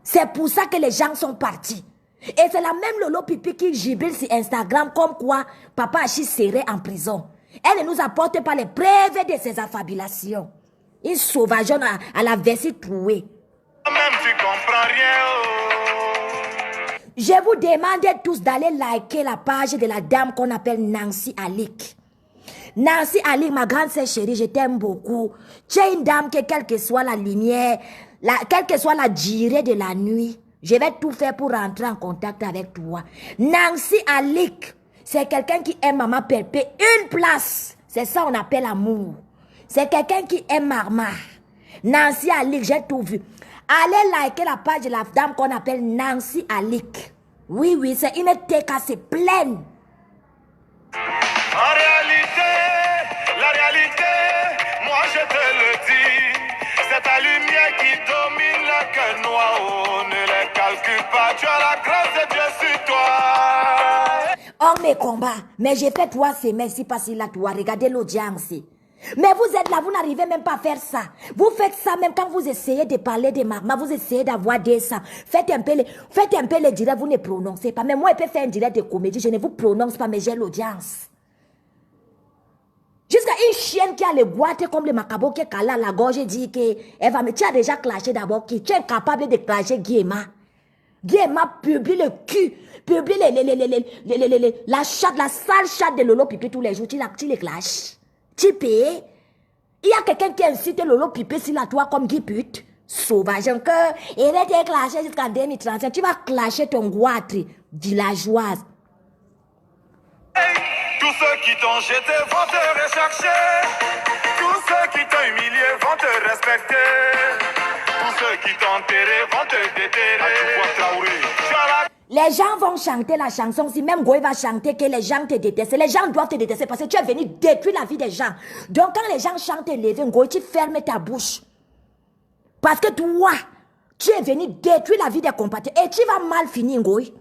C'est pour ça que les gens sont partis. Et c'est la même Lolo Pipi qui gibile sur Instagram comme quoi Papa Achille serait en prison. Elle ne nous apporte pas les preuves de ses affabulations. Une sauvageonne à la vessie trouée. Même tu comprends rien. Je vous demande tous d'aller liker la page de la dame qu'on appelle Nancy Alik. Nancy Alik, ma grande sœur chérie, je t'aime beaucoup. Tu es une dame que quelle que soit la lumière, quelle que soit la durée de la nuit, je vais tout faire pour rentrer en contact avec toi. Nancy Alik, c'est quelqu'un qui aime Maman Pépé une place. C'est ça on appelle amour. C'est quelqu'un qui aime Marma. Nancy Alik, j'ai tout vu. Allez liker la page de la dame qu'on appelle Nancy Alik. Oui, oui, c'est une tête assez pleine. En réalité, la réalité, moi je te le dis, c'est ta lumière qui domine la que noir. Oh, ne les calcule pas, tu as la grâce de Dieu sur toi. On me combat, mais j'ai fait 3 semaines si pas si là, toi, regardez l'audience. Mais vous êtes là, vous n'arrivez même pas à faire ça. Vous faites ça même quand vous essayez de parler de Marma, vous essayez d'avoir des sangs. Faites un peu les directs, vous ne prononcez pas. Mais moi, je peux faire un direct de comédie, je ne vous prononce pas, mais j'ai l'audience. Jusqu'à une chienne qui a le boîte comme le macabo qui est calé à la gorge dit que elle va me... Tu as déjà clashé d'abord qui? Tu es incapable de clasher Guéma. Guéma publie le cul, publie la chatte, la sale chatte de Lolo Pipi tous les jours. Tu les clashes. Tu payes. Il y a quelqu'un qui incite Lolo Pipi sur la toit comme Guy pute. Sauvage encore. Il va te clasher jusqu'en 2035. Tu vas clasher ton goitre villageoise. Tous ceux qui t'ont jeté vont te rechercher. Tous ceux qui t'ont humilié vont te respecter. Tous ceux qui t'ont enterré vont te déterrer. Les gens vont chanter la chanson. Si même Goy va chanter que les gens te détestent. Les gens doivent te détester parce que tu es venu détruire la vie des gens. Donc quand les gens chantent lever Goy, tu fermes ta bouche. Parce que toi, tu es venu détruire la vie des compatriotes. Et tu vas mal finir Goy.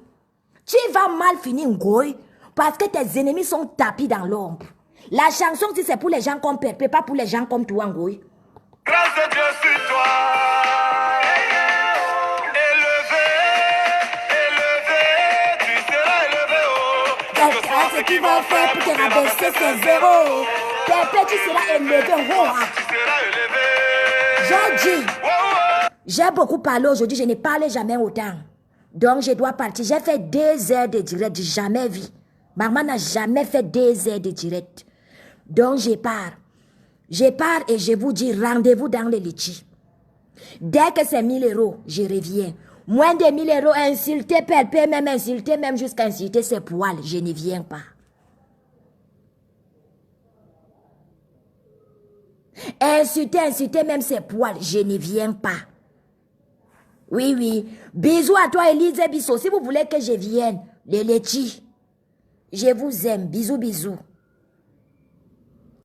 Tu vas mal finir Goy. Parce que tes ennemis sont tapis dans l'ombre. La chanson, si c'est pour les gens comme Pépé, pas pour les gens comme toi, Ngoy. Grâce de Dieu sur toi. Élevé, tu seras élevé. Qu'est-ce qu'ils vont faire pour te rabaisser ces zéros? Pépé, tu seras élevé. Tu seras élevé. J'ai dit, j'ai beaucoup parlé aujourd'hui, je ne parlais jamais autant. Donc, je dois partir. J'ai fait 2 heures de direct, jamais vu. Maman n'a jamais fait 2 heures de direct. Donc, je pars. Je pars et je vous dis rendez-vous dans le litchi. Dès que c'est 1000 €, je reviens. Moins de 1000 €, insulter, Pépé, même insulter, même jusqu'à insulter ses poils. Je ne viens pas. Insulter même ses poils, je ne viens pas. Oui, oui. Bisous à toi, Elise Bissot. Si vous voulez que je vienne, les Lechi, je vous aime. Bisous, bisous.